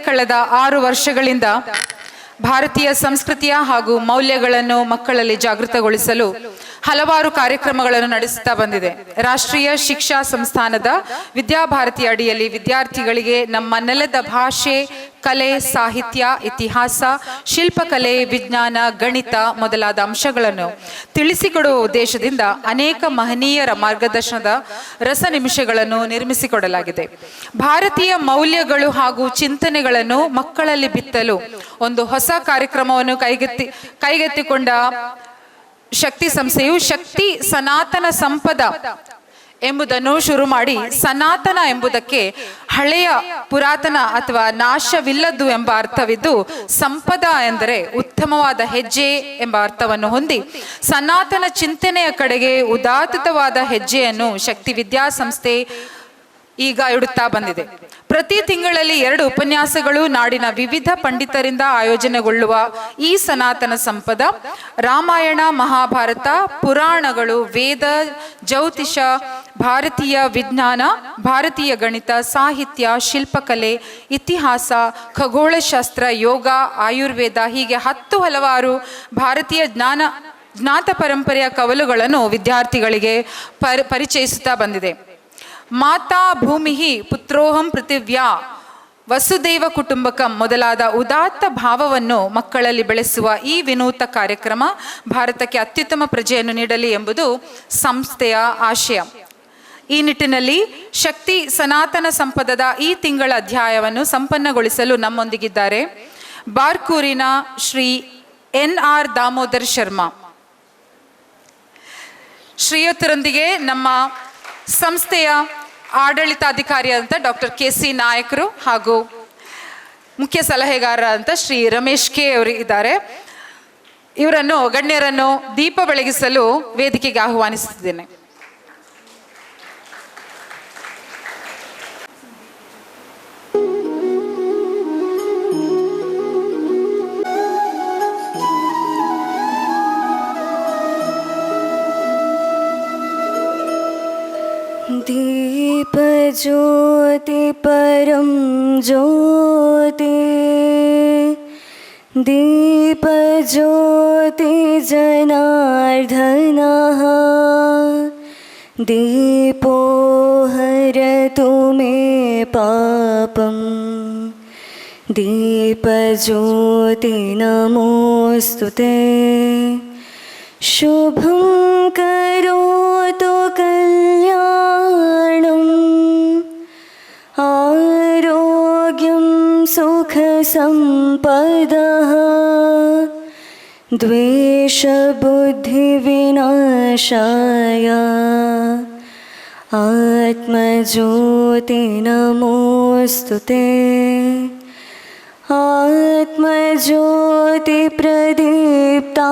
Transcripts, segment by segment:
ಕಳೆದ 6 ವರ್ಷಗಳಿಂದ ಭಾರತೀಯ ಸಂಸ್ಕೃತಿಯ ಹಾಗೂ ಮೌಲ್ಯಗಳನ್ನು ಮಕ್ಕಳಲ್ಲಿ ಜಾಗೃತಗೊಳಿಸಲು ಹಲವಾರು ಕಾರ್ಯಕ್ರಮಗಳನ್ನು ನಡೆಸುತ್ತಾ ಬಂದಿದೆ. ರಾಷ್ಟ್ರೀಯ ಶಿಕ್ಷಾ ಸಂಸ್ಥಾನದ ವಿದ್ಯಾಭಾರತಿ ಅಡಿಯಲ್ಲಿ ವಿದ್ಯಾರ್ಥಿಗಳಿಗೆ ನಮ್ಮ ನೆಲದ ಭಾಷೆ, ಕಲೆ, ಸಾಹಿತ್ಯ, ಇತಿಹಾಸ, ಶಿಲ್ಪಕಲೆ, ವಿಜ್ಞಾನ, ಗಣಿತ ಮೊದಲಾದ ಅಂಶಗಳನ್ನು ತಿಳಿಸಿಕೊಡುವ ಉದ್ದೇಶದಿಂದ ಅನೇಕ ಮಹನೀಯರ ಮಾರ್ಗದರ್ಶನದ ರಸ ನಿಮಿಷಗಳನ್ನು ನಿರ್ಮಿಸಿಕೊಡಲಾಗಿದೆ. ಭಾರತೀಯ ಮೌಲ್ಯಗಳು ಹಾಗೂ ಚಿಂತನೆಗಳನ್ನು ಮಕ್ಕಳಲ್ಲಿ ಬಿತ್ತಲು ಒಂದು ಹೊಸ ಕಾರ್ಯಕ್ರಮವನ್ನು ಕೈಗೆತ್ತಿಕೊಂಡ ಶಕ್ತಿ ಸಂಸ್ಥೆಯು ಶಕ್ತಿ ಸನಾತನ ಸಂಪದ ಎಂಬುದನ್ನು ಶುರು ಮಾಡಿ, ಸನಾತನ ಎಂಬುದಕ್ಕೆ ಹಳೆಯ, ಪುರಾತನ ಅಥವಾ ನಾಶವಿಲ್ಲದ್ದು ಎಂಬ ಅರ್ಥವಿದ್ದು, ಸಂಪದ ಎಂದರೆ ಉತ್ತಮವಾದ ಹೆಜ್ಜೆ ಎಂಬ ಅರ್ಥವನ್ನು ಹೊಂದಿ ಸನಾತನ ಚಿಂತನೆಯ ಕಡೆಗೆ ಉದಾತ್ತವಾದ ಹೆಜ್ಜೆಯನ್ನು ಶಕ್ತಿ ವಿದ್ಯಾಸಂಸ್ಥೆ ಈಗ ಇಡುತ್ತಾ ಬಂದಿದೆ. ಪ್ರತಿ ತಿಂಗಳಲ್ಲಿ 2 ಉಪನ್ಯಾಸಗಳು ನಾಡಿನ ವಿವಿಧ ಪಂಡಿತರಿಂದ ಆಯೋಜನೆಗೊಳ್ಳುವ ಈ ಸನಾತನ ಸಂಪದ ರಾಮಾಯಣ, ಮಹಾಭಾರತ, ಪುರಾಣಗಳು, ವೇದ, ಜ್ಯೋತಿಷ, ಭಾರತೀಯ ವಿಜ್ಞಾನ, ಭಾರತೀಯ ಗಣಿತ, ಸಾಹಿತ್ಯ, ಶಿಲ್ಪಕಲೆ, ಇತಿಹಾಸ, ಖಗೋಳಶಾಸ್ತ್ರ, ಯೋಗ, ಆಯುರ್ವೇದ ಹೀಗೆ 10 ಹಲವಾರು ಭಾರತೀಯ ಜ್ಞಾತ ಪರಂಪರೆಯ ಕವಲುಗಳನ್ನು ವಿದ್ಯಾರ್ಥಿಗಳಿಗೆ ಪರಿಚಯಿಸುತ್ತಾ ಬಂದಿದೆ. ಮಾತಾ ಭೂಮಿ ಪುತ್ರೋಹಂ ಪೃಥಿವ್ಯಾ ವಸುದೈವ ಕುಟುಂಬಕಂ ಮೊದಲಾದ ಉದಾತ್ತ ಭಾವವನ್ನು ಮಕ್ಕಳಲ್ಲಿ ಬೆಳೆಸುವ ಈ ವಿನೂತ ಕಾರ್ಯಕ್ರಮ ಭಾರತಕ್ಕೆ ಅತ್ಯುತ್ತಮ ಪ್ರಜೆಯನ್ನು ನೀಡಲಿ ಎಂಬುದು ಸಂಸ್ಥೆಯ ಆಶಯ. ಈ ನಿಟ್ಟಿನಲ್ಲಿ ಶಕ್ತಿ ಸನಾತನ ಸಂಪದದ ಈ ತಿಂಗಳ ಅಧ್ಯಾಯವನ್ನು ಸಂಪನ್ನಗೊಳಿಸಲು ನಮ್ಮೊಂದಿಗಿದ್ದಾರೆ ಬಾರ್ಕೂರಿನ ಶ್ರೀ NR ದಾಮೋದರ್ ಶರ್ಮಾ ಶ್ರೀಯುತರೊಂದಿಗೆ ನಮ್ಮ ಸಂಸ್ಥೆಯ ಆಡಳಿತಾಧಿಕಾರಿಯಾದಂಥ ಡಾಕ್ಟರ್ KC ನಾಯಕರು ಹಾಗೂ ಮುಖ್ಯ ಸಲಹೆಗಾರರಾದಂಥ ಶ್ರೀ ರಮೇಶ್ K ಅವರು ಇದ್ದಾರೆ. ಇವರನ್ನು ಗಣ್ಯರನ್ನು ದೀಪ ಬೆಳಗಿಸಲು ವೇದಿಕೆಗೆ ಆಹ್ವಾನಿಸುತ್ತಿದ್ದೇನೆ. दीप ज्योति परम ज्योति, दीप ज्योति जनार्दनः, दीपो हरतु मे पापं, दीप ज्योति नमोस्तुते, शुभं करोतु कल्याणम्, आरोग्यं सुखसम्पदः, द्वेषबुद्धिविनाशाय, आत्मज्योति नमोस्तुते, आत्मज्योति प्रदीप्ताय,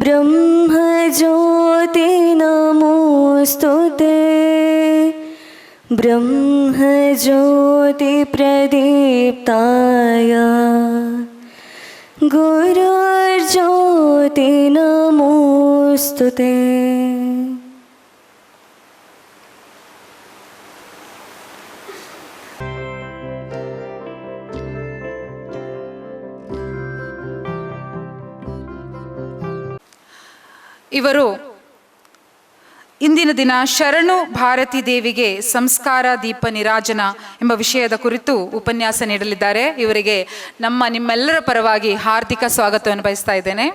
ब्रह्मज्योति नमोस्तुते, ब्रह्मज्योति प्रदीप्ताय, गुरुर्ज्योति नमोस्तुते. ಇವರು ಇಂದಿನ ದಿನ ಶರಣು ಭಾರತಿ ದೇವಿಗೆ ಸಂಸ್ಕಾರ ದೀಪ ನಿರಾಜನ ಎಂಬ ವಿಷಯದ ಕುರಿತು ಉಪನ್ಯಾಸ ನೀಡಲಿದ್ದಾರೆ. ಇವರಿಗೆ ನಿಮ್ಮೆಲ್ಲರ ಪರವಾಗಿ ಹಾರ್ದಿಕ ಸ್ವಾಗತವನ್ನು ಬಯಸ್ತಾ ಇದ್ದೇನೆ.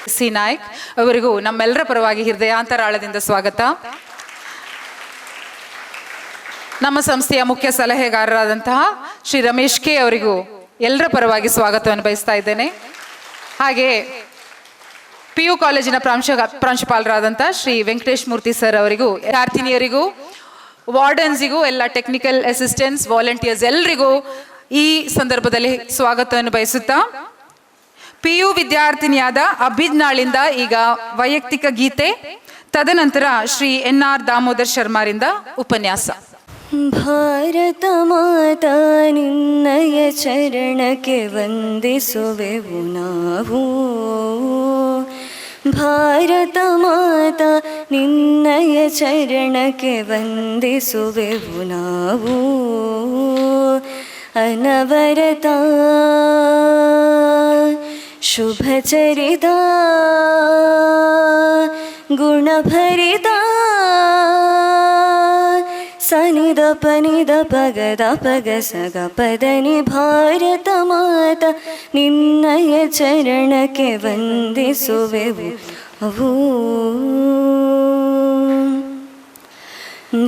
KC ನಾಯಕ್ ಅವರಿಗೂ ನಮ್ಮೆಲ್ಲರ ಪರವಾಗಿ ಹೃದಯಾಂತರಾಳದಿಂದ ಸ್ವಾಗತ. ನಮ್ಮ ಸಂಸ್ಥೆಯ ಮುಖ್ಯ ಸಲಹೆಗಾರರಾದಂತಹ ಶ್ರೀ ರಮೇಶ್ K ಅವರಿಗೂ ಎಲ್ಲರ ಪರವಾಗಿ ಸ್ವಾಗತವನ್ನು ಬಯಸ್ತಾ ಇದ್ದೇನೆ. ಹಾಗೆ PU ಕಾಲೇಜಿನ ಪ್ರಾಂಶುಪಾಲರಾದಂಥ ಶ್ರೀ ವೆಂಕಟೇಶ್ ಮೂರ್ತಿ ಸರ್ ಅವರಿಗೂ, ವಿದ್ಯಾರ್ಥಿನಿಯರಿಗೂ, ವಾರ್ಡನ್ಸಿಗೂ, ಎಲ್ಲ ಟೆಕ್ನಿಕಲ್ ಅಸಿಸ್ಟೆಂಟ್ಸ್, ವಾಲಂಟಿಯರ್ಸ್ ಎಲ್ಲರಿಗೂ ಈ ಸಂದರ್ಭದಲ್ಲಿ ಸ್ವಾಗತವನ್ನು ಬಯಸುತ್ತಾ, PU ವಿದ್ಯಾರ್ಥಿನಿಯಾದ ಅಭಿಜ್ಞಾಳಿಂದ ಈಗ ವೈಯಕ್ತಿಕ ಗೀತೆ, ತದನಂತರ ಶ್ರೀ NR ದಾಮೋದರ್ ಶರ್ಮಾರಿಂದ ಉಪನ್ಯಾಸ. ಭಾರತ ಮಾತಾ ನಿನ್ನಯ ಚರಣಕ್ಕೆ ವಂದಿಸುವೆವು ನಾವು, ಭಾರತ ಮಾತಾ ನಿನ್ನಯ ಚರಣಕ್ಕೆ ವಂದಿಸುವೆವು ನಾವು ಅನವರತ. ಶುಭಚರಿತ ಗುಣಭರಿತ ಸನಿದ ಪನಿದ ಪಗದ ಪಗ ಸಗ ಪದನಿ. ಭಾರತ ಮಾತಾ ನಿನ್ನಯ ಚರಣಕ್ಕೆ ವಂದಿಸುವೆವು ಅವು.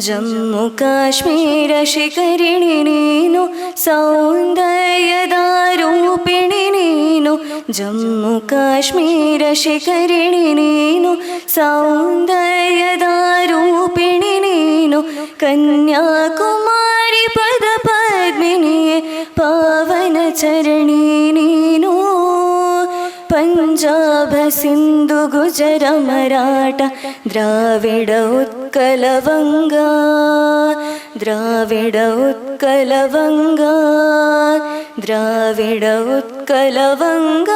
ಜಮ್ಮು ಕಾಶ್ಮೀರ ಶಿಖರಿಣಿ ನೀನು, ಸೌಂದರ್ಯದ ರೂಪಿಣಿ ನೀನು. ಜಮ್ಮು ಕಾಶ್ಮೀರ ಶಿಖರಿಣಿ ನೀನು, ಸೌಂದರ್ಯದ ರೂಪಿಣಿ ನೀನು. ಕನ್ಯಾಕುಮಾರಿ ಪದ ಪದ್ಮಿನಿಯೇ ಪಾವನ ಚರಣಿ ನೀನು. ಪಂಜಾಬ ಸಿಂಧು ಗುಜರ ಮರಾಠ ದ್ರಾವಿಡ ಉತ್ಕಲ ವಂಗ. ದ್ರಾವಿಡ ಉತ್ಕಲ ವಂಗ, ದ್ರಾವಿಡ ಉತ್ಕಲ ವಂಗ.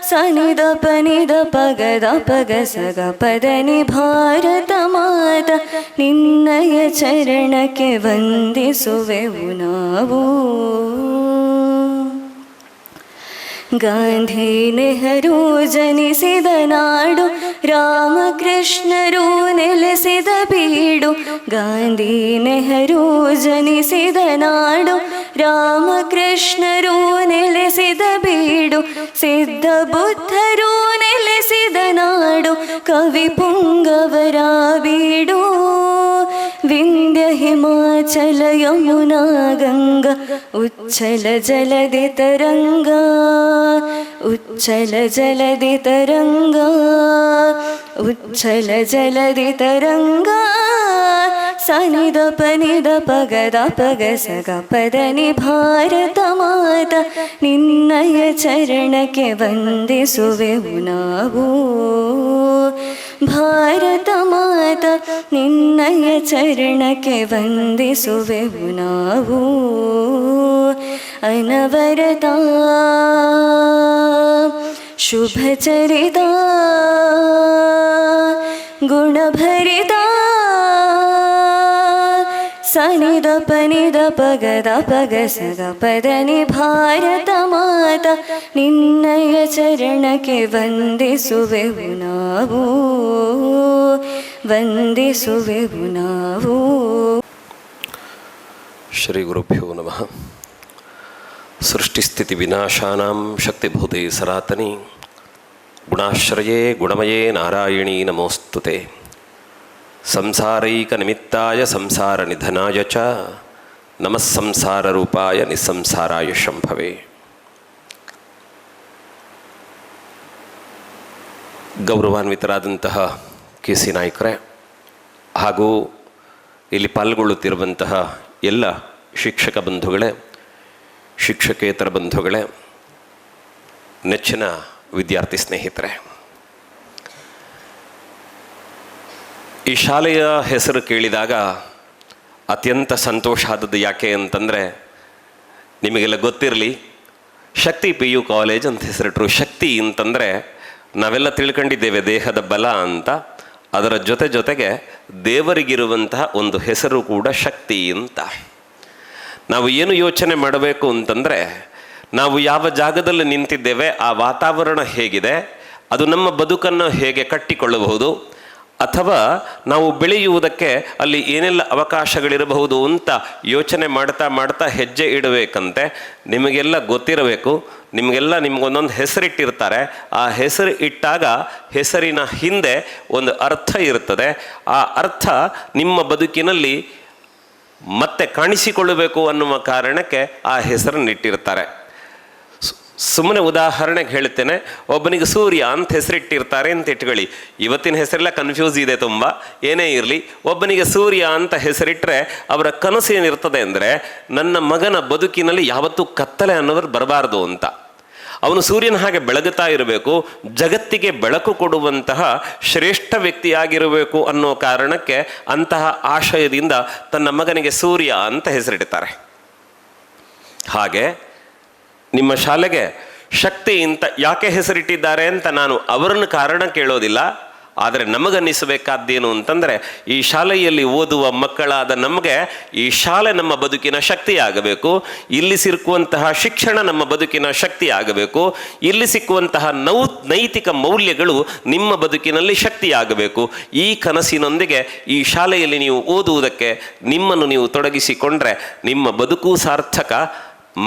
ಸನಿದ ಪನಿದ ಪಗದ ಪಗ ಸಗ ಪದನಿ. ಭಾರತ ಮಾತಾ ನಿನ್ನಯ ಚರಣಕ್ಕೆ ವಂದಿಸುವೆವು ನಾವು. ಗಾಂಧಿ ನೆಹರು ಜನಿಸಿದ ನಾಡು, ರಾಮಕೃಷ್ಣರು ನೆಲೆಸಿದ ಬೀಡು. ಗಾಂಧಿ ನೆಹರು ಜನಿಸಿದ ನಾಡು, ರಾಮಕೃಷ್ಣರು ನೆಲೆಸಿದ ಬೀಡು. ಸಿದ್ಧ ಬುದ್ಧರು ನೆಲೆಸಿದ ನಾಡು, ಕವಿ ಪುಂಗವರ ಬೀಡು. ವಿಂಧ್ಯ ಹಿಮಾಚಲ ಯಮುನಾ ಗಂಗಾ, ಉಚ್ಛಲ ಜಲಧಿ ತರಂಗ. ಉಚ್ಛಲ ಜಲಧಿ ತರಂಗ, ಉಚ್ಛಲ ಜಲಧಿ ತರಂಗ. ಸನಿದ ಪನಿದ ಪಗದ ಪಗ ಸಗ ಪದನಿ. ಭಾರತ ಮಾತಾ ನಿನ್ನಯ ಚರಣಕ್ಕೆ ವಂದಿಸುವೆವು ನಾವು. ಭಾರತ ಮಾತಾ ನಿನ್ನಯ ಚರಣಕ್ಕೆ ವಂದಿಸುವೆವು ನಾವು ಅನವರತ. ಶುಭಚರಿತ ಗುಣಭರಿತ ಸನಿದ ಪನಿದ ಪಗದ ಪಗ ಸಗ ಪದನಿ. ಭಾರತ ಮಾತಾ ನಿನ್ನಯ ಚರಣಕ್ಕೆ ವಂದಿಸುವೆವು ನಾವು, ವಂದಿಸುವೆವು ನಾವು. ಶ್ರೀ ಗುರುಭ್ಯೋ ನಮಃ. ಸೃಷ್ಟಿಸ್ಥಿತಿ ವಿನಾಶಾನಾಂ ಶಕ್ತಿಭೂತೆ ಸನಾತನಿ, ಗುಣಾಶ್ರಯೇ ಗುಣಮಯೇ ನಾರಾಯಣೀ ನಮೋಸ್ತುತೆ. ಸಂಸಾರೈಕ ನಿಮಿತ್ತಾಯ ಸಂಸಾರ ನಿಧನಾಯ ಚ ನಮಃ ಸಂಸಾರ ರೂಪಾಯ ನಿಸ್ಸಂಸಾರಾಯ ಶಂಭವೇ. ಗೌರವಾನ್ವಿತರಾದಂತಹ ಕೆ.ಸಿ. ನಾಯ್ಕರೇ ಹಾಗೂ ಇಲ್ಲಿ ಪಾಲ್ಗೊಳ್ಳುತ್ತಿರುವಂತಹ ಎಲ್ಲ ಶಿಕ್ಷಕ ಬಂಧುಗಳೇ, ಶಿಕ್ಷಕೇತರ ಬಂಧುಗಳೇ, ನೆಚ್ಚಿನ ವಿದ್ಯಾರ್ಥಿ ಸ್ನೇಹಿತರೆ, ಈ ಶಾಲೆಯ ಹೆಸರು ಕೇಳಿದಾಗ ಅತ್ಯಂತ ಸಂತೋಷ ಆದದ್ದು ಯಾಕೆ ಅಂತಂದರೆ, ನಿಮಗೆಲ್ಲ ಗೊತ್ತಿರಲಿ, ಶಕ್ತಿ PU ಕಾಲೇಜ್ ಅಂತ ಹೆಸರಿಟ್ರು. ಶಕ್ತಿ ಅಂತಂದರೆ ನಾವೆಲ್ಲ ತಿಳ್ಕೊಂಡಿದ್ದೇವೆ ದೇಹದ ಬಲ ಅಂತ. ಅದರ ಜೊತೆಗೆ ದೇವರಿಗಿರುವಂತಹ ಒಂದು ಹೆಸರು ಕೂಡ ಶಕ್ತಿ ಅಂತ. ನಾವು ಏನು ಯೋಚನೆ ಮಾಡಬೇಕು ಅಂತಂದರೆ, ನಾವು ಯಾವ ಜಾಗದಲ್ಲಿ ನಿಂತಿದ್ದೇವೆ, ಆ ವಾತಾವರಣ ಹೇಗಿದೆ, ಅದು ನಮ್ಮ ಬದುಕನ್ನು ಹೇಗೆ ಕಟ್ಟಿಕೊಳ್ಳಬಹುದು, ಅಥವಾ ನಾವು ಬೆಳೆಯುವುದಕ್ಕೆ ಅಲ್ಲಿ ಏನೆಲ್ಲ ಅವಕಾಶಗಳಿರಬಹುದು ಅಂತ ಯೋಚನೆ ಮಾಡ್ತಾ ಹೆಜ್ಜೆ ಇಡಬೇಕಂತೆ. ನಿಮಗೆಲ್ಲ ಗೊತ್ತಿರಬೇಕು, ನಿಮಗೊಂದೊಂದು ಹೆಸರಿಟ್ಟಿರ್ತಾರೆ. ಆ ಹೆಸರು ಇಟ್ಟಾಗ ಹೆಸರಿನ ಹಿಂದೆ ಒಂದು ಅರ್ಥ ಇರ್ತದೆ. ಆ ಅರ್ಥ ನಿಮ್ಮ ಬದುಕಿನಲ್ಲಿ ಮತ್ತೆ ಕಾಣಿಸಿಕೊಳ್ಳಬೇಕು ಅನ್ನುವ ಕಾರಣಕ್ಕೆ ಆ ಹೆಸರನ್ನಿಟ್ಟಿರ್ತಾರೆ. ಸುಮ್ಮನೆ ಉದಾಹರಣೆಗೆ ಹೇಳ್ತೇನೆ, ಒಬ್ಬನಿಗೆ ಸೂರ್ಯ ಅಂತ ಹೆಸರಿಟ್ಟಿರ್ತಾರೆ ಅಂತ ಇಟ್ಕೊಳ್ಳಿ. ಇವತ್ತಿನ ಹೆಸರೆಲ್ಲ ಕನ್ಫ್ಯೂಸ್ ಇದೆ ತುಂಬ. ಏನೇ ಇರಲಿ, ಒಬ್ಬನಿಗೆ ಸೂರ್ಯ ಅಂತ ಹೆಸರಿಟ್ಟರೆ ಅವರ ಕನಸು ಏನಿರ್ತದೆ ಅಂದರೆ, ನನ್ನ ಮಗನ ಬದುಕಿನಲ್ಲಿ ಯಾವತ್ತೂ ಕತ್ತಲೆ ಅನ್ನೋದು ಬರಬಾರ್ದು ಅಂತ. ಅವನು ಸೂರ್ಯನ ಹಾಗೆ ಬೆಳಗುತ್ತಾ ಇರಬೇಕು, ಜಗತ್ತಿಗೆ ಬೆಳಕು ಕೊಡುವಂತಹ ಶ್ರೇಷ್ಠ ವ್ಯಕ್ತಿಯಾಗಿರಬೇಕು ಅನ್ನೋ ಕಾರಣಕ್ಕೆ ಅಂತಹ ಆಶಯದಿಂದ ತನ್ನ ಮಗನಿಗೆ ಸೂರ್ಯ ಅಂತ ಹೆಸರಿಡ್ತಾರೆ. ಹಾಗೆ ನಿಮ್ಮ ಶಾಲೆಗೆ ಶಕ್ತಿ ಅಂತ ಯಾಕೆ ಹೆಸರಿಟ್ಟಿದ್ದಾರೆ ಅಂತ ನಾನು ಅವರನ್ನು ಕಾರಣ ಕೇಳೋದಿಲ್ಲ. ಆದರೆ ನಮಗನ್ನಿಸಬೇಕಾದ್ದೇನು ಅಂತಂದರೆ, ಈ ಶಾಲೆಯಲ್ಲಿ ಓದುವ ಮಕ್ಕಳಾದ ನಮಗೆ ಈ ಶಾಲೆ ನಮ್ಮ ಬದುಕಿನ ಶಕ್ತಿ ಆಗಬೇಕು. ಇಲ್ಲಿ ಸಿಕ್ಕುವಂತಹ ಶಿಕ್ಷಣ ನಮ್ಮ ಬದುಕಿನ ಶಕ್ತಿ ಆಗಬೇಕು. ಇಲ್ಲಿ ಸಿಕ್ಕುವಂತಹ ನೈತಿಕ ಮೌಲ್ಯಗಳು ನಿಮ್ಮ ಬದುಕಿನಲ್ಲಿ ಶಕ್ತಿಯಾಗಬೇಕು. ಈ ಕನಸಿನೊಂದಿಗೆ ಈ ಶಾಲೆಯಲ್ಲಿ ನೀವು ಓದುವುದಕ್ಕೆ ನಿಮ್ಮನ್ನು ನೀವು ತೊಡಗಿಸಿಕೊಂಡ್ರೆ ನಿಮ್ಮ ಬದುಕು ಸಾರ್ಥಕ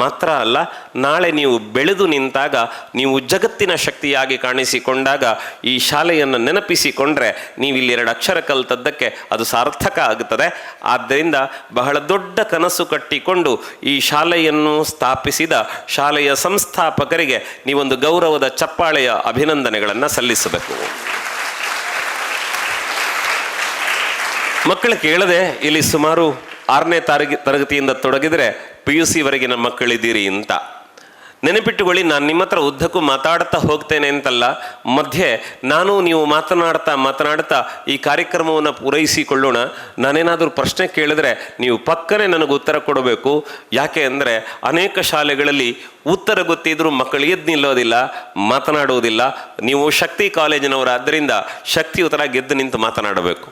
ಮಾತ್ರ ಅಲ್ಲ, ನಾಳೆ ನೀವು ಬೆಳೆದು ನಿಂತಾಗ, ನೀವು ಜಗತ್ತಿನ ಶಕ್ತಿಯಾಗಿ ಕಾಣಿಸಿಕೊಂಡಾಗ ಈ ಶಾಲೆಯನ್ನು ನೆನಪಿಸಿಕೊಂಡ್ರೆ ನೀವು ಇಲ್ಲಿ 2 ಅಕ್ಷರ ಕಲಿತದ್ದಕ್ಕೆ ಅದು ಸಾರ್ಥಕ ಆಗುತ್ತದೆ. ಆದ್ದರಿಂದ ಬಹಳ ದೊಡ್ಡ ಕನಸು ಕಟ್ಟಿಕೊಂಡು ಈ ಶಾಲೆಯನ್ನು ಸ್ಥಾಪಿಸಿದ ಶಾಲೆಯ ಸಂಸ್ಥಾಪಕರಿಗೆ ನೀವೊಂದು ಗೌರವದ ಚಪ್ಪಾಳೆಯ ಅಭಿನಂದನೆಗಳನ್ನು ಸಲ್ಲಿಸಬೇಕು. ಮಕ್ಕಳು ಕೇಳದೆ, ಇಲ್ಲಿ ಸುಮಾರು 6ನೇ ತರಗತಿಯಿಂದ ತೊಡಗಿದರೆ PUC ವರೆಗಿನ ಮಕ್ಕಳಿದ್ದೀರಿ ಅಂತ ನೆನಪಿಟ್ಟುಕೊಳ್ಳಿ. ನಾನು ನಿಮ್ಮ ಹತ್ರ ಉದ್ದಕ್ಕೂ ಮಾತಾಡ್ತಾ ಹೋಗ್ತೇನೆ ಅಂತಲ್ಲ, ಮಧ್ಯೆ ನಾನು ನೀವು ಮಾತನಾಡ್ತಾ ಈ ಕಾರ್ಯಕ್ರಮವನ್ನು ಪೂರೈಸಿಕೊಳ್ಳೋಣ. ನಾನೇನಾದರೂ ಪ್ರಶ್ನೆ ಕೇಳಿದ್ರೆ ನೀವು ಪಕ್ಕನೆ ನನಗೆ ಉತ್ತರ ಕೊಡಬೇಕು. ಯಾಕೆ ಅಂದರೆ ಅನೇಕ ಶಾಲೆಗಳಲ್ಲಿ ಉತ್ತರ ಗೊತ್ತಿದ್ರೂ ಮಕ್ಕಳು ಎದ್ದು ನಿಲ್ಲೋದಿಲ್ಲ, ಮಾತನಾಡುವುದಿಲ್ಲ. ನೀವು ಶಕ್ತಿ ಕಾಲೇಜಿನವರಾದ್ದರಿಂದ ಶಕ್ತಿಯುತರಾಗಿ ಗೆದ್ದು ನಿಂತು ಮಾತನಾಡಬೇಕು.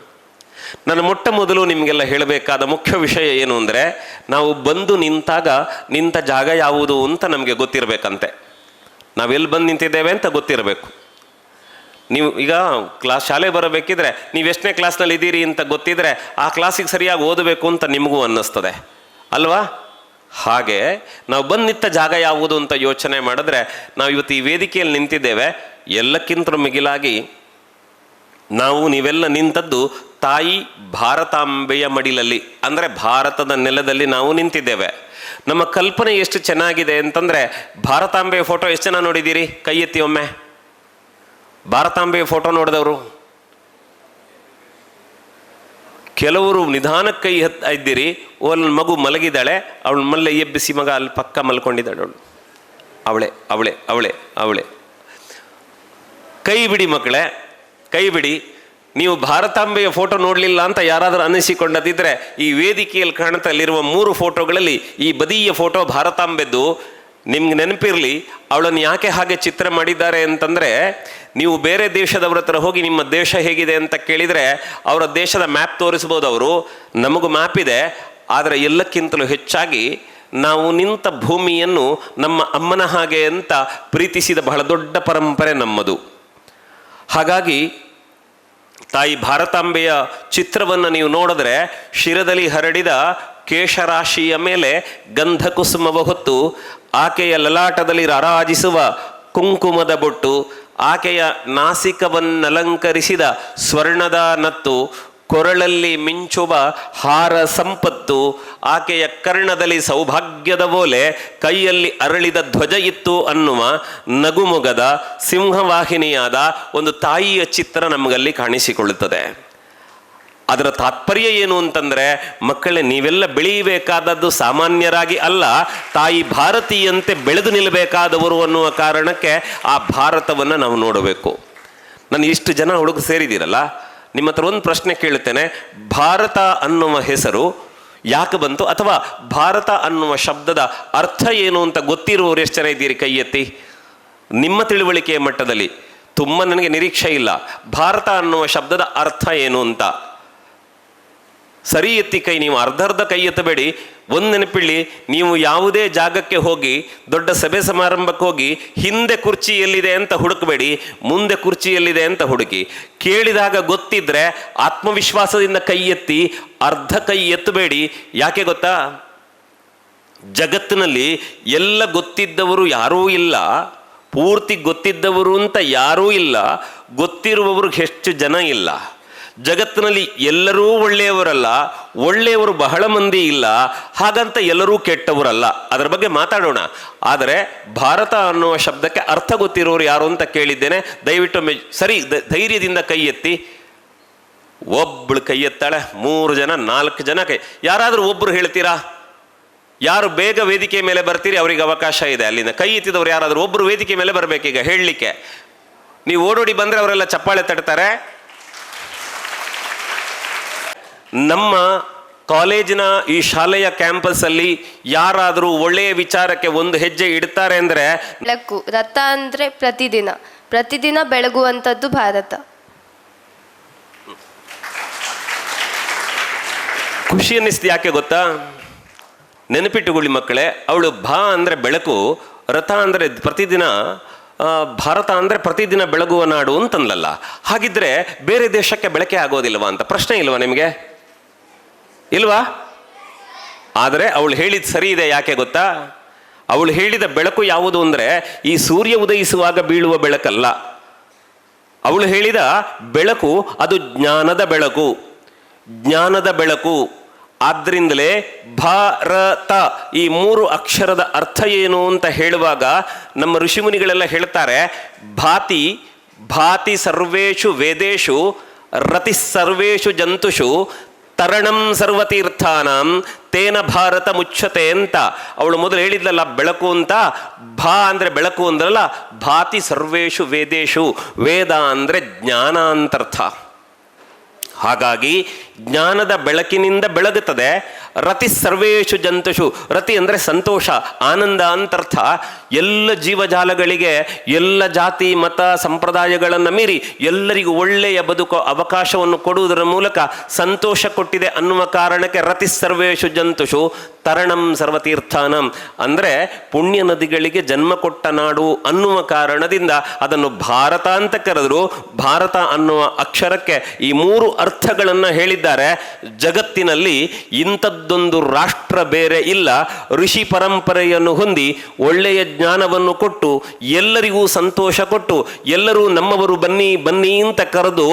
ನಾನು ಮೊಟ್ಟ ಮೊದಲು ನಿಮಗೆಲ್ಲ ಹೇಳಬೇಕಾದ ಮುಖ್ಯ ವಿಷಯ ಏನು ಅಂದರೆ, ನಾವು ಬಂದು ನಿಂತ ಜಾಗ ಯಾವುದು ಅಂತ ನಮಗೆ ಗೊತ್ತಿರಬೇಕಂತೆ. ನಾವೆಲ್ಲಿ ಬಂದು ನಿಂತಿದ್ದೇವೆ ಅಂತ ಗೊತ್ತಿರಬೇಕು. ನೀವು ಈಗ ಶಾಲೆ ಬರಬೇಕಿದ್ರೆ ನೀವು ಎಷ್ಟನೇ ಕ್ಲಾಸ್ನಲ್ಲಿ ಇದ್ದೀರಿ ಅಂತ ಗೊತ್ತಿದ್ರೆ ಆ ಕ್ಲಾಸಿಗೆ ಸರಿಯಾಗಿ ಓದಬೇಕು ಅಂತ ನಿಮಗೂ ಅನ್ನಿಸ್ತದೆ ಅಲ್ವಾ? ಹಾಗೆ ನಾವು ಬಂದು ನಿಂತ ಜಾಗ ಯಾವುದು ಅಂತ ಯೋಚನೆ ಮಾಡಿದ್ರೆ, ನಾವು ಇವತ್ತು ಈ ವೇದಿಕೆಯಲ್ಲಿ ನಿಂತಿದ್ದೇವೆ. ಎಲ್ಲಕ್ಕಿಂತ ಮಿಗಿಲಾಗಿ ನೀವೆಲ್ಲ ನಿಂತದ್ದು ತಾಯಿ ಭಾರತಾಂಬೆಯ ಮಡಿಲಲ್ಲಿ, ಅಂದರೆ ಭಾರತದ ನೆಲದಲ್ಲಿ ನಾವು ನಿಂತಿದ್ದೇವೆ. ನಮ್ಮ ಕಲ್ಪನೆ ಎಷ್ಟು ಚೆನ್ನಾಗಿದೆ ಅಂತಂದರೆ, ಭಾರತಾಂಬೆಯ ಫೋಟೋ ಎಷ್ಟು ಜನ ನೋಡಿದ್ದೀರಿ? ಕೈ ಎತ್ತಿ ಒಮ್ಮೆ. ಭಾರತಾಂಬೆಯ ಫೋಟೋ ನೋಡಿದವರು ಕೆಲವರು ನಿಧಾನಕ್ಕೆ ಕೈ ಇದ್ದೀರಿ. ಒಂದು ಮಗು ಮಲಗಿದ್ದಾಳೆ, ಅವಳು ಮಲ್ಲೆ ಎಬ್ಬಿಸಿ ಮಗ ಅಲ್ಲಿ ಪಕ್ಕ ಮಲ್ಕೊಂಡಿದ್ದಾಳೆ. ಅವಳೆ ಕೈ ಬಿಡಿ ಮಕ್ಕಳೇ, ಕೈ ಬಿಡಿ. ನೀವು ಭಾರತಾಂಬೆಯ ಫೋಟೋ ನೋಡಲಿಲ್ಲ ಅಂತ ಯಾರಾದರೂ ಅನ್ನಿಸಿಕೊಂಡದಿದ್ದರೆ, ಈ ವೇದಿಕೆಯಲ್ಲಿ ಕಾಣ್ತಲ್ಲಿರುವ 3 ಫೋಟೋಗಳಲ್ಲಿ ಈ ಬದಿಯ ಫೋಟೋ ಭಾರತಾಂಬೆದ್ದು. ನಿಮ್ಗೆ ನೆನಪಿರಲಿ, ಅವಳನ್ನು ಯಾಕೆ ಹಾಗೆ ಚಿತ್ರ ಮಾಡಿದ್ದಾರೆ ಅಂತಂದರೆ, ನೀವು ಬೇರೆ ದೇಶದವ್ರ ಹತ್ರ ಹೋಗಿ ನಿಮ್ಮ ದೇಶ ಹೇಗಿದೆ ಅಂತ ಕೇಳಿದರೆ ಅವರ ದೇಶದ ಮ್ಯಾಪ್ ತೋರಿಸ್ಬೋದು ಅವರು. ನಮಗೂ ಮ್ಯಾಪ್ ಇದೆ, ಆದರೆ ಎಲ್ಲಕ್ಕಿಂತಲೂ ಹೆಚ್ಚಾಗಿ ನಾವು ನಿಂತ ಭೂಮಿಯನ್ನು ನಮ್ಮ ಅಮ್ಮನ ಹಾಗೆ ಅಂತ ಪ್ರೀತಿಸಿದ ಬಹಳ ದೊಡ್ಡ ಪರಂಪರೆ ನಮ್ಮದು. ಹಾಗಾಗಿ ತಾಯಿ ಭಾರತಾಂಬೆಯ ಚಿತ್ರವನ್ನು ನೀವು ನೋಡಿದ್ರೆ, ಶಿರದಲ್ಲಿ ಹರಡಿದ ಕೇಶರಾಶಿಯ ಮೇಲೆ ಗಂಧ ಕುಸುಮವ ಹೊತ್ತು, ಆಕೆಯ ಲಲಾಟದಲ್ಲಿ ರಾರಾಜಿಸುವ ಕುಂಕುಮದ ಬೊಟ್ಟು, ಆಕೆಯ ನಾಸಿಕವನ್ನಲಂಕರಿಸಿದ ಸ್ವರ್ಣದ ನತ್ತು, ಕೊರಳಲ್ಲಿ ಮಿಂಚುವ ಹಾರ ಸಂಪತ್ತು, ಆಕೆಯ ಕರ್ಣದಲ್ಲಿ ಸೌಭಾಗ್ಯದ ಓಲೆ, ಕೈಯಲ್ಲಿ ಅರಳಿದ ಧ್ವಜ ಇತ್ತು ಅನ್ನುವ ನಗುಮೊಗದ ಸಿಂಹವಾಹಿನಿಯಾದ ಒಂದು ತಾಯಿಯ ಚಿತ್ರ ನಮಗಲ್ಲಿ ಕಾಣಿಸಿಕೊಳ್ಳುತ್ತದೆ. ಅದರ ತಾತ್ಪರ್ಯ ಏನು ಅಂತಂದರೆ, ಮಕ್ಕಳೇ, ನೀವೆಲ್ಲ ಬೆಳೆಯಬೇಕಾದದ್ದು ಸಾಮಾನ್ಯರಾಗಿ ಅಲ್ಲ, ತಾಯಿ ಭಾರತೀಯಂತೆ ಬೆಳೆದು ನಿಲ್ಲಬೇಕಾದವರು ಅನ್ನುವ ಕಾರಣಕ್ಕೆ ಆ ಭಾರತವನ್ನು ನಾವು ನೋಡಬೇಕು. ನಾನು ಇಷ್ಟು ಜನ ಹುಡುಗ ಸೇರಿದ್ದೀರಲ್ಲ, ನಿಮ್ಮ ಹತ್ರ ಒಂದು ಪ್ರಶ್ನೆ ಕೇಳುತ್ತೇನೆ. ಭಾರತ ಅನ್ನುವ ಹೆಸರು ಯಾಕೆ ಬಂತು? ಅಥವಾ ಭಾರತ ಅನ್ನುವ ಶಬ್ದದ ಅರ್ಥ ಏನು ಅಂತ ಗೊತ್ತಿರುವವರು ಎಷ್ಟು ಜನ ಇದ್ದೀರಿ? ಕೈ ಎತ್ತಿ. ನಿಮ್ಮ ತಿಳುವಳಿಕೆಯ ಮಟ್ಟದಲ್ಲಿ ತುಂಬ ನನಗೆ ನಿರೀಕ್ಷೆ ಇಲ್ಲ. ಭಾರತ ಅನ್ನುವ ಶಬ್ದದ ಅರ್ಥ ಏನು ಅಂತ ಸರಿ ಎತ್ತಿ ಕೈ. ನೀವು ಅರ್ಧ ಕೈ ಎತ್ತಬೇಡಿ. ಒಂದು ನೆನಪಿಳ್ಳಿ, ನೀವು ಯಾವುದೇ ಜಾಗಕ್ಕೆ ಹೋಗಿ, ದೊಡ್ಡ ಸಭೆ ಸಮಾರಂಭಕ್ಕೆ ಹೋಗಿ, ಹಿಂದೆ ಕುರ್ಚಿ ಎಲ್ಲಿದೆ ಅಂತ ಹುಡುಕಬೇಡಿ, ಮುಂದೆ ಕುರ್ಚಿ ಎಲ್ಲಿದೆ ಅಂತ ಹುಡುಕಿ. ಕೇಳಿದಾಗ ಗೊತ್ತಿದ್ರೆ ಆತ್ಮವಿಶ್ವಾಸದಿಂದ ಕೈ ಎತ್ತಿ, ಅರ್ಧ ಕೈ ಎತ್ತಬೇಡಿ. ಯಾಕೆ ಗೊತ್ತಾ? ಜಗತ್ತಿನಲ್ಲಿ ಎಲ್ಲ ಗೊತ್ತಿದ್ದವರು ಯಾರೂ ಇಲ್ಲ, ಪೂರ್ತಿ ಗೊತ್ತಿದ್ದವರು ಅಂತ ಯಾರೂ ಇಲ್ಲ, ಗೊತ್ತಿರುವವ್ರಿಗೆ ಹೆಚ್ಚು ಜನ ಇಲ್ಲ. ಜಗತ್ತಿನಲ್ಲಿ ಎಲ್ಲರೂ ಒಳ್ಳೆಯವರಲ್ಲ, ಒಳ್ಳೆಯವರು ಬಹಳ ಮಂದಿ ಇಲ್ಲ, ಹಾಗಂತ ಎಲ್ಲರೂ ಕೆಟ್ಟವರಲ್ಲ. ಅದರ ಬಗ್ಗೆ ಮಾತಾಡೋಣ. ಆದರೆ ಭಾರತ ಅನ್ನುವ ಶಬ್ದಕ್ಕೆ ಅರ್ಥ ಗೊತ್ತಿರೋರು ಯಾರು ಅಂತ ಕೇಳಿದ್ದೇನೆ. ದಯವಿಟ್ಟು ಧೈರ್ಯದಿಂದ ಕೈ ಎತ್ತಿ. ಒಬ್ಬಳು ಕೈ ಎತ್ತಾಳೆ, 3 ಜನ 4 ಜನ ಕೈ. ಯಾರಾದರೂ ಒಬ್ಬರು ಹೇಳ್ತೀರಾ? ಯಾರು ಬೇಗ ವೇದಿಕೆ ಮೇಲೆ ಬರ್ತೀರಿ ಅವರಿಗೆ ಅವಕಾಶ ಇದೆ. ಅಲ್ಲಿಂದ ಕೈ ಎತ್ತಿದವರು ಯಾರಾದರೂ ಒಬ್ಬರು ವೇದಿಕೆ ಮೇಲೆ ಬರಬೇಕೀಗ ಹೇಳಲಿಕ್ಕೆ. ನೀವು ಓಡೋಡಿ ಬಂದರೆ ಅವರೆಲ್ಲ ಚಪ್ಪಾಳೆ ತಟ್ತಾರೆ. ನಮ್ಮ ಕಾಲೇಜಿನ ಈ ಶಾಲೆಯ ಕ್ಯಾಂಪಸ್ಸಲ್ಲಿ ಯಾರಾದರೂ ಒಳ್ಳೆಯ ವಿಚಾರಕ್ಕೆ ಒಂದು ಹೆಜ್ಜೆ ಇಡ್ತಾರೆ ಅಂದರೆ ಬೆಳಕು, ರಥ ಅಂದರೆ ಪ್ರತಿದಿನ, ಪ್ರತಿದಿನ ಬೆಳಗುವಂಥದ್ದು ಭಾರತ. ಖುಷಿ ಅನ್ನಿಸ್ತು. ಯಾಕೆ ಗೊತ್ತಾ? ನೆನಪಿಟ್ಟುಕೊಳ್ಳಿ ಮಕ್ಕಳೇ, ಅವಳು ಭಾ ಅಂದರೆ ಬೆಳಕು, ರಥ ಅಂದರೆ ಪ್ರತಿದಿನ, ಭಾರತ ಅಂದರೆ ಪ್ರತಿದಿನ ಬೆಳಗುವ ನಾಡು ಅಂತಂದಲ್ಲ. ಹಾಗಿದ್ರೆ ಬೇರೆ ದೇಶಕ್ಕೆ ಬೆಳಕೆ ಆಗೋದಿಲ್ವಾ ಅಂತ ಪ್ರಶ್ನೆ ಇಲ್ವಾ ನಿಮಗೆ? ಇಲ್ವಾ? ಆದರೆ ಅವಳು ಹೇಳಿದ ಸರಿ ಇದೆ. ಯಾಕೆ ಗೊತ್ತಾ? ಅವಳು ಹೇಳಿದ ಬೆಳಕು ಯಾವುದು ಅಂದರೆ ಈ ಸೂರ್ಯ ಉದಯಿಸುವಾಗ ಬೀಳುವ ಬೆಳಕಲ್ಲ. ಅವಳು ಹೇಳಿದ ಬೆಳಕು ಅದು ಜ್ಞಾನದ ಬೆಳಕು, ಜ್ಞಾನದ ಬೆಳಕು. ಆದ್ದರಿಂದಲೇ ಭಾರತ ಈ 3 ಅಕ್ಷರದ ಅರ್ಥ ಏನು ಅಂತ ಹೇಳುವಾಗ ನಮ್ಮ ಋಷಿಮುನಿಗಳೆಲ್ಲ ಹೇಳ್ತಾರೆ, ಭಾತಿ ಭಾತಿ ಸರ್ವೇಷು ವೇದೇಶು ರತಿ ಸರ್ವೇಷು ಜಂತುಷು ತರಣಂ ಸರ್ವತೀರ್ಥಾನಂ ತೇನ ಭಾರತ ಮುಚ್ಚತೆ ಅಂತ. ಅವಳು ಮೊದಲು ಹೇಳಿದ್ಲಲ್ಲ ಬೆಳಕು ಅಂತ. ಭಾ ಅಂದರೆ ಬೆಳಕು ಅಂದ್ರಲ್ಲ, ಭಾತಿ ಸರ್ವೇಷು ವೇದೇಶು, ವೇದ ಅಂದರೆ ಜ್ಞಾನ ಅಂತರ್ಥ. ಹಾಗಾಗಿ ಜ್ಞಾನದ ಬೆಳಕಿನಿಂದ ಬೆಳಗುತ್ತದೆ. ರತಿ ಸರ್ವೇಷು ಜಂತುಷು, ರತಿ ಅಂದರೆ ಸಂತೋಷ, ಆನಂದ ಅಂತರ್ಥ. ಎಲ್ಲ ಜೀವಜಾಲಗಳಿಗೆ, ಎಲ್ಲ ಜಾತಿ ಮತ ಸಂಪ್ರದಾಯಗಳನ್ನು ಮೀರಿ ಎಲ್ಲರಿಗೂ ಒಳ್ಳೆಯ ಬದುಕೋ ಅವಕಾಶವನ್ನು ಕೊಡುವುದರ ಮೂಲಕ ಸಂತೋಷ ಕೊಟ್ಟಿದೆ ಅನ್ನುವ ಕಾರಣಕ್ಕೆ ರತಿ ಸರ್ವೇಷು ಜಂತುಷು ತರಣಂ ಸರ್ವತೀರ್ಥಾನಂ ಅಂದರೆ ಪುಣ್ಯ ನದಿಗಳಿಗೆ ಜನ್ಮ ಕೊಟ್ಟ ನಾಡು ಅನ್ನುವ ಕಾರಣದಿಂದ ಅದನ್ನು ಭಾರತ ಅಂತ ಕರೆದರು. ಭಾರತ ಅನ್ನುವ ಅಕ್ಷರಕ್ಕೆ ಈ 3 ಅರ್ಥಗಳನ್ನು ಹೇಳಿದ್ದಾರೆ. ಜಗತ್ತಿನಲ್ಲಿ ಇಂಥದ್ದೊಂದು ರಾಷ್ಟ್ರ ಬೇರೆ ಇಲ್ಲ. ಋಷಿ ಪರಂಪರೆಯನ್ನು ಹೊಂದಿ ಒಳ್ಳೆಯ ಜ್ಞಾನವನ್ನು ಕೊಟ್ಟು ಎಲ್ಲರಿಗೂ ಸಂತೋಷ ಕೊಟ್ಟು ಎಲ್ಲರೂ ನಮ್ಮವರು ಬನ್ನಿ ಬನ್ನಿ ಅಂತ ಕರೆದು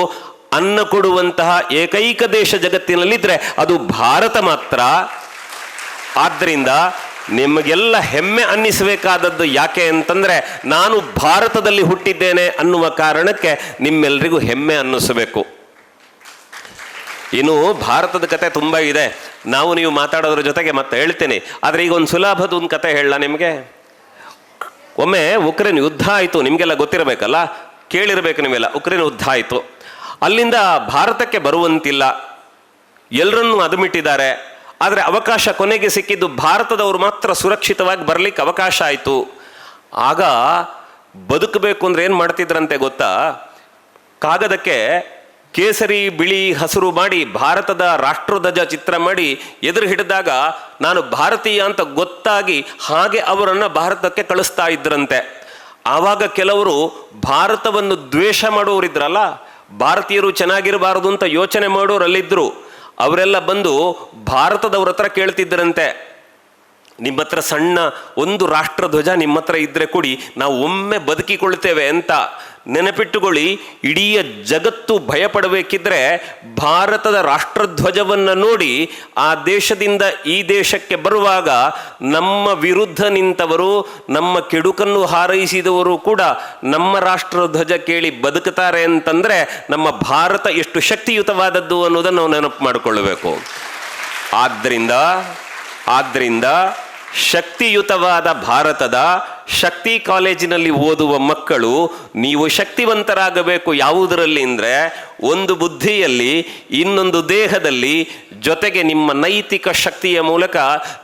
ಅನ್ನ ಕೊಡುವಂತಹ ಏಕೈಕ ದೇಶ ಜಗತ್ತಿನಲ್ಲಿದ್ದರೆ ಅದು ಭಾರತ ಮಾತ್ರ. ಆದ್ದರಿಂದ ನಿಮಗೆಲ್ಲ ಹೆಮ್ಮೆ ಅನ್ನಿಸಬೇಕಾದದ್ದು ಯಾಕೆ ಅಂತಂದರೆ ನಾನು ಭಾರತದಲ್ಲಿ ಹುಟ್ಟಿದ್ದೇನೆ ಅನ್ನುವ ಕಾರಣಕ್ಕೆ ನಿಮ್ಮೆಲ್ಲರಿಗೂ ಹೆಮ್ಮೆ ಅನ್ನಿಸಬೇಕು. ಇನ್ನು ಭಾರತದ ಕತೆ ತುಂಬ ಇದೆ, ನಾವು ನೀವು ಮಾತಾಡೋದ್ರ ಜೊತೆಗೆ ಮತ್ತೆ ಹೇಳ್ತೇನೆ. ಆದರೆ ಈಗ ಒಂದು ಸುಲಭದ ಒಂದು ಕತೆ ಹೇಳಲ್ಲ ನಿಮಗೆ. ಒಮ್ಮೆ ಉಕ್ರೇನ್ ಯುದ್ಧ ಆಯಿತು, ನಿಮಗೆಲ್ಲ ಗೊತ್ತಿರಬೇಕಲ್ಲ, ಕೇಳಿರಬೇಕು ನೀವೆಲ್ಲ. ಉಕ್ರೇನ್ ಯುದ್ಧ ಆಯಿತು, ಅಲ್ಲಿಂದ ಭಾರತಕ್ಕೆ ಬರುವಂತಿಲ್ಲ, ಎಲ್ಲರನ್ನೂ ಅದುಮಿಟ್ಟಿದ್ದಾರೆ. ಆದರೆ ಅವಕಾಶ ಕೊನೆಗೆ ಸಿಕ್ಕಿದ್ದು ಭಾರತದವರು ಮಾತ್ರ ಸುರಕ್ಷಿತವಾಗಿ ಬರಲಿಕ್ಕೆ ಅವಕಾಶ ಆಯಿತು. ಆಗ ಬದುಕಬೇಕು ಅಂದರೆ ಏನು ಮಾಡ್ತಿದ್ರಂತೆ ಗೊತ್ತಾ? ಕಾಗದಕ್ಕೆ ಕೇಸರಿ ಬಿಳಿ ಹಸಿರು ಮಾಡಿ ಭಾರತದ ರಾಷ್ಟ್ರಧ್ವಜ ಚಿತ್ರ ಮಾಡಿ ಎದುರು ಹಿಡಿದಾಗ ನಾನು ಭಾರತೀಯ ಅಂತ ಗೊತ್ತಾಗಿ ಹಾಗೆ ಅವರನ್ನು ಭಾರತಕ್ಕೆ ಕಳಿಸ್ತಾ ಇದ್ರಂತೆ. ಆವಾಗ ಕೆಲವರು ಭಾರತವನ್ನು ದ್ವೇಷ ಮಾಡೋರಿದ್ರಲ್ಲ, ಭಾರತೀಯರು ಚೆನ್ನಾಗಿರಬಾರದು ಅಂತ ಯೋಚನೆ ಮಾಡೋರಲ್ಲಿದ್ದರು. ಅವರೆಲ್ಲ ಬಂದು ಭಾರತದವ್ರ ಹತ್ರ ಕೇಳ್ತಿದ್ದರಂತೆ, ನಿಮ್ಮ ಹತ್ರ ಸಣ್ಣ ಒಂದು ರಾಷ್ಟ್ರಧ್ವಜ ನಿಮ್ಮ ಹತ್ರ ಇದ್ದರೆ ಕೊಡಿ, ನಾವು ಒಮ್ಮೆ ಬದುಕಿಕೊಳ್ತೇವೆ ಅಂತ. ನೆನಪಿಟ್ಟುಕೊಳ್ಳಿ, ಇಡೀ ಜಗತ್ತು ಭಯಪಡಬೇಕಿದ್ರೆ ಭಾರತದ ರಾಷ್ಟ್ರಧ್ವಜವನ್ನು ನೋಡಿ ಆ ದೇಶದಿಂದ ಈ ದೇಶಕ್ಕೆ ಬರುವಾಗ ನಮ್ಮ ವಿರುದ್ಧ ನಿಂತವರು, ನಮ್ಮ ಕೆಡುಕನ್ನು ಹಾರೈಸಿದವರು ಕೂಡ ನಮ್ಮ ರಾಷ್ಟ್ರಧ್ವಜ ಕೇಳಿ ಬದುಕುತ್ತಾರೆ ಅಂತಂದರೆ ನಮ್ಮ ಭಾರತ ಎಷ್ಟು ಶಕ್ತಿಯುತವಾದದ್ದು ಅನ್ನೋದನ್ನು ನಾವು ನೆನಪು ಮಾಡಿಕೊಳ್ಳಬೇಕು. ಆದ್ದರಿಂದ ಶಕ್ತಿಯುತವಾದ ಭಾರತದ ಶಕ್ತಿ ಕಾಲೇಜಿನಲ್ಲಿ ಓದುವ ಮಕ್ಕಳು ನೀವು ಶಕ್ತಿವಂತರಾಗಬೇಕು. ಯಾವುದರಲ್ಲಿ ಅಂದರೆ ಒಂದು ಬುದ್ಧಿಯಲ್ಲಿ, ಇನ್ನೊಂದು ದೇಹದಲ್ಲಿ, ಜೊತೆಗೆ ನಿಮ್ಮ ನೈತಿಕ ಶಕ್ತಿಯ ಮೂಲಕ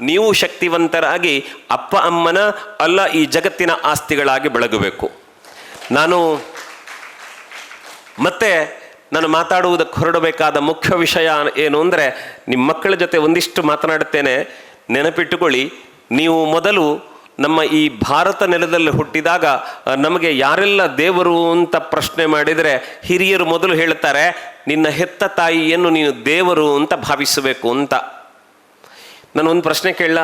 ನೀವು ಶಕ್ತಿವಂತರಾಗಿ ಅಪ್ಪ ಅಮ್ಮನ ಅಲ್ಲ ಈ ಜಗತ್ತಿನ ಆಸ್ತಿಗಳಾಗಿ ಬೆಳಗಬೇಕು. ನಾನು ಮಾತಾಡುವುದಕ್ಕೆ ಹೊರಡಬೇಕಾದ ಮುಖ್ಯ ವಿಷಯ ಏನು ಅಂದರೆ ನಿಮ್ಮ ಮಕ್ಕಳ ಜೊತೆ ಒಂದಿಷ್ಟು ಮಾತನಾಡುತ್ತೇನೆ. ನೆನಪಿಟ್ಟುಕೊಳ್ಳಿ, ನೀವು ಮೊದಲು ನಮ್ಮ ಈ ಭಾರತ ನೆಲದಲ್ಲಿ ಹುಟ್ಟಿದಾಗ ನಮಗೆ ಯಾರೆಲ್ಲ ದೇವರು ಅಂತ ಪ್ರಶ್ನೆ ಮಾಡಿದರೆ ಹಿರಿಯರು ಮೊದಲು ಹೇಳ್ತಾರೆ, ನಿನ್ನ ಹೆತ್ತ ತಾಯಿಯನ್ನು ನೀನು ದೇವರು ಅಂತ ಭಾವಿಸಬೇಕು ಅಂತ. ನಾನು ಒಂದು ಪ್ರಶ್ನೆ ಕೇಳಲ್ಲ,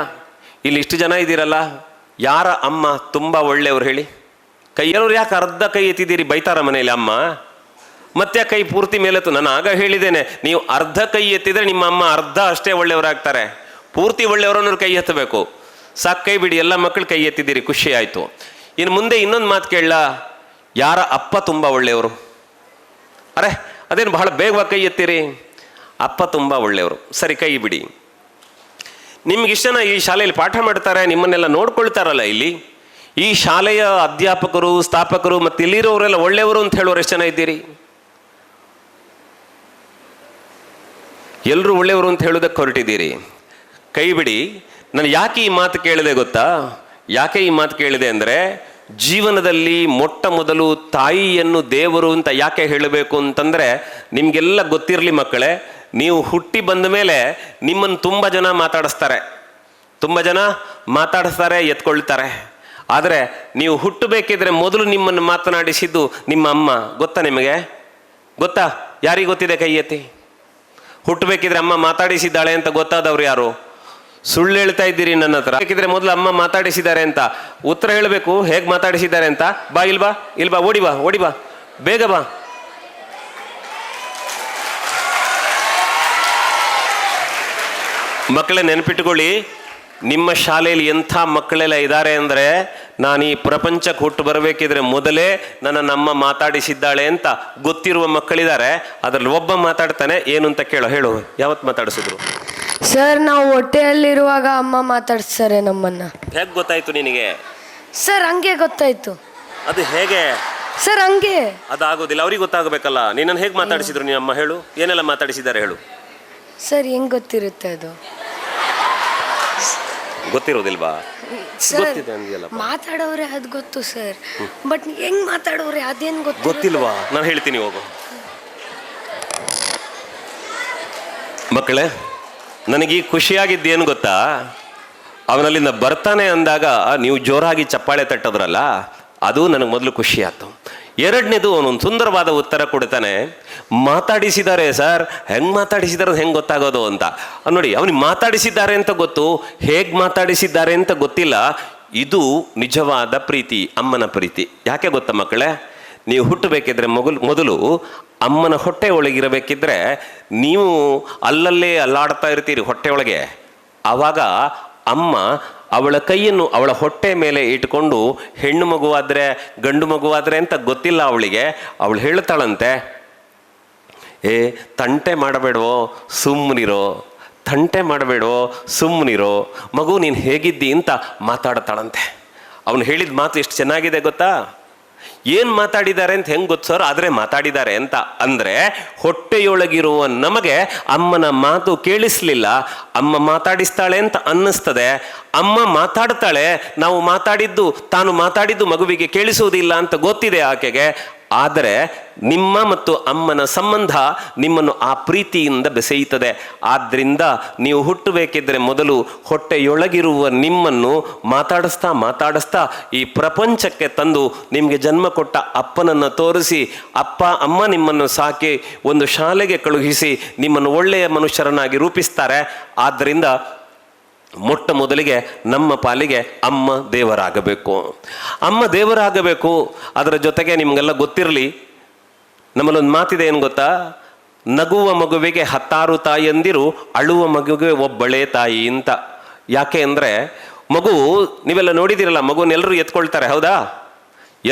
ಇಲ್ಲಿ ಇಷ್ಟು ಜನ ಇದ್ದೀರಲ್ಲ, ಯಾರ ಅಮ್ಮ ತುಂಬ ಒಳ್ಳೆಯವರು ಹೇಳಿ? ಕೈಯಲ್ಲವ್ರು ಯಾಕೆ ಅರ್ಧ ಕೈ ಎತ್ತಿದ್ದೀರಿ? ಬೈತಾರ ಮನೆಯಲ್ಲಿ ಅಮ್ಮ? ಮತ್ತೆ ಕೈ ಪೂರ್ತಿ ಮೇಲೆತ್ತು. ನಾನು ಆಗ ಹೇಳಿದ್ದೇನೆ, ನೀವು ಅರ್ಧ ಕೈ ಎತ್ತಿದರೆ ನಿಮ್ಮ ಅಮ್ಮ ಅರ್ಧ ಅಷ್ಟೇ ಒಳ್ಳೆಯವರಾಗ್ತಾರೆ. ಪೂರ್ತಿ ಒಳ್ಳೆಯವರನ್ನು ಕೈ ಎತ್ತಬೇಕು. ಸಾಕು, ಕೈ ಬಿಡಿ. ಎಲ್ಲ ಮಕ್ಕಳು ಕೈ ಎತ್ತಿದ್ದೀರಿ, ಖುಷಿ ಆಯಿತು. ಇನ್ನು ಮುಂದೆ ಇನ್ನೊಂದು ಮಾತು ಕೇಳಲ್ಲ, ಯಾರ ಅಪ್ಪ ತುಂಬ ಒಳ್ಳೆಯವರು? ಅರೆ ಅದೇನು ಬಹಳ ಬೇಗವಾಗಿ ಕೈ ಎತ್ತೀರಿ? ಅಪ್ಪ ತುಂಬ ಒಳ್ಳೆಯವರು, ಸರಿ ಕೈ ಬಿಡಿ. ನಿಮ್ಗಿಷ್ಟು ಜನ ಈ ಶಾಲೆಯಲ್ಲಿ ಪಾಠ ಮಾಡ್ತಾರೆ, ನಿಮ್ಮನ್ನೆಲ್ಲ ನೋಡ್ಕೊಳ್ತಾರಲ್ಲ, ಇಲ್ಲಿ ಈ ಶಾಲೆಯ ಅಧ್ಯಾಪಕರು, ಸ್ಥಾಪಕರು ಮತ್ತು ಇಲ್ಲಿರೋರೆಲ್ಲ ಒಳ್ಳೆಯವರು ಅಂತ ಹೇಳೋರು ಎಷ್ಟು ಜನ ಇದ್ದೀರಿ? ಎಲ್ಲರೂ ಒಳ್ಳೆಯವರು ಅಂತ ಹೇಳೋದಕ್ಕೆ ಹೊರಟಿದ್ದೀರಿ. ಕೈ ಬಿಡಿ. ನಾನು ಯಾಕೆ ಈ ಮಾತು ಕೇಳಿದೆ ಗೊತ್ತಾ? ಯಾಕೆ ಈ ಮಾತು ಕೇಳಿದೆ ಅಂದರೆ, ಜೀವನದಲ್ಲಿ ಮೊಟ್ಟ ಮೊದಲು ತಾಯಿಯನ್ನು ದೇವರು ಅಂತ ಯಾಕೆ ಹೇಳಬೇಕು ಅಂತಂದರೆ, ನಿಮಗೆಲ್ಲ ಗೊತ್ತಿರಲಿ ಮಕ್ಕಳೇ, ನೀವು ಹುಟ್ಟಿ ಬಂದ ಮೇಲೆ ನಿಮ್ಮನ್ನು ತುಂಬ ಜನ ಮಾತಾಡಿಸ್ತಾರೆ, ಎತ್ಕೊಳ್ತಾರೆ. ಆದರೆ ನೀವು ಹುಟ್ಟಬೇಕಿದ್ರೆ ಮೊದಲು ನಿಮ್ಮನ್ನು ಮಾತನಾಡಿಸಿದ್ದು ನಿಮ್ಮ ಅಮ್ಮ. ಗೊತ್ತಾ ನಿಮಗೆ? ಗೊತ್ತಾ? ಯಾರಿಗೆ ಗೊತ್ತಿದೆ? ಕೈ ಎತ್ತಿ. ಹುಟ್ಟಬೇಕಿದ್ರೆ ಅಮ್ಮ ಮಾತಾಡಿಸಿದ್ದಾಳೆ ಅಂತ ಗೊತ್ತಾದವ್ರು ಯಾರು? ಸುಳ್ಳು ಹೇಳ್ತಾ ಇದ್ದೀರಿ ನನ್ನ ಹತ್ರ. ಬೇಕಿದ್ರೆ ಮೊದಲು ಅಮ್ಮ ಮಾತಾಡಿಸಿದ್ದಾರೆ ಅಂತ ಉತ್ತರ ಹೇಳಬೇಕು. ಹೇಗೆ ಮಾತಾಡಿಸಿದ್ದಾರೆ ಅಂತ. ಬಾ, ಇಲ್ಬಾ, ಓಡಿ ಬಾ, ಬೇಗ ಬಾ. ಮಕ್ಕಳೇ ನೆನಪಿಟ್ಟುಕೊಳ್ಳಿ, ನಿಮ್ಮ ಶಾಲೆಯಲ್ಲಿ ಎಂಥ ಮಕ್ಕಳೆಲ್ಲ ಇದ್ದಾರೆ ಅಂದರೆ, ನಾನು ಈ ಪ್ರಪಂಚಕ್ಕೆ ಹುಟ್ಟು ಬರಬೇಕಿದ್ರೆ ಮೊದಲೇ ನಮ್ಮ ಮಾತಾಡಿಸಿದ್ದಾಳೆ ಅಂತ ಗೊತ್ತಿರುವ ಮಕ್ಕಳಿದ್ದಾರೆ. ಅದರಲ್ಲಿ ಒಬ್ಬ ಮಾತಾಡ್ತಾನೆ. ಏನು ಅಂತ ಹೇಳು. ಯಾವತ್ತು ಮಾತಾಡಿಸಿದ್ರು? ಸರ್, ನಾವು ಹೊಟ್ಟೆಯಲ್ಲಿರುವಾಗ ಅಮ್ಮ ಮಾತಾಡ್ಸ್ತಾರೆ ನಮ್ಮನ್ನ. ಹೇಗೆ ಗೊತ್ತಾಯ್ತು ನಿನಗೆ? ಸರ್, ಹಂಗೆ ಗೊತ್ತಾಯ್ತು. ಅದು ಹೇಗೆ ಸರ್? ಹಂಗೆ ಅದಾಗೋದಿಲ್ಲ, ಅವ್ರಿಗೆ ಗೊತ್ತಾಗಬೇಕಲ್ಲ. ನಿನ್ನನ್ನು ಹೇಗೆ ಮಾತಾಡಿಸಿದ್ರು ನಿಮ್ಮ ಅಮ್ಮ? ಹೇಳು, ಏನೆಲ್ಲ ಮಾತಾಡಿಸಿದ್ದಾರೆ ಹೇಳು. ಸರ್, ಹೆಂಗ್ ಗೊತ್ತಿರುತ್ತೆ ಅದು? ಗೊತ್ತಿರೋದಿಲ್ವಾ? ಸರ್, ಮಾತಾಡೋರೆ ಅದು ಗೊತ್ತು ಸರ್, ಬಟ್ ಹೆಂಗ್ ಮಾತಾಡೋರೆ ಅದೇನು ಗೊತ್ತಿಲ್ವಾ? ನಾನು ಹೇಳ್ತೀನಿ, ಹೋಗು. ಮಕ್ಕಳೇ, ನನಗೀಗ ಖುಷಿಯಾಗಿದ್ದೇನು ಗೊತ್ತಾ? ಅವನಲ್ಲಿಂದ ಬರ್ತಾನೆ ಅಂದಾಗ ನೀವು ಜೋರಾಗಿ ಚಪ್ಪಾಳೆ ತಟ್ಟೋದ್ರಲ್ಲ, ಅದು ನನಗೆ ಮೊದಲು ಖುಷಿ ಆಯ್ತು. ಎರಡನೇದು, ಅವನೊಂದು ಸುಂದರವಾದ ಉತ್ತರ ಕೊಡ್ತಾನೆ. ಮಾತಾಡಿಸಿದ್ದಾರೆ ಸರ್. ಹೆಂಗೆ ಮಾತಾಡಿಸಿದಾರೆ ಹೆಂಗೆ ಗೊತ್ತಾಗೋದು ಅಂತ ನೋಡಿ. ಅವನಿಗೆ ಮಾತಾಡಿಸಿದ್ದಾರೆ ಅಂತ ಗೊತ್ತು, ಹೇಗೆ ಮಾತಾಡಿಸಿದ್ದಾರೆ ಅಂತ ಗೊತ್ತಿಲ್ಲ. ಇದು ನಿಜವಾದ ಪ್ರೀತಿ, ಅಮ್ಮನ ಪ್ರೀತಿ. ಯಾಕೆ ಗೊತ್ತಾ ಮಕ್ಕಳೇ? ನೀವು ಹುಟ್ಟಬೇಕಿದ್ರೆ ಮೊದಲು ಅಮ್ಮನ ಹೊಟ್ಟೆ ಒಳಗಿರಬೇಕಿದ್ರೆ ನೀವು ಅಲ್ಲಲ್ಲೇ ಅಲ್ಲಾಡ್ತಾ ಇರ್ತೀರಿ ಹೊಟ್ಟೆ ಒಳಗೆ. ಆವಾಗ ಅಮ್ಮ ಅವಳ ಕೈಯನ್ನು ಅವಳ ಹೊಟ್ಟೆ ಮೇಲೆ ಇಟ್ಕೊಂಡು, ಹೆಣ್ಣು ಮಗುವಾದರೆ ಗಂಡು ಮಗುವಾದರೆ ಅಂತ ಗೊತ್ತಿಲ್ಲ ಅವಳಿಗೆ, ಅವಳು ಹೇಳ್ತಾಳಂತೆ, ತಂಟೆ ಮಾಡಬೇಡವೋ ಸುಮ್ಮನಿರೋ ಮಗು, ನೀನು ಹೇಗಿದ್ದಿ ಅಂತ ಮಾತಾಡ್ತಾಳಂತೆ. ಅವನು ಹೇಳಿದ ಮಾತು ಎಷ್ಟು ಚೆನ್ನಾಗಿದೆ ಗೊತ್ತಾ? ಏನು ಮಾತಾಡಿದ್ದಾರೆ ಅಂತ ಹೆಂಗೆ ಗೊತ್ತು ಸರ್? ಆದರೆ ಮಾತಾಡಿದ್ದಾರೆ ಅಂತ ಅಂದರೆ, ಹೊಟ್ಟೆಯೊಳಗಿರುವ ನಮಗೆ ಅಮ್ಮನ ಮಾತು ಕೇಳಿಸ್ಲಿಲ್ಲ, ಅಮ್ಮ ಮಾತಾಡಿಸ್ತಾಳೆ ಅಂತ ಅನ್ನಿಸ್ತದೆ. ಅಮ್ಮ ಮಾತಾಡ್ತಾಳೆ, ತಾನು ಮಾತಾಡಿದ್ದು ಮಗುವಿಗೆ ಕೇಳಿಸುವುದಿಲ್ಲ ಅಂತ ಗೊತ್ತಿದೆ ಆಕೆಗೆ. ಆದರೆ ನಿಮ್ಮ ಮತ್ತು ಅಮ್ಮನ ಸಂಬಂಧ ನಿಮ್ಮನ್ನು ಆ ಪ್ರೀತಿಯಿಂದ ಬೆಸೆಯುತ್ತದೆ. ಆದ್ದರಿಂದ ನೀವು ಹುಟ್ಟಬೇಕಿದ್ರೆ ಮೊದಲು ಹೊಟ್ಟೆಯೊಳಗಿರುವ ನಿಮ್ಮನ್ನು ಮಾತಾಡಿಸ್ತಾ ಈ ಪ್ರಪಂಚಕ್ಕೆ ತಂದು ನಿಮಗೆ ಜನ್ಮ ಕೊಟ್ಟ ಅಪ್ಪನನ್ನು ತೋರಿಸಿ, ಅಪ್ಪ ಅಮ್ಮ ನಿಮ್ಮನ್ನು ಸಾಕಿ ಒಂದು ಶಾಲೆಗೆ ಕಳುಹಿಸಿ ನಿಮ್ಮನ್ನು ಒಳ್ಳೆಯ ಮನುಷ್ಯರನ್ನಾಗಿ ರೂಪಿಸ್ತಾರೆ. ಆದ್ದರಿಂದ ಮೊಟ್ಟ ಮೊದಲಿಗೆ ನಮ್ಮ ಪಾಲಿಗೆ ಅಮ್ಮ ದೇವರಾಗಬೇಕು. ಅದರ ಜೊತೆಗೆ ನಿಮಗೆಲ್ಲ ಗೊತ್ತಿರಲಿ, ನಮ್ಮಲ್ಲೊಂದು ಮಾತಿದೆ, ಏನು ಗೊತ್ತಾ? ನಗುವ ಮಗುವಿಗೆ 10 ತಾಯಿಯಂದಿರು, ಅಳುವ ಮಗುವಿಗೆ ಒಬ್ಬಳೇ ತಾಯಿ ಅಂತ. ಯಾಕೆ ಅಂದರೆ, ಮಗು ನೀವೆಲ್ಲ ನೋಡಿದಿರಲ್ಲ, ಮಗುನೆಲ್ಲರೂ ಎತ್ಕೊಳ್ತಾರೆ, ಹೌದಾ?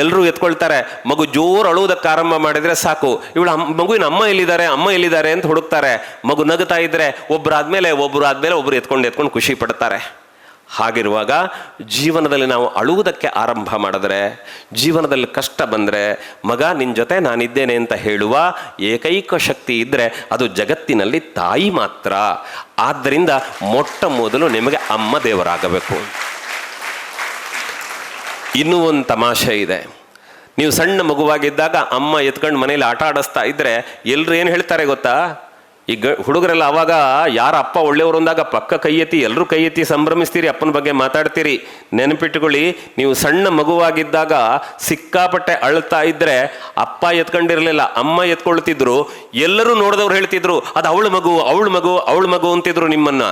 ಎಲ್ಲರೂ ಎತ್ಕೊಳ್ತಾರೆ. ಮಗು ಜೋರು ಅಳುವುದಕ್ಕೆ ಆರಂಭ ಮಾಡಿದರೆ ಸಾಕು, ಮಗುವಿನ ಅಮ್ಮ ಎಲ್ಲಿದ್ದಾರೆ ಅಂತ ಹುಡುಕ್ತಾರೆ. ಮಗು ನಗುತ್ತಾ ಇದ್ರೆ ಒಬ್ಬರಾದ್ಮೇಲೆ ಒಬ್ಬರು ಎತ್ಕೊಂಡು ಖುಷಿ ಪಡ್ತಾರೆ. ಹಾಗಿರುವಾಗ ಜೀವನದಲ್ಲಿ ನಾವು ಅಳುವುದಕ್ಕೆ ಆರಂಭ ಮಾಡಿದ್ರೆ, ಜೀವನದಲ್ಲಿ ಕಷ್ಟ ಬಂದರೆ, ಮಗ ನಿನ್ನ ಜೊತೆ ನಾನಿದ್ದೇನೆ ಅಂತ ಹೇಳುವ ಏಕೈಕ ಶಕ್ತಿ ಇದ್ದರೆ ಅದು ಜಗತ್ತಿನಲ್ಲಿ ತಾಯಿ ಮಾತ್ರ. ಆದ್ದರಿಂದ ಮೊಟ್ಟ ಮೊದಲು ನಿಮಗೆ ಅಮ್ಮ ದೇವರಾಗಬೇಕು. ಇನ್ನೂ ಒಂದು ತಮಾಷೆ ಇದೆ. ನೀವು ಸಣ್ಣ ಮಗುವಾಗಿದ್ದಾಗ ಅಮ್ಮ ಎತ್ಕೊಂಡು ಮನೇಲಿ ಆಟ ಆಡಿಸ್ತಾ ಇದ್ರೆ ಎಲ್ಲರೂ ಏನು ಹೇಳ್ತಾರೆ ಗೊತ್ತಾ? ಈಗ ಹುಡುಗರೆಲ್ಲ ಆವಾಗ ಯಾರ ಅಪ್ಪ ಒಳ್ಳೆಯವರು ಅಂದಾಗ ಪಕ್ಕ ಕೈ ಎತ್ತಿ ಎಲ್ಲರೂ ಕೈ ಎತ್ತಿ ಸಂಭ್ರಮಿಸ್ತೀರಿ, ಅಪ್ಪನ ಬಗ್ಗೆ ಮಾತಾಡ್ತೀರಿ. ನೆನಪಿಟ್ಟುಕೊಳ್ಳಿ, ನೀವು ಸಣ್ಣ ಮಗುವಾಗಿದ್ದಾಗ ಸಿಕ್ಕಾಪಟ್ಟೆ ಅಳ್ತಾ ಇದ್ರೆ ಅಪ್ಪ ಎತ್ಕೊಂಡಿರಲಿಲ್ಲ, ಅಮ್ಮ ಎತ್ಕೊಳ್ತಿದ್ರು. ಎಲ್ಲರೂ ನೋಡಿದವ್ರು ಹೇಳ್ತಿದ್ರು, ಅದು ಅವಳ ಮಗು ಅಂತಿದ್ರು ನಿಮ್ಮನ್ನ.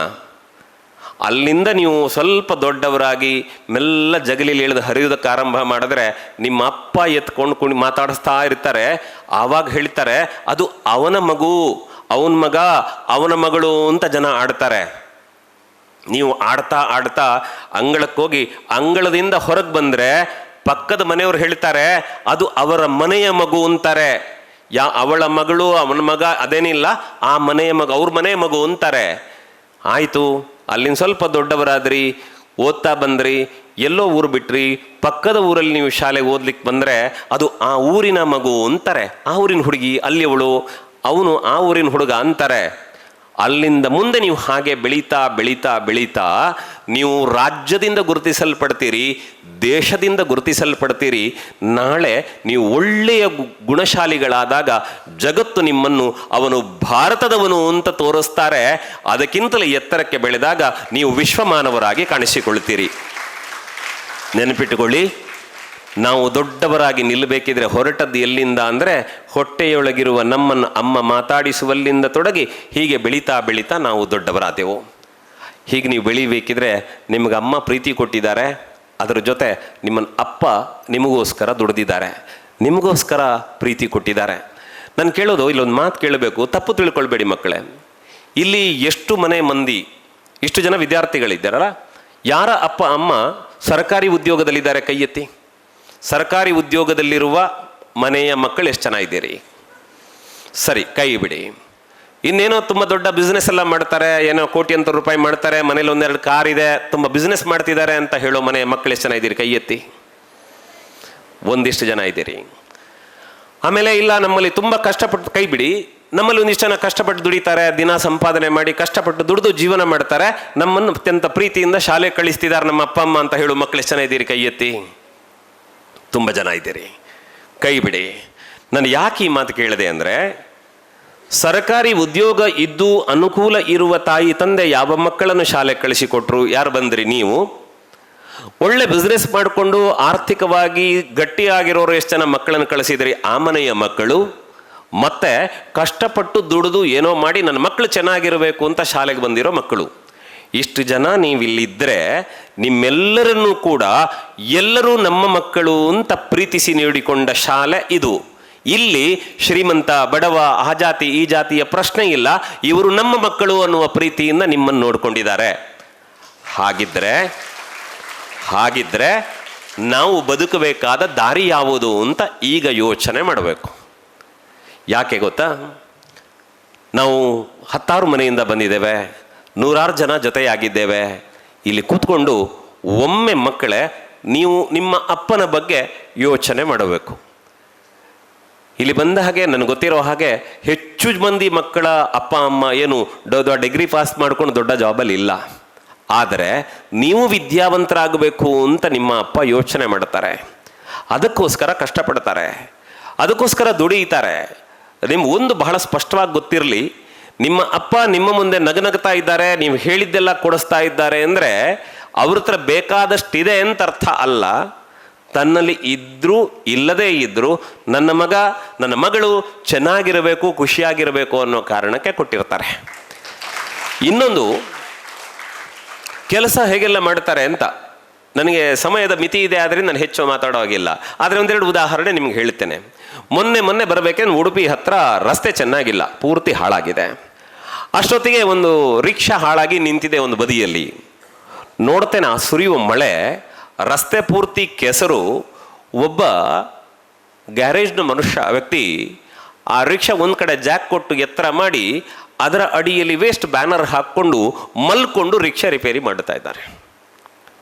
ಅಲ್ಲಿಂದ ನೀವು ಸ್ವಲ್ಪ ದೊಡ್ಡವರಾಗಿ ಮೆಲ್ಲ ಜಗಲಿಲಿ ಇಳಿದು ಹರಿಯೋದಕ್ಕೆ ಆರಂಭ ಮಾಡಿದ್ರೆ ನಿಮ್ಮ ಅಪ್ಪ ಎತ್ಕೊಂಡು ಮಾತಾಡಿಸ್ತಾ ಇರ್ತಾರೆ. ಆವಾಗ ಹೇಳ್ತಾರೆ, ಅದು ಅವನ ಮಗು, ಅವನ ಮಗ, ಅವನ ಮಗಳು ಅಂತ ಜನ ಆಡ್ತಾರೆ. ನೀವು ಆಡ್ತಾ ಅಂಗಳಕ್ಕೆ ಹೋಗಿ ಅಂಗಳದಿಂದ ಹೊರಗೆ ಬಂದರೆ ಪಕ್ಕದ ಮನೆಯವ್ರು ಹೇಳ್ತಾರೆ, ಅದು ಅವರ ಮನೆಯ ಮಗು ಅಂತಾರೆ. ಅವಳ ಮಗಳು ಅವನ ಮಗ ಅದೇನಿಲ್ಲ, ಆ ಮನೆಯ ಮಗ ಅವ್ರ ಮನೆಯ ಮಗು ಅಂತಾರೆ. ಆಯಿತು, ಅಲ್ಲಿನ ಸ್ವಲ್ಪ ದೊಡ್ಡವರಾದ್ರಿ, ಓದ್ತಾ ಬಂದ್ರಿ, ಎಲ್ಲೋ ಊರು ಬಿಟ್ರಿ, ಪಕ್ಕದ ಊರಲ್ಲಿ ನೀವು ಶಾಲೆಗೆ ಓದ್ಲಿಕ್ಕೆ ಬಂದರೆ ಅದು ಆ ಊರಿನ ಮಗು ಅಂತಾರೆ. ಆ ಊರಿನ ಹುಡುಗಿ ಅಲ್ಲಿಯವಳು, ಅವನು ಆ ಊರಿನ ಹುಡುಗ ಅಂತಾರೆ. ಅಲ್ಲಿಂದ ಮುಂದೆ ನೀವು ಹಾಗೆ ಬೆಳೀತಾ ಬೆಳೀತಾ ಬೆಳೀತಾ ನೀವು ರಾಜ್ಯದಿಂದ ಗುರುತಿಸಲ್ಪಡ್ತೀರಿ, ದೇಶದಿಂದ ಗುರುತಿಸಲ್ಪಡ್ತೀರಿ. ನಾಳೆ ನೀವು ಒಳ್ಳೆಯ ಗುಣಶಾಲಿಗಳಾದಾಗ ಜಗತ್ತು ನಿಮ್ಮನ್ನು ಅವನು ಭಾರತದವನು ಅಂತ ತೋರಿಸ್ತಾರೆ. ಅದಕ್ಕಿಂತಲೂ ಎತ್ತರಕ್ಕೆ ಬೆಳೆದಾಗ ನೀವು ವಿಶ್ವಮಾನವರಾಗಿ ಕಾಣಿಸಿಕೊಳ್ತೀರಿ. ನೆನಪಿಟ್ಟುಕೊಳ್ಳಿ, ನಾವು ದೊಡ್ಡವರಾಗಿ ನಿಲ್ಲಬೇಕಿದ್ರೆ ಹೊರಟದ್ದು ಎಲ್ಲಿಂದ ಅಂದರೆ ಹೊಟ್ಟೆಯೊಳಗಿರುವ ನಮ್ಮನ್ನು ಅಮ್ಮ ಮಾತಾಡಿಸುವಲ್ಲಿಂದ ತೊಡಗಿ ಹೀಗೆ ಬೆಳೀತಾ ಬೆಳೀತಾ ನಾವು ದೊಡ್ಡವರಾದೆವು. ಹೀಗೆ ನೀವು ಬೆಳಿಬೇಕಿದ್ರೆ ನಿಮಗೆ ಅಮ್ಮ ಪ್ರೀತಿ ಕೊಟ್ಟಿದ್ದಾರೆ, ಅದರ ಜೊತೆ ನಿಮ್ಮನ್ನು ಅಪ್ಪ ನಿಮಗೋಸ್ಕರ ದುಡಿದಿದ್ದಾರೆ, ನಿಮಗೋಸ್ಕರ ಪ್ರೀತಿ ಕೊಟ್ಟಿದ್ದಾರೆ. ನಾನು ಕೇಳೋದು ಇಲ್ಲೊಂದು ಮಾತು ಕೇಳಬೇಕು, ತಪ್ಪು ತಿಳ್ಕೊಳ್ಬೇಡಿ ಮಕ್ಕಳೇ. ಇಲ್ಲಿ ಎಷ್ಟು ಮನೆ ಮಂದಿ, ಇಷ್ಟು ಜನ ವಿದ್ಯಾರ್ಥಿಗಳಿದ್ದಾರಲ್ಲ, ಯಾರ ಅಪ್ಪ ಅಮ್ಮ ಸರ್ಕಾರಿ ಉದ್ಯೋಗದಲ್ಲಿದ್ದಾರೆ? ಕೈ ಎತ್ತಿ. ಸರ್ಕಾರಿ ಉದ್ಯೋಗದಲ್ಲಿರುವ ಮನೆಯ ಮಕ್ಕಳು ಎಷ್ಟು ಜನ ಇದ್ದೀರಿ? ಸರಿ, ಕೈ ಬಿಡಿ. ಇನ್ನೇನೋ ತುಂಬ ದೊಡ್ಡ ಬಿಸ್ನೆಸ್ ಎಲ್ಲ ಮಾಡ್ತಾರೆ, ಏನೋ ಕೋಟ್ಯಂತರ ರೂಪಾಯಿ ಮಾಡ್ತಾರೆ, ಮನೇಲಿ ಒಂದೆರಡು ಕಾರ್ ಇದೆ, ತುಂಬ ಬಿಸ್ನೆಸ್ ಮಾಡ್ತಿದ್ದಾರೆ ಅಂತ ಹೇಳೋ ಮನೆಯ ಮಕ್ಕಳು ಎಷ್ಟು ಜನ ಇದ್ದೀರಿ? ಕೈ ಎತ್ತಿ. ಒಂದಿಷ್ಟು ಜನ ಇದ್ದೀರಿ. ಆಮೇಲೆ ಇಲ್ಲ, ನಮ್ಮಲ್ಲಿ ತುಂಬ ಕಷ್ಟಪಟ್ಟು, ಕೈ ಬಿಡಿ, ನಮ್ಮಲ್ಲಿ ಒಂದಿಷ್ಟು ಜನ ಕಷ್ಟಪಟ್ಟು ದುಡಿತಾರೆ, ದಿನ ಸಂಪಾದನೆ ಮಾಡಿ ಕಷ್ಟಪಟ್ಟು ದುಡಿದು ಜೀವನ ಮಾಡ್ತಾರೆ, ನಮ್ಮನ್ನು ಅತ್ಯಂತ ಪ್ರೀತಿಯಿಂದ ಶಾಲೆ ಕಳಿಸ್ತಿದ್ದಾರೆ ನಮ್ಮ ಅಪ್ಪ ಅಮ್ಮ ಅಂತ ಹೇಳೋ ಮಕ್ಕಳು ಎಷ್ಟು ಜನ ಇದ್ದೀರಿ? ಕೈ ಎತ್ತಿ. ತುಂಬ ಜನ ಇದ್ದೀರಿ. ಕೈ ಬಿಡಿ. ನಾನು ಯಾಕೆ ಈ ಮಾತು ಕೇಳಿದೆ ಅಂದರೆ, ಸರ್ಕಾರಿ ಉದ್ಯೋಗ ಇದ್ದು ಅನುಕೂಲ ಇರುವ ತಾಯಿ ತಂದೆ ಯಾವ ಮಕ್ಕಳನ್ನು ಶಾಲೆ ಕಳಿಸಿಕೊಟ್ರು? ಯಾರು ಬಂದ್ರಿ ನೀವು? ಒಳ್ಳೆ ಬಿಸ್ನೆಸ್ ಮಾಡಿಕೊಂಡು ಆರ್ಥಿಕವಾಗಿ ಗಟ್ಟಿಯಾಗಿರೋರು ಎಷ್ಟು ಜನ ಮಕ್ಕಳನ್ನು ಕಳಿಸಿದ್ರಿ? ಆ ಮನೆಯ ಮಕ್ಕಳು. ಮತ್ತೆ ಕಷ್ಟಪಟ್ಟು ದುಡಿದು ಏನೋ ಮಾಡಿ ನನ್ನ ಮಕ್ಕಳು ಚೆನ್ನಾಗಿರಬೇಕು ಅಂತ ಶಾಲೆಗೆ ಬಂದಿರೋ ಮಕ್ಕಳು. ಇಷ್ಟು ಜನ ನೀವಿಲ್ಲಿದ್ದರೆ ನಿಮ್ಮೆಲ್ಲರನ್ನೂ ಕೂಡ ಎಲ್ಲರೂ ನಮ್ಮ ಮಕ್ಕಳು ಅಂತ ಪ್ರೀತಿಸಿ ನೀಡಿಕೊಂಡ ಶಾಲೆ ಇದು. ಇಲ್ಲಿ ಶ್ರೀಮಂತ ಬಡವ ಆ ಜಾತಿ ಈ ಜಾತಿಯ ಪ್ರಶ್ನೆ ಇಲ್ಲ, ಇವರು ನಮ್ಮ ಮಕ್ಕಳು ಅನ್ನುವ ಪ್ರೀತಿಯಿಂದ ನಿಮ್ಮನ್ನು ನೋಡ್ಕೊಂಡಿದ್ದಾರೆ. ಹಾಗಿದ್ರೆ ನಾವು ಬದುಕಬೇಕಾದ ದಾರಿ ಯಾವುದು ಅಂತ ಈಗ ಯೋಚನೆ ಮಾಡಬೇಕು. ಯಾಕೆ ಗೊತ್ತಾ? ನಾವು 10 ಮನೆಯಿಂದ ಬಂದಿದ್ದೇವೆ, 100 ಜನ ಜೊತೆಯಾಗಿದ್ದೇವೆ. ಇಲ್ಲಿ ಕೂತ್ಕೊಂಡು ಒಮ್ಮೆ ಮಕ್ಕಳೇ ನೀವು ನಿಮ್ಮ ಅಪ್ಪನ ಬಗ್ಗೆ ಯೋಚನೆ ಮಾಡಬೇಕು. ಇಲ್ಲಿ ಬಂದ ಹಾಗೆ ನನಗೆ ಗೊತ್ತಿರೋ ಹಾಗೆ ಹೆಚ್ಚು ಮಂದಿ ಮಕ್ಕಳ ಅಪ್ಪ ಅಮ್ಮ ಏನು ದೊಡ್ಡ ಡಿಗ್ರಿ ಪಾಸ್ ಮಾಡ್ಕೊಂಡು ದೊಡ್ಡ ಜಾಬಲ್ಲಿ ಇಲ್ಲ. ಆದರೆ ನೀವು ವಿದ್ಯಾವಂತರಾಗಬೇಕು ಅಂತ ನಿಮ್ಮ ಅಪ್ಪ ಯೋಚನೆ ಮಾಡ್ತಾರೆ, ಅದಕ್ಕೋಸ್ಕರ ಕಷ್ಟಪಡ್ತಾರೆ, ಅದಕ್ಕೋಸ್ಕರ ದುಡಿಯುತ್ತಾರೆ. ನಿಮ್ಗೆ ಒಂದು ಬಹಳ ಸ್ಪಷ್ಟವಾಗಿ ಗೊತ್ತಿರಲಿ, ನಿಮ್ಮ ಅಪ್ಪ ನಿಮ್ಮ ಮುಂದೆ ನಗನಗ್ತಾ ಇದ್ದಾರೆ, ನೀವು ಹೇಳಿದ್ದೆಲ್ಲ ಕೊಡಿಸ್ತಾ ಇದ್ದಾರೆ ಅಂದರೆ ಅವ್ರ ಹತ್ರ ಬೇಕಾದಷ್ಟಿದೆ ಅಂತ ಅರ್ಥ ಅಲ್ಲ. ತನ್ನಲ್ಲಿ ಇದ್ದರೂ ಇಲ್ಲದೇ ಇದ್ದರೂ ನನ್ನ ಮಗ ನನ್ನ ಮಗಳು ಚೆನ್ನಾಗಿರಬೇಕು, ಖುಷಿಯಾಗಿರಬೇಕು ಅನ್ನೋ ಕಾರಣಕ್ಕೆ ಕೊಟ್ಟಿರ್ತಾರೆ. ಇನ್ನೊಂದು, ಕೆಲಸ ಹೇಗೆಲ್ಲ ಮಾಡ್ತಾರೆ ಅಂತ ನನಗೆ ಸಮಯದ ಮಿತಿ ಇದೆ, ಆದರೆ ನಾನು ಹೆಚ್ಚು ಮಾತಾಡೋ ಹಾಗಿಲ್ಲ. ಆದರೆ ಒಂದೆರಡು ಉದಾಹರಣೆ ನಿಮ್ಗೆ ಹೇಳ್ತೇನೆ. ಮೊನ್ನೆ ಬರಬೇಕೇನು ಉಡುಪಿ ಹತ್ರ ರಸ್ತೆ ಚೆನ್ನಾಗಿಲ್ಲ, ಪೂರ್ತಿ ಹಾಳಾಗಿದೆ. ಅಷ್ಟೊತ್ತಿಗೆ ಒಂದು ರಿಕ್ಷಾ ಹಾಳಾಗಿ ನಿಂತಿದೆ ಒಂದು ಬದಿಯಲ್ಲಿ. ನೋಡ್ತೇನೆ ಆ ಸುರಿಯುವ ಮಳೆ, ರಸ್ತೆ ಪೂರ್ತಿ ಕೆಸರು. ಒಬ್ಬ ಗ್ಯಾರೇಜ್ನ ವ್ಯಕ್ತಿ ಆ ರಿಕ್ಷಾ ಒಂದು ಕಡೆ ಜಾಕ್ ಕೊಟ್ಟು ಎತ್ತರ ಮಾಡಿ ಅದರ ಅಡಿಯಲ್ಲಿ ವೇಸ್ಟ್ ಬ್ಯಾನರ್ ಹಾಕ್ಕೊಂಡು ಮಲ್ಕೊಂಡು ರಿಕ್ಷಾ ರಿಪೇರಿ ಮಾಡ್ತಾ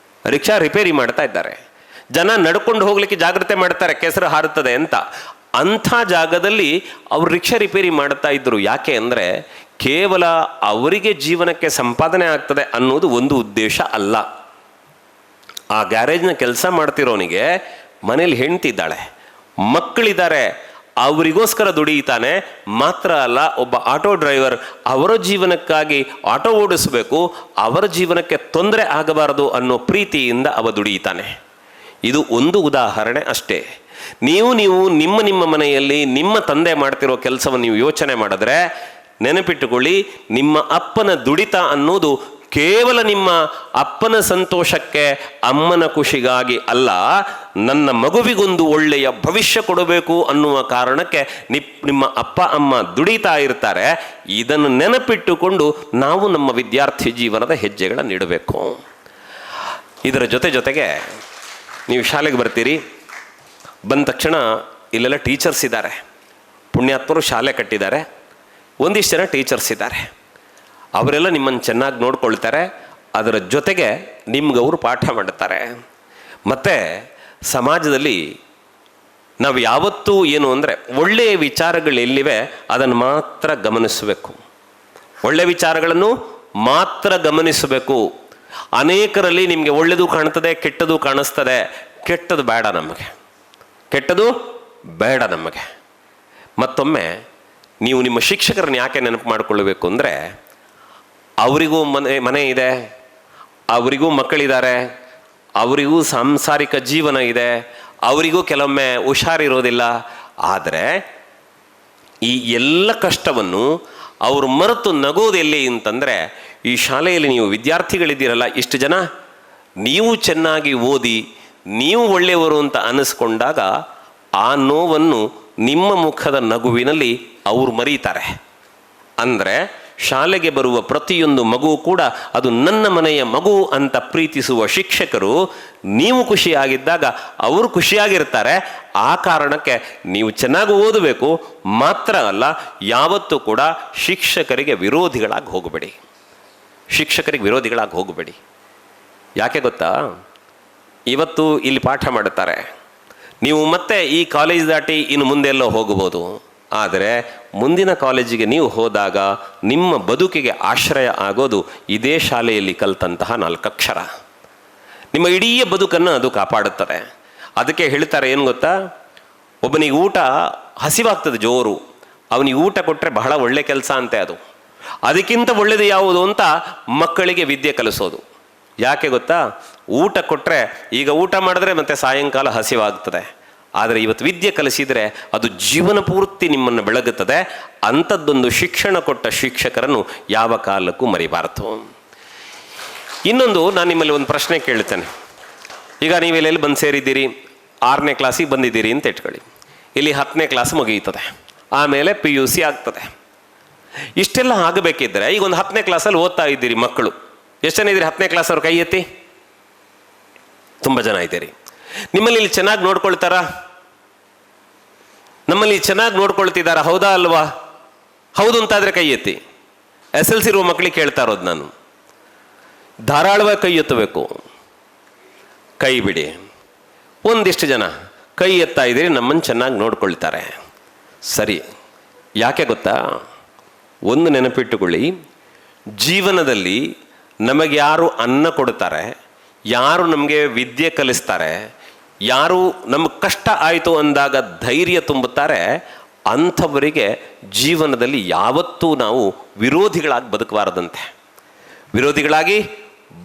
ಇದ್ದಾರೆ. ಜನ ನಡ್ಕೊಂಡು ಹೋಗ್ಲಿಕ್ಕೆ ಜಾಗ್ರತೆ ಮಾಡ್ತಾರೆ, ಕೆಸರು ಹಾರುತ್ತದೆ ಅಂತ. ಅಂಥ ಜಾಗದಲ್ಲಿ ಅವರು ರಿಕ್ಷಾ ರಿಪೇರಿ ಮಾಡ್ತಾ ಇದ್ರು. ಯಾಕೆ ಅಂದರೆ ಕೇವಲ ಅವರಿಗೆ ಜೀವನಕ್ಕೆ ಸಂಪಾದನೆ ಆಗ್ತದೆ ಅನ್ನೋದು ಒಂದು ಉದ್ದೇಶ ಅಲ್ಲ. ಆ ಗ್ಯಾರೇಜ್ನ ಕೆಲಸ ಮಾಡ್ತಿರೋನಿಗೆ ಮನೇಲಿ ಹೆಂಡ್ತಿದ್ದಾಳೆ, ಮಕ್ಕಳಿದ್ದಾರೆ, ಅವರಿಗೋಸ್ಕರ ದುಡಿಯುತ್ತಾನೆ. ಮಾತ್ರ ಅಲ್ಲ, ಒಬ್ಬ ಆಟೋ ಡ್ರೈವರ್ ಅವರ ಜೀವನಕ್ಕಾಗಿ ಆಟೋ ಓಡಿಸಬೇಕು, ಅವರ ಜೀವನಕ್ಕೆ ತೊಂದರೆ ಆಗಬಾರದು ಅನ್ನೋ ಪ್ರೀತಿಯಿಂದ ದುಡಿಯುತ್ತಾನೆ. ಇದು ಒಂದು ಉದಾಹರಣೆ ಅಷ್ಟೇ. ನೀವು ನಿಮ್ಮ ಮನೆಯಲ್ಲಿ ನಿಮ್ಮ ತಂದೆ ಮಾಡ್ತಿರೋ ಕೆಲಸವನ್ನು ನೀವು ಯೋಚನೆ ಮಾಡಿದ್ರೆ ನೆನಪಿಟ್ಟುಕೊಳ್ಳಿ, ನಿಮ್ಮ ಅಪ್ಪನ ದುಡಿತ ಅನ್ನೋದು ಕೇವಲ ನಿಮ್ಮ ಅಪ್ಪನ ಸಂತೋಷಕ್ಕೆ, ಅಮ್ಮನ ಖುಷಿಗಾಗಿ ಅಲ್ಲ, ನನ್ನ ಮಗುವಿಗೊಂದು ಒಳ್ಳೆಯ ಭವಿಷ್ಯ ಕೊಡಬೇಕು ಅನ್ನುವ ಕಾರಣಕ್ಕೆ ನಿಮ್ಮ ಅಪ್ಪ ಅಮ್ಮ ದುಡಿತಾ ಇರ್ತಾರೆ. ಇದನ್ನು ನೆನಪಿಟ್ಟುಕೊಂಡು ನಾವು ನಮ್ಮ ವಿದ್ಯಾರ್ಥಿ ಜೀವನದ ಹೆಜ್ಜೆಗಳನ್ನು ನೀಡಬೇಕು. ಇದರ ಜೊತೆಗೆ ನೀವು ಶಾಲೆಗೆ ಬರ್ತೀರಿ, ಬಂದ ತಕ್ಷಣ ಇಲ್ಲೆಲ್ಲ ಟೀಚರ್ಸ್ ಇದ್ದಾರೆ, ಪುಣ್ಯಾತ್ಮರು ಶಾಲೆ ಕಟ್ಟಿದ್ದಾರೆ, ಒಂದಿಷ್ಟು ಜನ ಟೀಚರ್ಸ್ ಇದ್ದಾರೆ. ಅವರೆಲ್ಲ ನಿಮ್ಮನ್ನು ಚೆನ್ನಾಗಿ ನೋಡ್ಕೊಳ್ತಾರೆ, ಅದರ ಜೊತೆಗೆ ನಿಮ್ಗೆ ಅವರು ಪಾಠ ಮಾಡ್ತಾರೆ. ಮತ್ತು ಸಮಾಜದಲ್ಲಿ ನಾವು ಯಾವತ್ತೂ ಏನು ಅಂದರೆ ಒಳ್ಳೆಯ ವಿಚಾರಗಳು ಎಲ್ಲಿವೆ ಅದನ್ನು ಮಾತ್ರ ಗಮನಿಸಬೇಕು. ಒಳ್ಳೆ ವಿಚಾರಗಳನ್ನು ಮಾತ್ರ ಗಮನಿಸಬೇಕು. ಅನೇಕರಲ್ಲಿ ನಿಮಗೆ ಒಳ್ಳೆಯದು ಕಾಣ್ತದೆ, ಕೆಟ್ಟದು ಕಾಣಿಸ್ತದೆ. ಕೆಟ್ಟದು ಬೇಡ ನಮಗೆ, ಕೆಟ್ಟದು ಬೇಡ ನಮಗೆ. ಮತ್ತೊಮ್ಮೆ ನೀವು ನಿಮ್ಮ ಶಿಕ್ಷಕರನ್ನು ಯಾಕೆ ನೆನಪು ಮಾಡಿಕೊಳ್ಳಬೇಕು ಅಂದರೆ, ಅವರಿಗೂ ಮನೆ ಇದೆ, ಅವರಿಗೂ ಮಕ್ಕಳಿದ್ದಾರೆ, ಅವರಿಗೂ ಸಾಂಸಾರಿಕ ಜೀವನ ಇದೆ, ಅವರಿಗೂ ಕೆಲವೊಮ್ಮೆ ಹುಷಾರಿರೋದಿಲ್ಲ. ಆದರೆ ಈ ಎಲ್ಲ ಕಷ್ಟವನ್ನು ಅವರು ಮರೆತು ನಗೋದು ಎಲ್ಲಿ ಅಂತಂದರೆ, ಈ ಶಾಲೆಯಲ್ಲಿ ನೀವು ವಿದ್ಯಾರ್ಥಿಗಳಿದ್ದೀರಲ್ಲ, ಇಷ್ಟು ಜನ, ನೀವು ಚೆನ್ನಾಗಿ ಓದಿ ನೀವು ಒಳ್ಳೆಯವರು ಅಂತ ಅನ್ನಿಸ್ಕೊಂಡಾಗ ಆ ನೋವನ್ನು ನಿಮ್ಮ ಮುಖದ ನಗುವಿನಲ್ಲಿ ಅವರು ಮರೀತಾರೆ. ಅಂದರೆ ಶಾಲೆಗೆ ಬರುವ ಪ್ರತಿಯೊಂದು ಮಗು ಕೂಡ ಅದು ನನ್ನ ಮನೆಯ ಮಗು ಅಂತ ಪ್ರೀತಿಸುವ ಶಿಕ್ಷಕರು ನೀವು ಖುಷಿಯಾಗಿದ್ದಾಗ ಅವರು ಖುಷಿಯಾಗಿರ್ತಾರೆ. ಆ ಕಾರಣಕ್ಕೆ ನೀವು ಚೆನ್ನಾಗಿ ಓದಬೇಕು. ಮಾತ್ರ ಅಲ್ಲ, ಯಾವತ್ತೂ ಕೂಡ ಶಿಕ್ಷಕರಿಗೆ ವಿರೋಧಿಗಳಾಗಿ ಹೋಗಬೇಡಿ. ಶಿಕ್ಷಕರಿಗೆ ವಿರೋಧಿಗಳಾಗಿ ಹೋಗಬೇಡಿ. ಯಾಕೆ ಗೊತ್ತಾ? ಇವತ್ತು ಇಲ್ಲಿ ಪಾಠ ಮಾಡುತ್ತಾರೆ, ನೀವು ಮತ್ತೆ ಈ ಕಾಲೇಜ್ ದಾಟಿ ಇನ್ನು ಮುಂದೆಲ್ಲೋ ಹೋಗಬಹುದು. ಆದರೆ ಮುಂದಿನ ಕಾಲೇಜಿಗೆ ನೀವು ಹೋದಾಗ ನಿಮ್ಮ ಬದುಕಿಗೆ ಆಶ್ರಯ ಆಗೋದು ಇದೇ ಶಾಲೆಯಲ್ಲಿ ಕಲಿತಂತಹ 4 ಅಕ್ಷರ. ನಿಮ್ಮ ಇಡೀ ಬದುಕನ್ನು ಅದು ಕಾಪಾಡುತ್ತದೆ. ಅದಕ್ಕೆ ಹೇಳ್ತಾರೆ, ಏನು ಗೊತ್ತಾ, ಒಬ್ಬನಿಗೆ ಊಟ ಹಸಿವಾಗ್ತದೆ ಜೋರು, ಅವನಿಗೆ ಊಟ ಕೊಟ್ಟರೆ ಬಹಳ ಒಳ್ಳೆ ಕೆಲಸ ಅಂತೆ. ಅದಕ್ಕಿಂತ ಒಳ್ಳೆಯದು ಯಾವುದು ಅಂತ ಮಕ್ಕಳಿಗೆ ವಿದ್ಯೆ ಕಲಿಸೋದು. ಯಾಕೆ ಗೊತ್ತಾ? ಊಟ ಕೊಟ್ಟರೆ, ಈಗ ಊಟ ಮಾಡಿದ್ರೆ ಮತ್ತೆ ಸಾಯಂಕಾಲ ಹಸಿವಾಗ್ತದೆ. ಆದರೆ ಇವತ್ತು ವಿದ್ಯೆ ಕಲಿಸಿದರೆ ಅದು ಜೀವನ ಪೂರ್ತಿ ನಿಮ್ಮನ್ನು ಬೆಳಗುತ್ತದೆ. ಅಂಥದ್ದೊಂದು ಶಿಕ್ಷಣ ಕೊಟ್ಟ ಶಿಕ್ಷಕರನ್ನು ಯಾವ ಕಾಲಕ್ಕೂ ಮರಿಬಾರದು. ಇನ್ನೊಂದು, ನಾನು ನಿಮ್ಮಲ್ಲಿ ಒಂದು ಪ್ರಶ್ನೆ ಕೇಳ್ತೇನೆ. ಈಗ ನೀವು ಎಲ್ಲೆಲ್ಲಿ ಬಂದು ಸೇರಿದ್ದೀರಿ? 6ನೇ ಕ್ಲಾಸಿಗೆ ಬಂದಿದ್ದೀರಿ ಅಂತ ಇಟ್ಕೊಳ್ಳಿ. ಇಲ್ಲಿ 10ನೇ ಕ್ಲಾಸ್ ಮುಗಿಯುತ್ತದೆ, ಆಮೇಲೆ PUC ಆಗ್ತದೆ. ಇಷ್ಟೆಲ್ಲ ಆಗಬೇಕಿದ್ರೆ ಈಗ ಒಂದು 10ನೇ ಕ್ಲಾಸಲ್ಲಿ ಓದ್ತಾ ಇದ್ದೀರಿ ಮಕ್ಕಳು. ಎಷ್ಟು ಜನ ಇದ್ದೀರಿ 10ನೇ ಕ್ಲಾಸ್ ಅವ್ರು? ಕೈ ಎತ್ತಿ. ತುಂಬ ಜನ ಇದ್ದೀರಿ. ನಿಮ್ಮಲ್ಲಿ ಇಲ್ಲಿ ಚೆನ್ನಾಗಿ ನೋಡ್ಕೊಳ್ತಾರಾ? ನಮ್ಮಲ್ಲಿ ಚೆನ್ನಾಗಿ ನೋಡ್ಕೊಳ್ತಿದ್ದಾರಾ? ಹೌದಾ ಅಲ್ವಾ? ಹೌದು ಅಂತಾದರೆ ಕೈ ಎತ್ತಿ. SLC ಇರುವ ಮಕ್ಕಳಿಗೆ ಕೇಳ್ತಾ ಇರೋದು ನಾನು, ಧಾರಾಳವಾಗಿ ಕೈ ಎತ್ತಬೇಕು. ಕೈ ಬಿಡಿ. ಒಂದಿಷ್ಟು ಜನ ಕೈ ಎತ್ತಾ ಇದ್ದೀರಿ, ನಮ್ಮನ್ನು ಚೆನ್ನಾಗಿ ನೋಡ್ಕೊಳ್ತಾರೆ. ಸರಿ, ಯಾಕೆ ಗೊತ್ತಾ? ಒಂದು ನೆನಪಿಟ್ಟುಕೊಳ್ಳಿ, ಜೀವನದಲ್ಲಿ ನಮಗೆ ಯಾರು ಅನ್ನ ಕೊಡ್ತಾರೆ, ಯಾರು ನಮಗೆ ವಿದ್ಯೆ ಕಲಿಸ್ತಾರೆ, ಯಾರು ನಮಗೆ ಕಷ್ಟ ಆಯಿತು ಅಂದಾಗ ಧೈರ್ಯ ತುಂಬುತ್ತಾರೆ, ಅಂಥವರಿಗೆ ಜೀವನದಲ್ಲಿ ಯಾವತ್ತೂ ನಾವು ವಿರೋಧಿಗಳಾಗಿ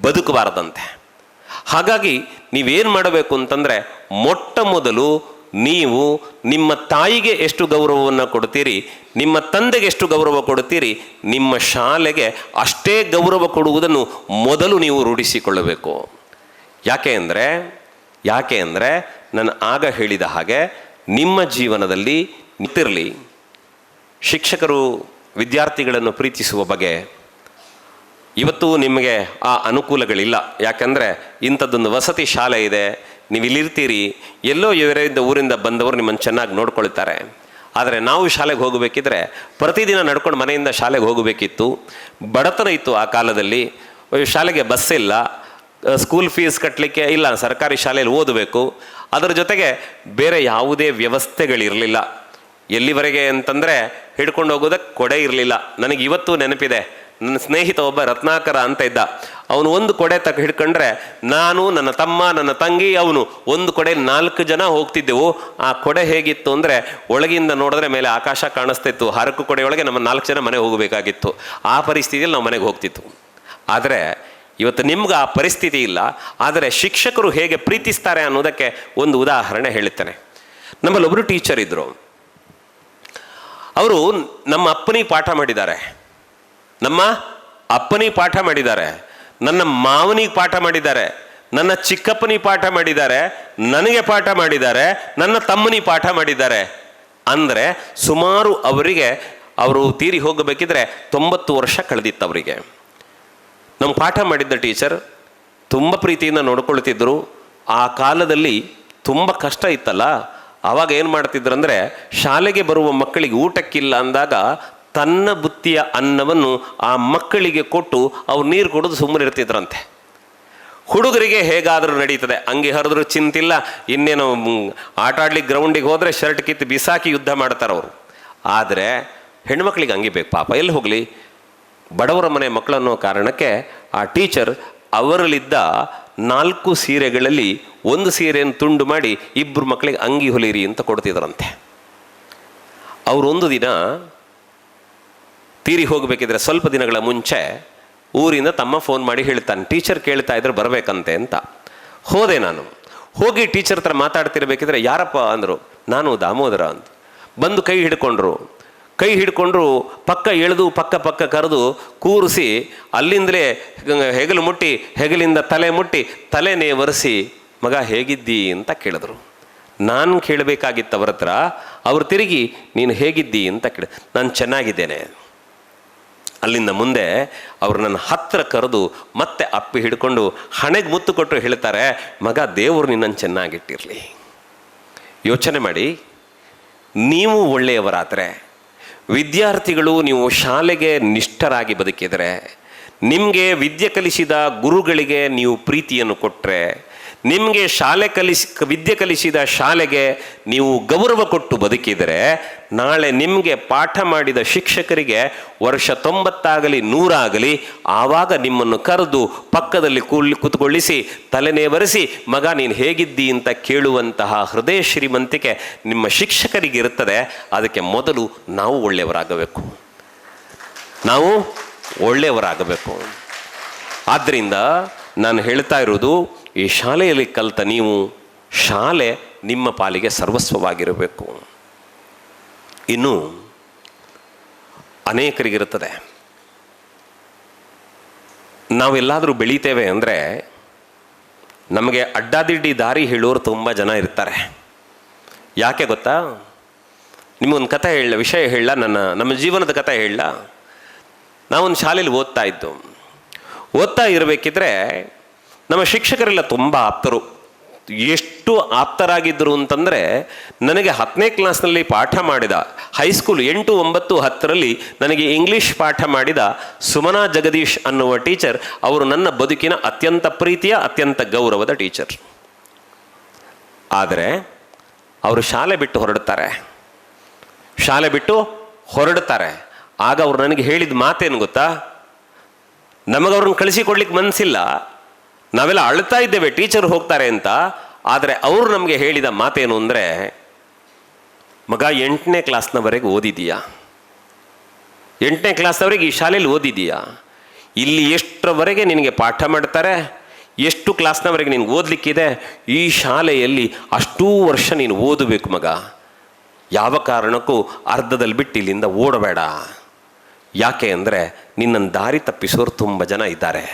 ಬದುಕಬಾರದಂತೆ. ಹಾಗಾಗಿ ನೀವೇನು ಮಾಡಬೇಕು ಅಂತಂದರೆ, ಮೊಟ್ಟ ಮೊದಲು ನೀವು ನಿಮ್ಮ ತಾಯಿಗೆ ಎಷ್ಟು ಗೌರವವನ್ನು ಕೊಡ್ತೀರಿ, ನಿಮ್ಮ ತಂದೆಗೆ ಎಷ್ಟು ಗೌರವ ಕೊಡ್ತೀರಿ, ನಿಮ್ಮ ಶಾಲೆಗೆ ಅಷ್ಟೇ ಗೌರವ ಕೊಡುವುದನ್ನು ಮೊದಲು ನೀವು ರೂಢಿಸಿಕೊಳ್ಳಬೇಕು. ಯಾಕೆ ಅಂದರೆ ನಾನು ಆಗ ಹೇಳಿದ ಹಾಗೆ ನಿಮ್ಮ ಜೀವನದಲ್ಲಿ ನಿಂತಿರಲಿ. ಶಿಕ್ಷಕರು ವಿದ್ಯಾರ್ಥಿಗಳನ್ನು ಪ್ರೀತಿಸುವ ಬಗೆ ಇವತ್ತು ನಿಮಗೆ ಆ ಅನುಕೂಲಗಳಿಲ್ಲ. ಯಾಕಂದರೆ ಇಂಥದ್ದೊಂದು ವಸತಿ ಶಾಲೆ ಇದೆ, ನೀವು ಇಲ್ಲಿರ್ತೀರಿ, ಎಲ್ಲೋ ಇವರಿಂದ ಊರಿಂದ ಬಂದವರು ನಿಮ್ಮನ್ನು ಚೆನ್ನಾಗಿ ನೋಡ್ಕೊಳ್ತಾರೆ. ಆದರೆ ನಾವು ಶಾಲೆಗೆ ಹೋಗಬೇಕಿದ್ರೆ ಪ್ರತಿದಿನ ನಡ್ಕೊಂಡು ಮನೆಯಿಂದ ಶಾಲೆಗೆ ಹೋಗಬೇಕಿತ್ತು. ಬಡತನ ಇತ್ತು ಆ ಕಾಲದಲ್ಲಿ. ಶಾಲೆಗೆ ಬಸ್ ಇಲ್ಲ, ಸ್ಕೂಲ್ ಫೀಸ್ ಕಟ್ಟಲಿಕ್ಕೆ ಇಲ್ಲ, ಸರ್ಕಾರಿ ಶಾಲೆಯಲ್ಲಿ ಓದಬೇಕು. ಅದರ ಜೊತೆಗೆ ಬೇರೆ ಯಾವುದೇ ವ್ಯವಸ್ಥೆಗಳಿರಲಿಲ್ಲ. ಎಲ್ಲಿವರೆಗೆ ಅಂತಂದರೆ ಹಿಡ್ಕೊಂಡು ಹೋಗೋದಕ್ಕೆ ಕೊಡೆ ಇರಲಿಲ್ಲ. ನನಗೆ ಇವತ್ತು ನೆನಪಿದೆ, ನನ್ನ ಸ್ನೇಹಿತ ಒಬ್ಬ ರತ್ನಾಕರ ಅಂತ ಇದ್ದ. ಅವನು ಒಂದು ಕೊಡೆ ಹಿಡ್ಕೊಂಡ್ರೆ ನಾನು, ನನ್ನ ತಮ್ಮ, ನನ್ನ ತಂಗಿ, ಅವನು ಒಂದು ಕೊಡೆ 4 ಜನ ಹೋಗ್ತಿದ್ದೆವು. ಆ ಕೊಡೆ ಹೇಗಿತ್ತು ಅಂದರೆ, ಒಳಗಿಂದ ನೋಡಿದ್ರೆ ಮೇಲೆ ಆಕಾಶ ಕಾಣಿಸ್ತಿತ್ತು. ಹರಕು ಕೊಡೆಯೊಳಗೆ ನಮ್ಮ 4 ಜನ ಮನೆ ಹೋಗಬೇಕಾಗಿತ್ತು. ಆ ಪರಿಸ್ಥಿತಿಯಲ್ಲಿ ನಾವು ಮನೆಗೆ ಹೋಗ್ತಿತ್ತು. ಆದರೆ ಇವತ್ತು ನಿಮ್ಗೆ ಆ ಪರಿಸ್ಥಿತಿ ಇಲ್ಲ. ಆದರೆ ಶಿಕ್ಷಕರು ಹೇಗೆ ಪ್ರೀತಿಸ್ತಾರೆ ಅನ್ನೋದಕ್ಕೆ ಒಂದು ಉದಾಹರಣೆ ಹೇಳುತ್ತೇನೆ. ನಮ್ಮಲ್ಲೊಬ್ಬರು ಟೀಚರ್ ಇದ್ದರು. ಅವರು ನಮ್ಮ ಅಪ್ಪನಿಗೆ ಪಾಠ ಮಾಡಿದ್ದಾರೆ, ನನ್ನ ಮಾವನಿಗೆ ಪಾಠ ಮಾಡಿದ್ದಾರೆ, ನನ್ನ ಚಿಕ್ಕಪ್ಪನಿಗೆ ಪಾಠ ಮಾಡಿದ್ದಾರೆ, ನನಗೆ ಪಾಠ ಮಾಡಿದ್ದಾರೆ, ನನ್ನ ತಮ್ಮನಿಗೆ ಪಾಠ ಮಾಡಿದ್ದಾರೆ. ಅಂದರೆ ಸುಮಾರು ಅವರು ತೀರಿ ಹೋಗಬೇಕಿದ್ರೆ 90 ವರ್ಷ ಕಳೆದಿತ್ತು ಅವರಿಗೆ. ನಮ್ಮ ಪಾಠ ಮಾಡಿದ್ದ ಟೀಚರ್ ತುಂಬ ಪ್ರೀತಿಯಿಂದ ನೋಡ್ಕೊಳ್ತಿದ್ರು. ಆ ಕಾಲದಲ್ಲಿ ತುಂಬ ಕಷ್ಟ ಇತ್ತಲ್ಲ, ಆವಾಗ ಏನು ಮಾಡ್ತಿದ್ರು ಅಂದರೆ, ಶಾಲೆಗೆ ಬರುವ ಮಕ್ಕಳಿಗೆ ಊಟಕ್ಕಿಲ್ಲ ಅಂದಾಗ ತನ್ನ ಬುತ್ತಿಯ ಅನ್ನವನ್ನು ಆ ಮಕ್ಕಳಿಗೆ ಕೊಟ್ಟು ಅವ್ರು ನೀರು ಕೊಡೋದು ಸುಮ್ಮನೆ ಇರ್ತಿದ್ರಂತೆ. ಹುಡುಗರಿಗೆ ಹೇಗಾದರೂ ನಡೀತದೆ, ಅಂಗಿ ಹರಿದ್ರು ಚಿಂತಿಲ್ಲ, ಇನ್ನೇನು ಆಟ ಆಡ್ಲಿಕ್ಕೆ ಗ್ರೌಂಡಿಗೆ ಹೋದರೆ ಶರ್ಟ್ ಕಿತ್ತು ಬಿಸಾಕಿ ಯುದ್ಧ ಮಾಡ್ತಾರೆ ಅವರು. ಆದರೆ ಹೆಣ್ಮಕ್ಳಿಗೆ ಹಂಗೆ ಬೇಕು ಪಾಪ, ಎಲ್ಲಿ ಹೋಗಲಿ, ಬಡವರ ಮನೆ ಮಕ್ಕಳನ್ನೋ ಕಾರಣಕ್ಕೆ ಆ ಟೀಚರ್ ಅವರಲ್ಲಿದ್ದ 4 ಸೀರೆಗಳಲ್ಲಿ 1 ಸೀರೆಯನ್ನು ತುಂಡು ಮಾಡಿ 2 ಮಕ್ಕಳಿಗೆ ಅಂಗಿ ಹೊಲಿರಿ ಅಂತ ಕೊಡ್ತಿದ್ರಂತೆ. ಅವರೊಂದು ದಿನ ತೀರಿ ಹೋಗಬೇಕಿದ್ರೆ ಸ್ವಲ್ಪ ದಿನಗಳ ಮುಂಚೆ ಊರಿಂದ ತಮ್ಮ ಫೋನ್ ಮಾಡಿ ಹೇಳ್ತಾನೆ, ಟೀಚರ್ ಕೇಳ್ತಾ ಇದ್ರೆ ಬರಬೇಕಂತೆ ಅಂತ. ಹೋದೆ ನಾನು. ಹೋಗಿ ಟೀಚರ್ ಹತ್ರ ಮಾತಾಡ್ತಿರ್ಬೇಕಿದ್ರೆ ಯಾರಪ್ಪ ಅಂದರು. ನಾನು ದಾಮೋದರ ಅಂತ. ಬಂದು ಕೈ ಹಿಡ್ಕೊಂಡ್ರು ಪಕ್ಕ ಎಳೆದು ಪಕ್ಕ ಕರೆದು ಕೂರಿಸಿ ಅಲ್ಲಿಂದಲೇ ಹೆಗಲು ಮುಟ್ಟಿ ಹೆಗಲಿಂದ ತಲೆ ಮುಟ್ಟಿ ತಲೆನೇ ಒರೆಸಿ ಮಗ ಹೇಗಿದ್ದಿ ಅಂತ ಕೇಳಿದ್ರು. ನಾನು ಕೇಳಬೇಕಾಗಿತ್ತು ಅವ್ರ ಹತ್ರ. ಅವ್ರು ತಿರುಗಿ ನೀನು ಹೇಗಿದ್ದಿ ಅಂತ ನಾನು ಚೆನ್ನಾಗಿದ್ದೇನೆ. ಅಲ್ಲಿಂದ ಮುಂದೆ ಅವರು ನನ್ನ ಹತ್ತಿರ ಕರೆದು ಮತ್ತೆ ಅಪ್ಪಿ ಹಿಡ್ಕೊಂಡು ಹಣೆಗೆ ಮುತ್ತು ಕೊಟ್ಟರು ಹೇಳ್ತಾರೆ, ಮಗ ದೇವರು ನಿನ್ನನ್ನು ಚೆನ್ನಾಗಿಟ್ಟಿರಲಿ. ಯೋಚನೆ ಮಾಡಿ, ನೀವು ಒಳ್ಳೆಯವರಾದರೆ, ವಿದ್ಯಾರ್ಥಿಗಳು ನೀವು ಶಾಲೆಗೆ ನಿಷ್ಠರಾಗಿ ಬದುಕಿದರೆ, ನಿಮಗೆ ವಿದ್ಯೆ ಕಲಿಸಿದ ಗುರುಗಳಿಗೆ ನೀವು ಪ್ರೀತಿಯನ್ನು ಕೊಟ್ಟರೆ, ನಿಮಗೆ ವಿದ್ಯೆ ಕಲಿಸಿದ ಶಾಲೆಗೆ ನೀವು ಗೌರವ ಕೊಟ್ಟು ಬದುಕಿದರೆ, ನಾಳೆ ನಿಮಗೆ ಪಾಠ ಮಾಡಿದ ಶಿಕ್ಷಕರಿಗೆ ವರ್ಷ 90 ಆಗಲಿ 100 ಆಗಲಿ ಆವಾಗ ನಿಮ್ಮನ್ನು ಕರೆದು ಪಕ್ಕದಲ್ಲಿ ಕೂತ್ಕೊಳ್ಳಿಸಿ ತಲೆನೇ ಒರೆಸಿ ಮಗ ನೀನು ಹೇಗಿದ್ದಿ ಅಂತ ಕೇಳುವಂತಹ ಹೃದಯ ಶ್ರೀಮಂತಿಕೆ ನಿಮ್ಮ ಶಿಕ್ಷಕರಿಗೆ ಇರುತ್ತದೆ. ಅದಕ್ಕೆ ಮೊದಲು ನಾವು ಒಳ್ಳೆಯವರಾಗಬೇಕು. ಆದ್ದರಿಂದ ನಾನು ಹೇಳ್ತಾ ಇರೋದು, ಈ ಶಾಲೆಯಲ್ಲಿ ಕಲಿತ ನೀವು, ಶಾಲೆ ನಿಮ್ಮ ಪಾಲಿಗೆ ಸರ್ವಸ್ವವಾಗಿರಬೇಕು. ಇನ್ನು ಅನೇಕರಿಗಿರುತ್ತದೆ, ನಾವೆಲ್ಲಾದರೂ ಬೆಳೀತೇವೆ ಅಂದರೆ ನಮಗೆ ಅಡ್ಡಾದಿಡ್ಡಿ ದಾರಿ ಹೇಳೋರು ತುಂಬ ಜನ ಇರ್ತಾರೆ. ಯಾಕೆ ಗೊತ್ತಾ? ನಿಮಗೊಂದು ಕಥೆ ವಿಷಯ ಹೇಳ, ನಮ್ಮ ಜೀವನದ ಕಥೆ ಹೇಳ. ನಾವೊಂದು ಶಾಲೆಯಲ್ಲಿ ಓದ್ತಾ ಇರಬೇಕಿದ್ರೆ ನಮ್ಮ ಶಿಕ್ಷಕರೆಲ್ಲ ತುಂಬ ಆಪ್ತರು. ಎಷ್ಟು ಆಪ್ತರಾಗಿದ್ದರು ಅಂತಂದರೆ, ನನಗೆ 10ನೇ ಕ್ಲಾಸ್ನಲ್ಲಿ ಪಾಠ ಮಾಡಿದ, ಹೈಸ್ಕೂಲ್ 8, 9, 10ರಲ್ಲಿ ನನಗೆ ಇಂಗ್ಲೀಷ್ ಪಾಠ ಮಾಡಿದ ಸುಮನಾ ಜಗದೀಶ್ ಅನ್ನುವ ಟೀಚರ್, ಅವರು ನನ್ನ ಬದುಕಿನ ಅತ್ಯಂತ ಪ್ರೀತಿಯ ಅತ್ಯಂತ ಗೌರವದ ಟೀಚರ್. ಆದರೆ ಅವರು ಶಾಲೆ ಬಿಟ್ಟು ಹೊರಡ್ತಾರೆ. ಆಗ ಅವರು ನನಗೆ ಹೇಳಿದ ಮಾತೇನು ಗೊತ್ತಾ? ನಮಗವ್ರನ್ನ ಕಳಿಸಿಕೊಡ್ಲಿಕ್ಕೆ ಮನಸ್ಸಿಲ್ಲ, ನಾವೆಲ್ಲ ಅಳ್ತಾ ಇದ್ದೇವೆ ಟೀಚರ್ ಹೋಗ್ತಾರೆ ಅಂತ. ಆದರೆ ಅವರು ನಮಗೆ ಹೇಳಿದ ಮಾತೇನು ಅಂದರೆ, ಮಗ 8ನೇ ಕ್ಲಾಸ್ನವರೆಗೆ ಓದಿದೀಯಾ? 8ನೇ ಕ್ಲಾಸ್ನವರೆಗೆ ಈ ಶಾಲೆಯಲ್ಲಿ ಓದಿದೀಯಾ? ಇಲ್ಲಿ ಎಷ್ಟರವರೆಗೆ ನಿನಗೆ ಪಾಠ ಮಾಡ್ತಾರೆ, ಎಷ್ಟು ಕ್ಲಾಸ್ನವರೆಗೆ ನಿನಗೆ ಓದಲಿಕ್ಕಿದೆ, ಈ ಶಾಲೆಯಲ್ಲಿ ಅಷ್ಟೂ ವರ್ಷ ನೀನು ಓದಬೇಕು ಮಗ. ಯಾವ ಕಾರಣಕ್ಕೂ ಅರ್ಧದಲ್ಲಿ ಬಿಟ್ಟು ಇಲ್ಲಿಂದ ಓಡಬೇಡ. ಯಾಕೆ ಅಂದರೆ ನಿನ್ನನ್ನು ದಾರಿ ತಪ್ಪಿಸೋರು ತುಂಬ ಜನ ಇದ್ದಾರೆ.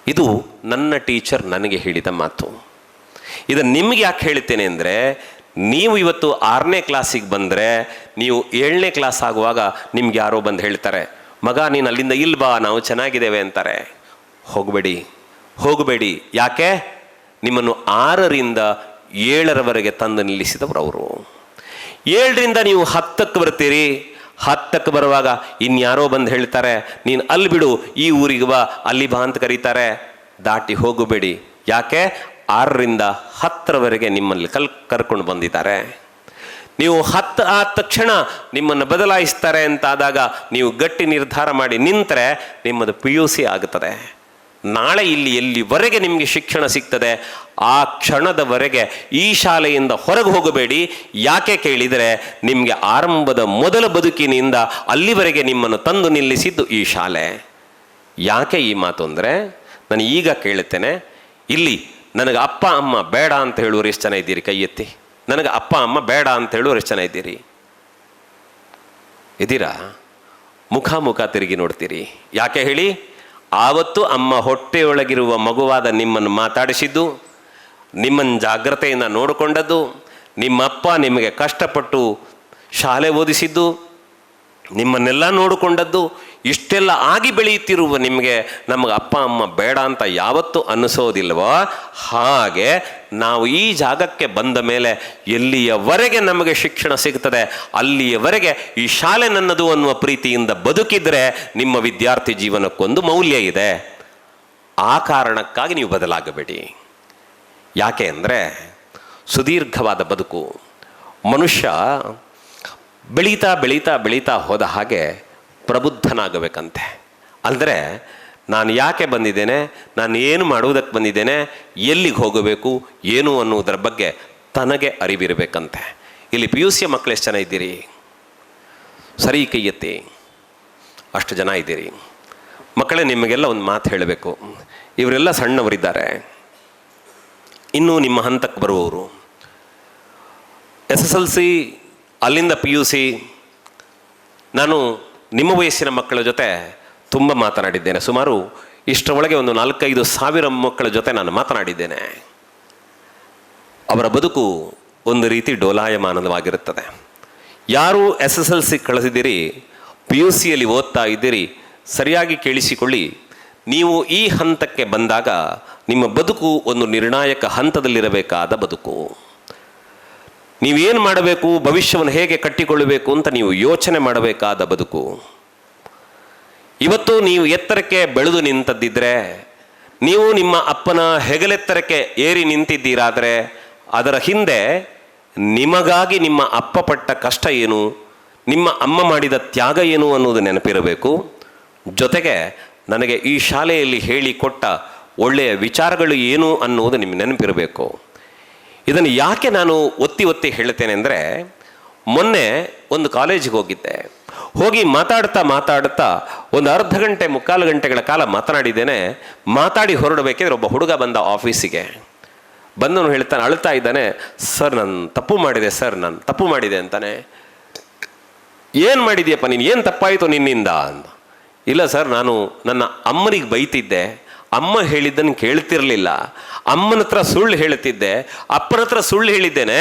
ಇದು ನನ್ನ ಟೀಚರ್ ನನಗೆ ಹೇಳಿದ ಮಾತು. ಇದನ್ನು ನಿಮಗೆ ಯಾಕೆ ಹೇಳ್ತೇನೆ ಅಂದರೆ, ನೀವು ಇವತ್ತು 6ನೇ ಕ್ಲಾಸಿಗೆ ಬಂದರೆ, ನೀವು 7ನೇ ಕ್ಲಾಸ್ ಆಗುವಾಗ ನಿಮ್ಗೆ ಯಾರೋ ಬಂದು ಹೇಳ್ತಾರೆ, ಮಗ ನೀನು ಅಲ್ಲಿಂದ ಇಲ್ಬಾ ನಾವು ಚೆನ್ನಾಗಿದ್ದೇವೆ ಅಂತಾರೆ. ಹೋಗಬೇಡಿ. ಯಾಕೆ? ನಿಮ್ಮನ್ನು 6ರಿಂದ 7ರವರೆಗೆ ತಂದು ನಿಲ್ಲಿಸಿದವರು ಅವರು. 7ರಿಂದ ನೀವು 10ಕ್ಕೆ ಬರ್ತೀರಿ. 10ಕ್ಕೆ ಬರುವಾಗ ಇನ್ಯಾರೋ ಬಂದು ಹೇಳ್ತಾರೆ, ನೀನು ಅಲ್ಲಿ ಬಿಡು, ಈ ಊರಿಗೆ ಬಾ, ಅಲ್ಲಿ ಬಾ ಅಂತ ಕರೀತಾರೆ. ದಾಟಿ ಹೋಗಬೇಡಿ. ಯಾಕೆ? 6ರಿಂದ 10ರವರೆಗೆ ನಿಮ್ಮಲ್ಲಿ ಕರ್ಕೊಂಡು ಬಂದಿದ್ದಾರೆ. ನೀವು 10 ಆದ ತಕ್ಷಣ ನಿಮ್ಮನ್ನು ಬದಲಾಯಿಸ್ತಾರೆ ಅಂತಾದಾಗ ನೀವು ಗಟ್ಟಿ ನಿರ್ಧಾರ ಮಾಡಿ ನಿಂತರೆ ನಿಮ್ಮದು PUC ಆಗುತ್ತದೆ. ನಾಳೆ ಇಲ್ಲಿ ಎಲ್ಲಿವರೆಗೆ ನಿಮಗೆ ಶಿಕ್ಷಣ ಸಿಗ್ತದೆ ಆ ಕ್ಷಣದವರೆಗೆ ಈ ಶಾಲೆಯಿಂದ ಹೊರಗೆ ಹೋಗಬೇಡಿ. ಯಾಕೆ ಕೇಳಿದರೆ, ನಿಮಗೆ ಆರಂಭದ ಮೊದಲ ಬದುಕಿನಿಂದ ಅಲ್ಲಿವರೆಗೆ ನಿಮ್ಮನ್ನು ತಂದು ನಿಲ್ಲಿಸಿದ್ದು ಈ ಶಾಲೆ. ಯಾಕೆ ಈ ಮಾತು ಅಂದರೆ, ನಾನು ಈಗ ಕೇಳುತ್ತೇನೆ, ಇಲ್ಲಿ ನನಗೆ ಅಪ್ಪ ಅಮ್ಮ ಬೇಡ ಅಂತ ಹೇಳುವರು ಎಷ್ಟು ಜನ ಇದ್ದೀರಿ? ಕೈ ಎತ್ತಿ. ನನಗೆ ಅಪ್ಪ ಅಮ್ಮ ಬೇಡ ಅಂತ ಹೇಳುವರು ಎಷ್ಟು ಜನ ಇದ್ದೀರಾ? ಮುಖ ತಿರುಗಿ ನೋಡ್ತೀರಿ. ಯಾಕೆ ಹೇಳಿ? ಆವತ್ತು ಅಮ್ಮ ಹೊಟ್ಟೆಯೊಳಗಿರುವ ಮಗುವಾದ ನಿಮ್ಮನ್ನು ಮಾತಾಡಿಸಿದ್ದು, ನಿಮ್ಮನ್ನು ಜಾಗ್ರತೆಯಿಂದ ನೋಡಿಕೊಂಡದ್ದು, ನಿಮ್ಮಪ್ಪ ನಿಮಗೆ ಕಷ್ಟಪಟ್ಟು ಶಾಲೆ ಓದಿಸಿದ್ದು, ನಿಮ್ಮನ್ನೆಲ್ಲ ನೋಡಿಕೊಂಡದ್ದು, ಇಷ್ಟೆಲ್ಲ ಆಗಿ ಬೆಳೆಯುತ್ತಿರುವ ನಿಮಗೆ ನಮಗೆ ಅಪ್ಪ ಅಮ್ಮ ಬೇಡ ಅಂತ ಯಾವತ್ತೂ ಅನ್ನಿಸೋದಿಲ್ವೋ? ಹಾಗೆ ನಾವು ಈ ಜಾಗಕ್ಕೆ ಬಂದ ಮೇಲೆ ಎಲ್ಲಿಯವರೆಗೆ ನಮಗೆ ಶಿಕ್ಷಣ ಸಿಗ್ತದೆ ಅಲ್ಲಿಯವರೆಗೆ ಈ ಶಾಲೆ ನನ್ನದು ಅನ್ನುವ ಪ್ರೀತಿಯಿಂದ ಬದುಕಿದರೆ ನಿಮ್ಮ ವಿದ್ಯಾರ್ಥಿ ಜೀವನಕ್ಕೊಂದು ಮೌಲ್ಯ ಇದೆ. ಆ ಕಾರಣಕ್ಕಾಗಿ ನೀವು ಬದಲಾಗಬೇಡಿ. ಯಾಕೆ ಅಂದರೆ, ಸುದೀರ್ಘವಾದ ಬದುಕು. ಮನುಷ್ಯ ಬೆಳೀತಾ ಹೋದ ಹಾಗೆ ಪ್ರಬುದ್ಧನಾಗಬೇಕಂತೆ. ಅಂದರೆ ನಾನು ಯಾಕೆ ಬಂದಿದ್ದೇನೆ, ನಾನು ಏನು ಮಾಡುವುದಕ್ಕೆ ಬಂದಿದ್ದೇನೆ, ಎಲ್ಲಿಗೆ ಹೋಗಬೇಕು, ಏನು ಅನ್ನುವುದರ ಬಗ್ಗೆ ತನಗೆ ಅರಿವಿರಬೇಕಂತೆ. ಇಲ್ಲಿ PUC ಮಕ್ಕಳು ಎಷ್ಟು ಜನ ಇದ್ದೀರಿ? ಸರಿ ಕೈ ಎತ್ತಿ. ಅಷ್ಟು ಜನ ಇದ್ದೀರಿ. ಮಕ್ಕಳೇ, ನಿಮಗೆಲ್ಲ ಒಂದು ಮಾತು ಹೇಳಬೇಕು. ಇವರೆಲ್ಲ ಸಣ್ಣವರಿದ್ದಾರೆ, ಇನ್ನೂ ನಿಮ್ಮ ಹಂತಕ್ಕೆ ಬರುವವರು. SSLC, ಅಲ್ಲಿಂದ PUC. ನಾನು ನಿಮ್ಮ ವಯಸ್ಸಿನ ಮಕ್ಕಳ ಜೊತೆ ತುಂಬ ಮಾತನಾಡಿದ್ದೇನೆ. ಸುಮಾರು ಇಷ್ಟರೊಳಗೆ ಒಂದು 4-5 ಸಾವಿರ ಮಕ್ಕಳ ಜೊತೆ ನಾನು ಮಾತನಾಡಿದ್ದೇನೆ. ಅವರ ಬದುಕು ಒಂದು ರೀತಿ ಡೋಲಾಯಮಾನವಾಗಿರುತ್ತದೆ. ಯಾರು SSLC ಕಳಿಸಿದ್ದೀರಿ, PUCಯಲ್ಲಿ ಓದ್ತಾ ಇದ್ದೀರಿ, ಸರಿಯಾಗಿ ಕೇಳಿಸಿಕೊಳ್ಳಿ. ನೀವು ಈ ಹಂತಕ್ಕೆ ಬಂದಾಗ ನಿಮ್ಮ ಬದುಕು ಒಂದು ನಿರ್ಣಾಯಕ ಹಂತದಲ್ಲಿರಬೇಕಾದ ಬದುಕು. ನೀವೇನು ಮಾಡಬೇಕು, ಭವಿಷ್ಯವನ್ನು ಹೇಗೆ ಕಟ್ಟಿಕೊಳ್ಳಬೇಕು ಅಂತ ನೀವು ಯೋಚನೆ ಮಾಡಬೇಕಾದ ಬದುಕು. ಇವತ್ತು ನೀವು ಎತ್ತರಕ್ಕೆ ಬೆಳೆದು ನಿಂತದ್ದಿದ್ರೆ, ನೀವು ನಿಮ್ಮ ಅಪ್ಪನ ಹೆಗಲೆತ್ತರಕ್ಕೆ ಏರಿ ನಿಂತಿದ್ದೀರಾದರೆ ಅದರ ಹಿಂದೆ ನಿಮಗಾಗಿ ನಿಮ್ಮ ಅಪ್ಪ ಪಟ್ಟ ಕಷ್ಟ ಏನು, ನಿಮ್ಮ ಅಮ್ಮ ಮಾಡಿದ ತ್ಯಾಗ ಏನು ಅನ್ನೋದು ನೆನಪಿರಬೇಕು. ಜೊತೆಗೆ ನನಗೆ ಈ ಶಾಲೆಯಲ್ಲಿ ಹೇಳಿಕೊಟ್ಟ ಒಳ್ಳೆಯ ವಿಚಾರಗಳು ಏನು ಅನ್ನುವುದು ನಿಮಗೆ ನೆನಪಿರಬೇಕು. ಇದನ್ನು ಯಾಕೆ ನಾನು ಒತ್ತಿ ಒತ್ತಿ ಹೇಳ್ತೇನೆ ಅಂದರೆ, ಮೊನ್ನೆ ಒಂದು ಕಾಲೇಜಿಗೆ ಹೋಗಿ ಮಾತಾಡ್ತಾ ಒಂದು ಅರ್ಧ ಗಂಟೆ 3/4 ಗಂಟೆಗಳ ಕಾಲ ಮಾತನಾಡಿದ್ದೇನೆ. ಮಾತಾಡಿ ಹೊರಡಬೇಕಿದ್ರೆ ಒಬ್ಬ ಹುಡುಗ ಬಂದ ಆಫೀಸಿಗೆ. ಬಂದವನು ಹೇಳ್ತಾನೆ, ಅಳ್ತಾ ಇದ್ದಾನೆ, ಸರ್ ನಾನು ತಪ್ಪು ಮಾಡಿದೆ ಅಂತಾನೆ. ಏನು ಮಾಡಿದ್ಯಪ್ಪ ನೀನು, ಏನು ತಪ್ಪಾಯಿತು ನಿನ್ನಿಂದ ಅಂತ. ಇಲ್ಲ ಸರ್, ನಾನು ನನ್ನ ಅಮ್ಮನಿಗೆ ಬೈತಿದ್ದೆ, ಅಮ್ಮ ಹೇಳಿದ್ದನ್ನು ಕೇಳ್ತಿರ್ಲಿಲ್ಲ, ಅಮ್ಮನ ಹತ್ರ ಸುಳ್ಳು ಹೇಳ್ತಿದ್ದೆ, ಅಪ್ಪನ ಹತ್ರ ಸುಳ್ಳು ಹೇಳಿದ್ದೇನೆ,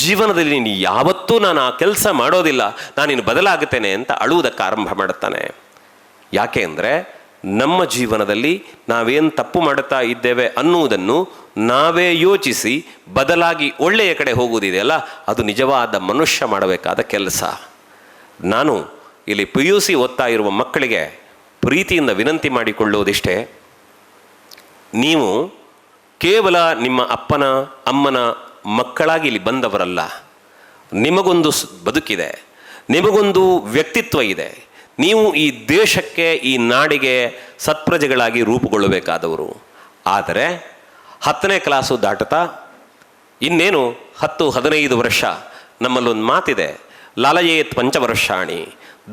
ಜೀವನದಲ್ಲಿ ನೀನು ಯಾವತ್ತೂ ನಾನು ಆ ಕೆಲಸ ಮಾಡೋದಿಲ್ಲ, ನಾನಿನ್ನು ಬದಲಾಗುತ್ತೇನೆ ಅಂತ ಅಳುವುದಕ್ಕೆ ಆರಂಭ ಮಾಡುತ್ತಾನೆ. ಯಾಕೆ ಅಂದರೆ, ನಮ್ಮ ಜೀವನದಲ್ಲಿ ನಾವೇನು ತಪ್ಪು ಮಾಡುತ್ತಾ ಇದ್ದೇವೆ ಅನ್ನುವುದನ್ನು ನಾವೇ ಯೋಚಿಸಿ ಬದಲಾಗಿ ಒಳ್ಳೆಯ ಕಡೆ ಹೋಗುವುದಿದೆಯಲ್ಲ, ಅದು ನಿಜವಾದ ಮನುಷ್ಯ ಮಾಡಬೇಕಾದ ಕೆಲಸ. ನಾನು ಇಲ್ಲಿ PUC ಓದ್ತಾ ಇರುವ ಮಕ್ಕಳಿಗೆ ಪ್ರೀತಿಯಿಂದ ವಿನಂತಿ ಮಾಡಿಕೊಳ್ಳುವುದಿಷ್ಟೇ, ನೀವು ಕೇವಲ ನಿಮ್ಮ ಅಪ್ಪನ ಅಮ್ಮನ ಮಕ್ಕಳಾಗಿ ಇಲ್ಲಿ ಬಂದವರಲ್ಲ. ನಿಮಗೊಂದು ಬದುಕಿದೆ, ನಿಮಗೊಂದು ವ್ಯಕ್ತಿತ್ವ ಇದೆ. ನೀವು ಈ ದೇಶಕ್ಕೆ, ಈ ನಾಡಿಗೆ ಸತ್ಪ್ರಜೆಗಳಾಗಿ ರೂಪುಗೊಳ್ಳಬೇಕಾದವರು. ಆದರೆ 10ನೇ ಕ್ಲಾಸು ದಾಟುತ್ತಾ ಇನ್ನೇನು 10-15 ವರ್ಷ, ನಮ್ಮಲ್ಲೊಂದು ಮಾತಿದೆ, ಲಾಲಯೇತ್ ಪಂಚವರ್ಷಾಣಿ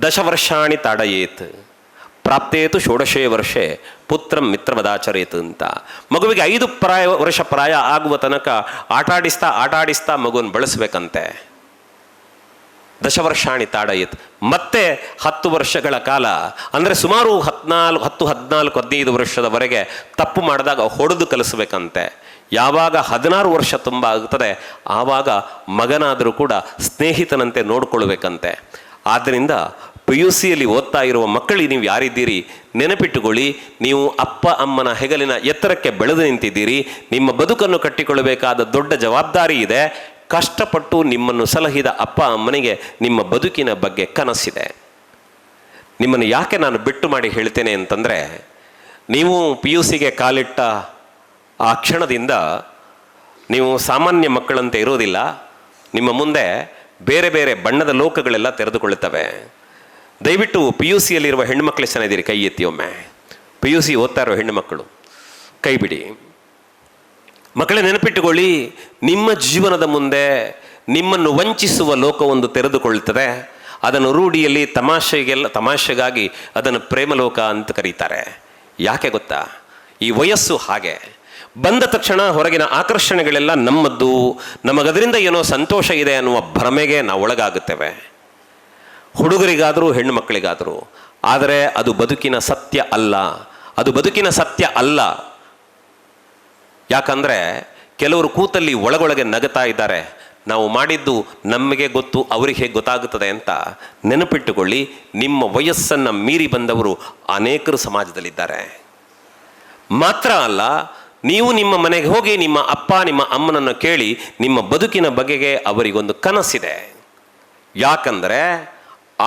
ದಶವರ್ಷಾಣಿ ತಾಡಯೇತ್ ಪ್ರಾಪ್ತೇತು ಷೋಡಶೇ ವರ್ಷೆ ಪುತ್ರಂ ಮಿತ್ರವದಾಚರೇತ್ ಅಂತ. ಮಗುವಿಗೆ 5 ವರ್ಷ ಪ್ರಾಯ ಆಗುವ ತನಕ ಆಟಾಡಿಸ್ತಾ ಮಗುವನ್ನು ಬೆಳೆಸಬೇಕಂತೆ. ದಶವರ್ಷಾಣಿ ತಾಡಯೇತ್. ಮತ್ತೆ 10 ವರ್ಷಗಳ ಕಾಲ, ಅಂದರೆ ಸುಮಾರು 14-15 ವರ್ಷದವರೆಗೆ ತಪ್ಪು ಮಾಡಿದಾಗ ಹೊಡೆದು ಕಲಿಸ್ಬೇಕಂತೆ. ಯಾವಾಗ 16 ವರ್ಷ ತುಂಬ ಆಗುತ್ತದೆ, ಆವಾಗ ಮಗನಾದರೂ ಕೂಡ ಸ್ನೇಹಿತನಂತೆ ನೋಡ್ಕೊಳ್ಬೇಕಂತೆ. ಆದ್ದರಿಂದ PUCಯಲ್ಲಿ ಓದ್ತಾ ಇರುವ ಮಕ್ಕಳಿಗೆ ನೀವು ಯಾರಿದ್ದೀರಿ, ನೆನಪಿಟ್ಟುಕೊಳ್ಳಿ, ನೀವು ಅಪ್ಪ ಅಮ್ಮನ ಹೆಗಲಿನ ಎತ್ತರಕ್ಕೆ ಬೆಳೆದು ನಿಂತಿದ್ದೀರಿ. ನಿಮ್ಮ ಬದುಕನ್ನು ಕಟ್ಟಿಕೊಳ್ಳಬೇಕಾದ ದೊಡ್ಡ ಜವಾಬ್ದಾರಿ ಇದೆ. ಕಷ್ಟಪಟ್ಟು ನಿಮ್ಮನ್ನು ಸಲಹಿದ ಅಪ್ಪ ಅಮ್ಮನಿಗೆ ನಿಮ್ಮ ಬದುಕಿನ ಬಗ್ಗೆ ಕನಸಿದೆ. ನಿಮ್ಮನ್ನು ಯಾಕೆ ನಾನು ಬಿಟ್ಟು ಮಾಡಿ ಹೇಳ್ತೇನೆ ಅಂತಂದರೆ, ನೀವು PUCಗೆ ಕಾಲಿಟ್ಟ ಆ ಕ್ಷಣದಿಂದ ನೀವು ಸಾಮಾನ್ಯ ಮಕ್ಕಳಂತೆ ಇರೋದಿಲ್ಲ. ನಿಮ್ಮ ಮುಂದೆ ಬೇರೆ ಬೇರೆ ಬಣ್ಣದ ಲೋಕಗಳೆಲ್ಲ ತೆರೆದುಕೊಳ್ಳುತ್ತವೆ. ದಯವಿಟ್ಟು PUCಯಲ್ಲಿರುವ ಹೆಣ್ಣುಮಕ್ಕಳು ಎಷ್ಟು ಜನ ಇದ್ದೀರಿ, ಕೈ ಎತ್ತಿ ಒಮ್ಮೆ. PUC ಓದ್ತಾ ಇರೋ ಹೆಣ್ಣುಮಕ್ಕಳು ಕೈ ಬಿಡಿ. ಮಕ್ಕಳೇ, ನೆನಪಿಟ್ಟುಕೊಳ್ಳಿ, ನಿಮ್ಮ ಜೀವನದ ಮುಂದೆ ನಿಮ್ಮನ್ನು ವಂಚಿಸುವ ಲೋಕವೊಂದು ತೆರೆದುಕೊಳ್ಳುತ್ತದೆ. ಅದನ್ನು ರೂಢಿಯಲ್ಲಿ ತಮಾಷೆಗಾಗಿ ಅದನ್ನು ಪ್ರೇಮಲೋಕ ಅಂತ ಕರೀತಾರೆ. ಯಾಕೆ ಗೊತ್ತಾ, ಈ ವಯಸ್ಸು ಹಾಗೆ. ಬಂದ ತಕ್ಷಣ ಹೊರಗಿನ ಆಕರ್ಷಣೆಗಳೆಲ್ಲ ನಮ್ಮದ್ದು, ನಮಗದರಿಂದ ಏನೋ ಸಂತೋಷ ಇದೆ ಅನ್ನುವ ಭ್ರಮೆಗೆ ನಾವು ಒಳಗಾಗುತ್ತೇವೆ, ಹುಡುಗರಿಗಾದರೂ ಹೆಣ್ಣು ಮಕ್ಕಳಿಗಾದರೂ. ಆದರೆ ಅದು ಬದುಕಿನ ಸತ್ಯ ಅಲ್ಲ. ಯಾಕಂದರೆ ಕೆಲವರು ಕೂತಲ್ಲಿ ಒಳಗೊಳಗೆ ನಗುತ್ತಾ ಇದ್ದಾರೆ, ನಾವು ಮಾಡಿದ್ದು ನಮಗೆ ಗೊತ್ತು, ಅವರಿಗೆ ಹೇಗೆ ಗೊತ್ತಾಗುತ್ತದೆ ಅಂತ. ನೆನಪಿಟ್ಟುಕೊಳ್ಳಿ, ನಿಮ್ಮ ವಯಸ್ಸನ್ನು ಮೀರಿ ಬಂದವರು ಅನೇಕರು ಸಮಾಜದಲ್ಲಿದ್ದಾರೆ. ಮಾತ್ರ ಅಲ್ಲ, ನೀವು ನಿಮ್ಮ ಮನೆಗೆ ಹೋಗಿ ನಿಮ್ಮ ಅಪ್ಪ ನಿಮ್ಮ ಅಮ್ಮನನ್ನು ಕೇಳಿ, ನಿಮ್ಮ ಬದುಕಿನ ಬಗೆಗೆ ಅವರಿಗೊಂದು ಕನಸಿದೆ. ಯಾಕಂದರೆ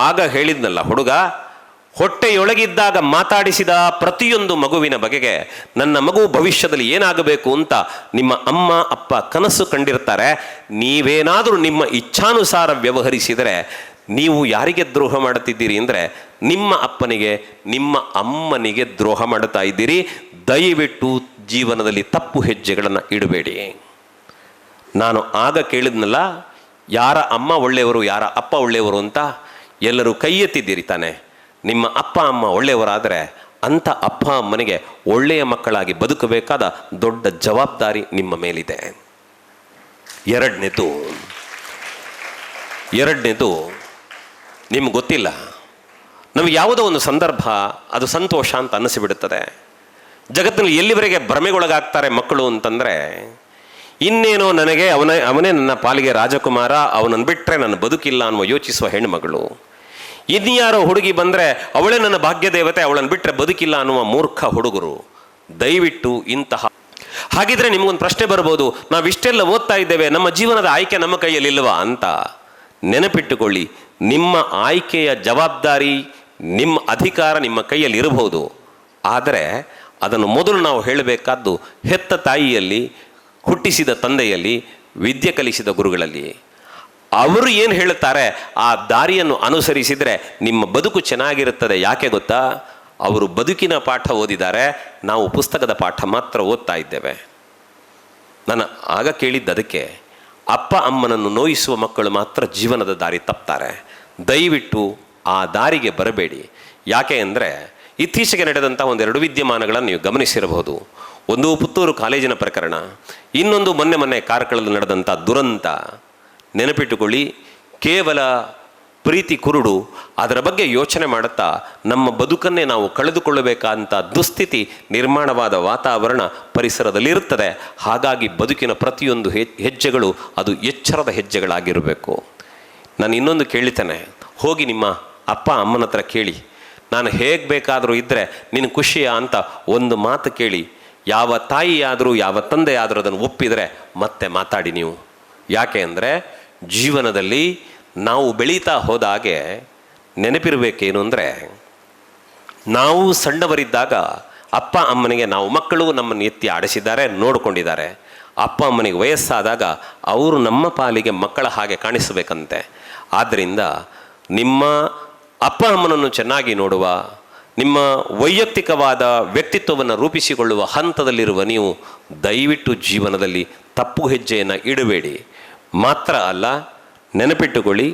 ಆಗ ಹೇಳಿದ್ನಲ್ಲ ಹುಡುಗ, ಹೊಟ್ಟೆಯೊಳಗಿದ್ದಾಗ ಮಾತಾಡಿಸಿದ ಪ್ರತಿಯೊಂದು ಮಗುವಿನ ಬಗೆಗೆ ನನ್ನ ಮಗು ಭವಿಷ್ಯದಲ್ಲಿ ಏನಾಗಬೇಕು ಅಂತ ನಿಮ್ಮ ಅಮ್ಮ ಅಪ್ಪ ಕನಸು ಕಂಡಿರ್ತಾರೆ. ನೀವೇನಾದರೂ ನಿಮ್ಮ ಇಚ್ಛಾನುಸಾರ ವ್ಯವಹರಿಸಿದರೆ ನೀವು ಯಾರಿಗೆ ದ್ರೋಹ ಮಾಡುತ್ತಿದ್ದೀರಿ ಅಂದರೆ ನಿಮ್ಮ ಅಪ್ಪನಿಗೆ ನಿಮ್ಮ ಅಮ್ಮನಿಗೆ ದ್ರೋಹ ಮಾಡುತ್ತಾ ಇದ್ದೀರಿ. ದಯವಿಟ್ಟು ಜೀವನದಲ್ಲಿ ತಪ್ಪು ಹೆಜ್ಜೆಗಳನ್ನು ಇಡಬೇಡಿ. ನಾನು ಆಗ ಕೇಳಿದ್ನಲ್ಲ, ಯಾರ ಅಮ್ಮ ಒಳ್ಳೆಯವರು ಯಾರ ಅಪ್ಪ ಒಳ್ಳೆಯವರು ಅಂತ. ಎಲ್ಲರೂ ಕೈ ಎತ್ತಿದ್ದೀರಿ ತಾನೆ. ನಿಮ್ಮ ಅಪ್ಪ ಅಮ್ಮ ಒಳ್ಳೆಯವರಾದರೆ ಅಂಥ ಅಪ್ಪ ಅಮ್ಮನಿಗೆ ಒಳ್ಳೆಯ ಮಕ್ಕಳಾಗಿ ಬದುಕಬೇಕಾದ ದೊಡ್ಡ ಜವಾಬ್ದಾರಿ ನಿಮ್ಮ ಮೇಲಿದೆ. ಎರಡನೇದು ನಿಮ್ಗೆ ಗೊತ್ತಿಲ್ಲ, ನಮಗೆ ಯಾವುದೋ ಒಂದು ಸಂದರ್ಭ ಅದು ಸಂತೋಷ ಅಂತ ಅನ್ನಿಸಿಬಿಡುತ್ತದೆ. ಜಗತ್ತಿನಲ್ಲಿ ಎಲ್ಲಿವರೆಗೆ ಭ್ರಮೆಗೊಳಗಾಗ್ತಾರೆ ಮಕ್ಕಳು ಅಂತಂದರೆ, ಇನ್ನೇನೋ ನನಗೆ ಅವನೇ ನನ್ನ ಪಾಲಿಗೆ ರಾಜಕುಮಾರ, ಅವನನ್ನು ಬಿಟ್ಟರೆ ನನ್ನ ಬದುಕಿಲ್ಲ ಅನ್ನುವ ಯೋಚಿಸುವ ಹೆಣ್ಣುಮಗಳು. ಇನ್ಯಾರೋ ಹುಡುಗಿ ಬಂದರೆ ಅವಳೇ ನನ್ನ ಭಾಗ್ಯ ದೇವತೆ, ಅವಳನ್ನು ಬಿಟ್ಟರೆ ಬದುಕಿಲ್ಲ ಅನ್ನುವ ಮೂರ್ಖ ಹುಡುಗರು. ದಯವಿಟ್ಟು ಹಾಗಿದ್ರೆ ನಿಮಗೊಂದು ಪ್ರಶ್ನೆ ಬರ್ಬೋದು, ನಾವಿಷ್ಟೆಲ್ಲ ಓದ್ತಾ ಇದ್ದೇವೆ, ನಮ್ಮ ಜೀವನದ ಆಯ್ಕೆ ನಮ್ಮ ಕೈಯಲ್ಲಿಲ್ವಾ ಅಂತ. ನೆನಪಿಟ್ಟುಕೊಳ್ಳಿ, ನಿಮ್ಮ ಆಯ್ಕೆಯ ಜವಾಬ್ದಾರಿ, ನಿಮ್ಮ ಅಧಿಕಾರ ನಿಮ್ಮ ಕೈಯಲ್ಲಿ ಇರಬಹುದು. ಆದರೆ ಅದನ್ನು ಮೊದಲು ನಾವು ಹೇಳಬೇಕಾದ್ದು ಹೆತ್ತ ತಾಯಿಯಲ್ಲಿ, ಹುಟ್ಟಿಸಿದ ತಂದೆಯಲ್ಲಿ, ವಿದ್ಯೆ ಕಲಿಸಿದ ಗುರುಗಳಲ್ಲಿ. ಅವರು ಏನು ಹೇಳುತ್ತಾರೆ ಆ ದಾರಿಯನ್ನು ಅನುಸರಿಸಿದರೆ ನಿಮ್ಮ ಬದುಕು ಚೆನ್ನಾಗಿರುತ್ತದೆ. ಯಾಕೆ ಗೊತ್ತಾ? ಅವರು ಬದುಕಿನ ಪಾಠ ಓದಿದ್ದಾರೆ, ನಾವು ಪುಸ್ತಕದ ಪಾಠ ಮಾತ್ರ ಓದ್ತಾ ಇದ್ದೇವೆ. ನಾನು ಆಗ ಕೇಳಿದ್ದದಕ್ಕೆ, ಅಪ್ಪ ಅಮ್ಮನನ್ನು ನೋಯಿಸುವ ಮಕ್ಕಳು ಮಾತ್ರ ಜೀವನದ ದಾರಿ ತಪ್ತಾರೆ. ದಯವಿಟ್ಟು ಆ ದಾರಿಗೆ ಬರಬೇಡಿ. ಯಾಕೆ ಅಂದರೆ ಇತ್ತೀಚೆಗೆ ನಡೆದಂಥ ಒಂದೆರಡು ವಿದ್ಯಮಾನಗಳನ್ನು ನೀವು ಗಮನಿಸಿರಬಹುದು. ಒಂದು ಪುತ್ತೂರು ಕಾಲೇಜಿನ ಪ್ರಕರಣ, ಇನ್ನೊಂದು ಮೊನ್ನೆ ಕಾರ್ಕಳದಲ್ಲಿ ನಡೆದಂಥ ದುರಂತ. ನೆನಪಿಟ್ಟುಕೊಳ್ಳಿ, ಕೇವಲ ಪ್ರೀತಿ ಕುರುಡು, ಅದರ ಬಗ್ಗೆ ಯೋಚನೆ ಮಾಡುತ್ತಾ ನಮ್ಮ ಬದುಕನ್ನೇ ನಾವು ಕಳೆದುಕೊಳ್ಳಬೇಕಂತ ದುಸ್ಥಿತಿ ನಿರ್ಮಾಣವಾದ ವಾತಾವರಣ ಪರಿಸರದಲ್ಲಿರುತ್ತದೆ. ಹಾಗಾಗಿ ಬದುಕಿನ ಪ್ರತಿಯೊಂದು ಹೆಜ್ಜೆಗಳು ಅದು ಎಚ್ಚರದ ಹೆಜ್ಜೆಗಳಾಗಿರಬೇಕು. ನಾನು ಇನ್ನೊಂದು ಕೇಳಿತೇನೆ, ಹೋಗಿ ನಿಮ್ಮ ಅಪ್ಪ ಅಮ್ಮನ ಹತ್ರ ಕೇಳಿ, ನಾನು ಹೇಗೆ ಬೇಕಾದರೂ ಇದ್ದರೆ ನಿನ್ನ ಖುಷಿಯಾ ಅಂತ ಒಂದು ಮಾತು ಕೇಳಿ. ಯಾವ ತಾಯಿಯಾದರೂ ಯಾವ ತಂದೆಯಾದರೂ ಅದನ್ನು ಒಪ್ಪಿದರೆ ಮತ್ತೆ ಮಾತಾಡಿ ನೀವು. ಯಾಕೆ ಅಂದರೆ ಜೀವನದಲ್ಲಿ ನಾವು ಬೆಳೀತಾ ಹೋದ ಹಾಗೆ ನೆನಪಿರಬೇಕೇನು ಅಂದರೆ, ನಾವು ಸಣ್ಣವರಿದ್ದಾಗ ಅಪ್ಪ ಅಮ್ಮನಿಗೆ ನಾವು ಮಕ್ಕಳು ನಮ್ಮನ್ನು ಎತ್ತಿ ಆಡಿಸಿದ್ದಾರೆ, ನೋಡಿಕೊಂಡಿದ್ದಾರೆ. ಅಪ್ಪ ಅಮ್ಮನಿಗೆ ವಯಸ್ಸಾದಾಗ ಅವರು ನಮ್ಮ ಪಾಲಿಗೆ ಮಕ್ಕಳ ಹಾಗೆ ಕಾಣಿಸಬೇಕಂತೆ. ಆದ್ದರಿಂದ ನಿಮ್ಮ ಅಪ್ಪ ಅಮ್ಮನನ್ನು ಚೆನ್ನಾಗಿ ನೋಡುವ, ನಿಮ್ಮ ವೈಯಕ್ತಿಕವಾದ ವ್ಯಕ್ತಿತ್ವವನ್ನು ರೂಪಿಸಿಕೊಳ್ಳುವ ಹಂತದಲ್ಲಿರುವ ನೀವು ದಯವಿಟ್ಟು ಜೀವನದಲ್ಲಿ ತಪ್ಪು ಹೆಜ್ಜೆಯನ್ನು ಇಡಬೇಡಿ. ಮಾತ್ರ ಅಲ್ಲ, ನೆನಪಿಟ್ಟುಕೊಳ್ಳಿ,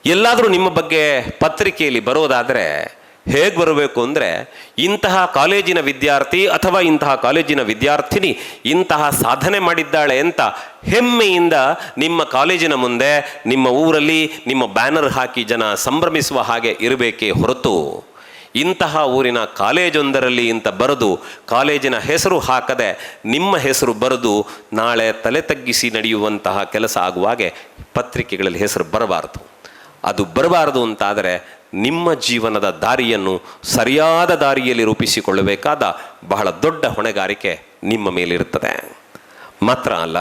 ಎಲ್ಲಾದರೂ ನಿಮ್ಮ ಬಗ್ಗೆ ಪತ್ರಿಕೆಯಲ್ಲಿ ಬರೋದಾದರೆ ಹೇಗೆ ಬರಬೇಕು ಅಂದರೆ, ಇಂತಹ ಕಾಲೇಜಿನ ವಿದ್ಯಾರ್ಥಿ ಅಥವಾ ಇಂತಹ ಕಾಲೇಜಿನ ವಿದ್ಯಾರ್ಥಿನಿ ಇಂತಹ ಸಾಧನೆ ಮಾಡಿದ್ದಾಳೆ ಅಂತ ಹೆಮ್ಮೆಯಿಂದ ನಿಮ್ಮ ಕಾಲೇಜಿನ ಮುಂದೆ, ನಿಮ್ಮ ಊರಲ್ಲಿ ನಿಮ್ಮ ಬ್ಯಾನರ್ ಹಾಕಿ ಜನ ಸಂಭ್ರಮಿಸುವ ಹಾಗೆ ಇರಬೇಕೇ ಹೊರತು, ಇಂತಹ ಊರಿನ ಕಾಲೇಜೊಂದರಲ್ಲಿ ಇಂಥ ಬರೆದು ಕಾಲೇಜಿನ ಹೆಸರು ಹಾಕದೆ ನಿಮ್ಮ ಹೆಸರು ಬರೆದು ನಾಳೆ ತಲೆ ತಗ್ಗಿಸಿ ನಡೆಯುವಂತಹ ಕೆಲಸ ಆಗುವಾಗೆ ಪತ್ರಿಕೆಗಳಲ್ಲಿ ಹೆಸರು ಬರಬಾರದು. ಅದು ಬರಬಾರದು ಅಂತಾದರೆ ನಿಮ್ಮ ಜೀವನದ ದಾರಿಯನ್ನು ಸರಿಯಾದ ದಾರಿಯಲ್ಲಿ ರೂಪಿಸಿಕೊಳ್ಳಬೇಕಾದ ಬಹಳ ದೊಡ್ಡ ಹೊಣೆಗಾರಿಕೆ ನಿಮ್ಮ ಮೇಲಿರುತ್ತದೆ. ಮಾತ್ರ ಅಲ್ಲ,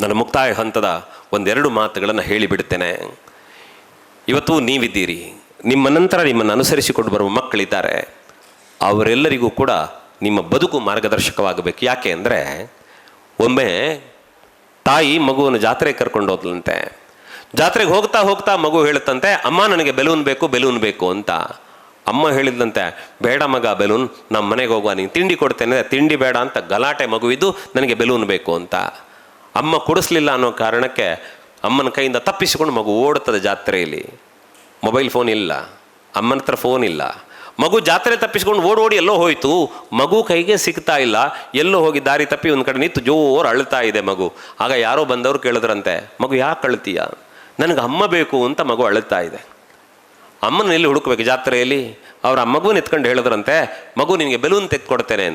ನನ್ನ ಮುಕ್ತಾಯ ಹಂತದ ಒಂದೆರಡು ಮಾತುಗಳನ್ನು ಹೇಳಿಬಿಡ್ತೇನೆ. ಇವತ್ತು ನೀವಿದ್ದೀರಿ, ನಿಮ್ಮ ನಂತರ ನಿಮ್ಮನ್ನು ಅನುಸರಿಸಿಕೊಂಡು ಬರುವ ಮಕ್ಕಳಿದ್ದಾರೆ. ಅವರೆಲ್ಲರಿಗೂ ಕೂಡ ನಿಮ್ಮ ಬದುಕು ಮಾರ್ಗದರ್ಶಕವಾಗಬೇಕು. ಯಾಕೆ ಅಂದರೆ, ಒಮ್ಮೆ ತಾಯಿ ಮಗುವನ್ನು ಜಾತ್ರೆಗೆ ಕರ್ಕೊಂಡು ಹೋದ್ಲಂತೆ. ಜಾತ್ರೆಗೆ ಹೋಗ್ತಾ ಹೋಗ್ತಾ ಮಗು ಹೇಳುತ್ತಂತೆ, ಅಮ್ಮ ನನಗೆ ಬೆಲೂನ್ ಬೇಕು ಅಂತ. ಅಮ್ಮ ಹೇಳಿದ್ದಂತೆ, ಬೇಡ ಮಗ ಬೆಲೂನ್, ನಮ್ಮ ಮನೆಗೆ ಹೋಗುವ, ನೀನು ತಿಂಡಿ ಕೊಡ್ತೇನೆ, ತಿಂಡಿ ಬೇಡ ಅಂತ ಗಲಾಟೆ ಮಗುವಿದ್ದು ನನಗೆ ಬೆಲೂನ್ ಬೇಕು ಅಂತ. ಅಮ್ಮ ಕೊಡಿಸ್ಲಿಲ್ಲ ಅನ್ನೋ ಕಾರಣಕ್ಕೆ ಅಮ್ಮನ ಕೈಯಿಂದ ತಪ್ಪಿಸಿಕೊಂಡು ಮಗು ಓಡುತ್ತದೆ. ಜಾತ್ರೆಯಲ್ಲಿ ಮೊಬೈಲ್ ಫೋನ್ ಇಲ್ಲ, ಅಮ್ಮನ ಹತ್ರ ಫೋನ್ ಇಲ್ಲ. ಮಗು ಜಾತ್ರೆ ತಪ್ಪಿಸ್ಕೊಂಡು ಓಡೋಡಿ ಎಲ್ಲೋ ಹೋಯಿತು, ಮಗು ಕೈಗೆ ಸಿಗ್ತಾ ಇಲ್ಲ. ಎಲ್ಲೋ ಹೋಗಿ ದಾರಿ ತಪ್ಪಿ ಒಂದು ಕಡೆ ನಿಂತು ಜೋರು ಅಳ್ತಾ ಇದೆ ಮಗು. ಆಗ ಯಾರೋ ಬಂದವರು ಕೇಳಿದ್ರಂತೆ, ಮಗು ಯಾಕೆ ಅಳ್ತೀಯ? ನನಗೆ ಅಮ್ಮ ಬೇಕು ಅಂತ ಮಗು ಅಳುತ್ತಾ ಇದೆ. ಅಮ್ಮನ ಎಲ್ಲಿ ಹುಡುಕ್ಬೇಕು ಜಾತ್ರೆಯಲ್ಲಿ? ಅವ್ರ ಮಗುನ ಎತ್ಕೊಂಡು ಹೇಳಿದ್ರಂತೆ, ಮಗು ನಿನಗೆ ಬೆಲೂನ್ ತೆಗೆದುಕೊಡ್ತೇನೆ.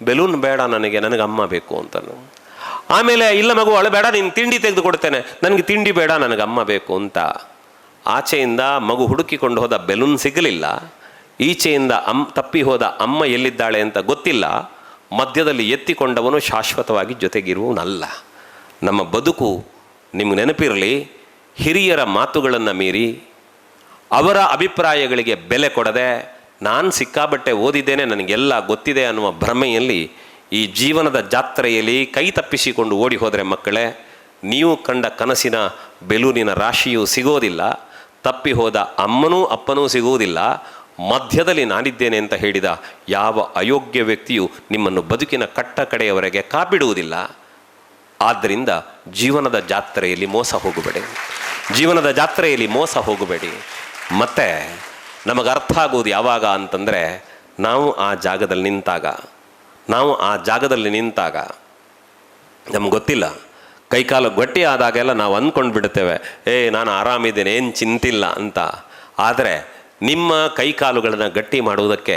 ಬೆಲೂನ್ ಬೇಡ ನನಗೆ ಅಮ್ಮ ಬೇಕು ಅಂತ. ಆಮೇಲೆ ಇಲ್ಲ ಮಗು ಅಳಬೇಡ, ನೀನು ತಿಂಡಿ ತೆಗೆದುಕೊಡ್ತೇನೆ, ನನಗೆ ತಿಂಡಿ ಬೇಡ, ನನಗೆ ಅಮ್ಮ ಬೇಕು ಅಂತ. ಆಚೆಯಿಂದ ಮಗು ಹುಡುಕಿಕೊಂಡು ಹೋದ ಬೆಲೂನ್ ಸಿಗಲಿಲ್ಲ, ಈಚೆಯಿಂದ ತಪ್ಪಿ ಹೋದ ಅಮ್ಮ ಎಲ್ಲಿದ್ದಾಳೆ ಅಂತ ಗೊತ್ತಿಲ್ಲ. ಮಧ್ಯದಲ್ಲಿ ಎತ್ತಿಕೊಂಡವನು ಶಾಶ್ವತವಾಗಿ ಜೊತೆಗಿರುವನಲ್ಲ. ನಮ್ಮ ಬದುಕು ನಿಮ್ಗೆ ನೆನಪಿರಲಿ, ಹಿರಿಯರ ಮಾತುಗಳನ್ನು ಮೀರಿ ಅವರ ಅಭಿಪ್ರಾಯಗಳಿಗೆ ಬೆಲೆ ಕೊಡದೆ, ನಾನು ಸಿಕ್ಕಾಬಟ್ಟೆ ಓದಿದ್ದೇನೆ, ನನಗೆಲ್ಲ ಗೊತ್ತಿದೆ ಅನ್ನುವ ಭ್ರಮೆಯಲ್ಲಿ ಈ ಜೀವನದ ಜಾತ್ರೆಯಲ್ಲಿ ಕೈ ತಪ್ಪಿಸಿಕೊಂಡು ಓಡಿ ಹೋದರೆ ಮಕ್ಕಳೇ, ನೀವು ಕಂಡ ಕನಸಿನ ಬೆಲೂನಿನ ರಾಶಿಯೂ ಸಿಗೋದಿಲ್ಲ. ತಪ್ಪಿ ಹೋದ ಅಮ್ಮನೂ ಅಪ್ಪನೂ ಸಿಗುವುದಿಲ್ಲ, ಮಧ್ಯದಲ್ಲಿ ನಾನಿದ್ದೇನೆ ಅಂತ ಹೇಳಿದ ಯಾವ ಅಯೋಗ್ಯ ವ್ಯಕ್ತಿಯು ನಿಮ್ಮನ್ನು ಬದುಕಿನ ಕಟ್ಟ ಕಡೆಯವರೆಗೆ ಕಾಪಿಡುವುದಿಲ್ಲ. ಆದ್ದರಿಂದ ಜೀವನದ ಜಾತ್ರೆಯಲ್ಲಿ ಮೋಸ ಹೋಗಬೇಡಿ, ಜೀವನದ ಜಾತ್ರೆಯಲ್ಲಿ ಮೋಸ ಹೋಗಬೇಡಿ. ಮತ್ತು ನಮಗೆ ಅರ್ಥ ಆಗುವುದು ಯಾವಾಗ ಅಂತಂದರೆ, ನಾವು ಆ ಜಾಗದಲ್ಲಿ ನಿಂತಾಗ ನಮ್ಗೆ ಗೊತ್ತಿಲ್ಲ, ಕೈಕಾಲು ಗಟ್ಟಿ ಆದಾಗೆಲ್ಲ ನಾವು ಅಂದ್ಕೊಂಡು ಬಿಡ್ತೇವೆ, ನಾನು ಆರಾಮಿದ್ದೇನೆ, ಏನು ಚಿಂತಿಲ್ಲ ಅಂತ. ಆದರೆ ನಿಮ್ಮ ಕೈಕಾಲುಗಳನ್ನು ಗಟ್ಟಿ ಮಾಡುವುದಕ್ಕೆ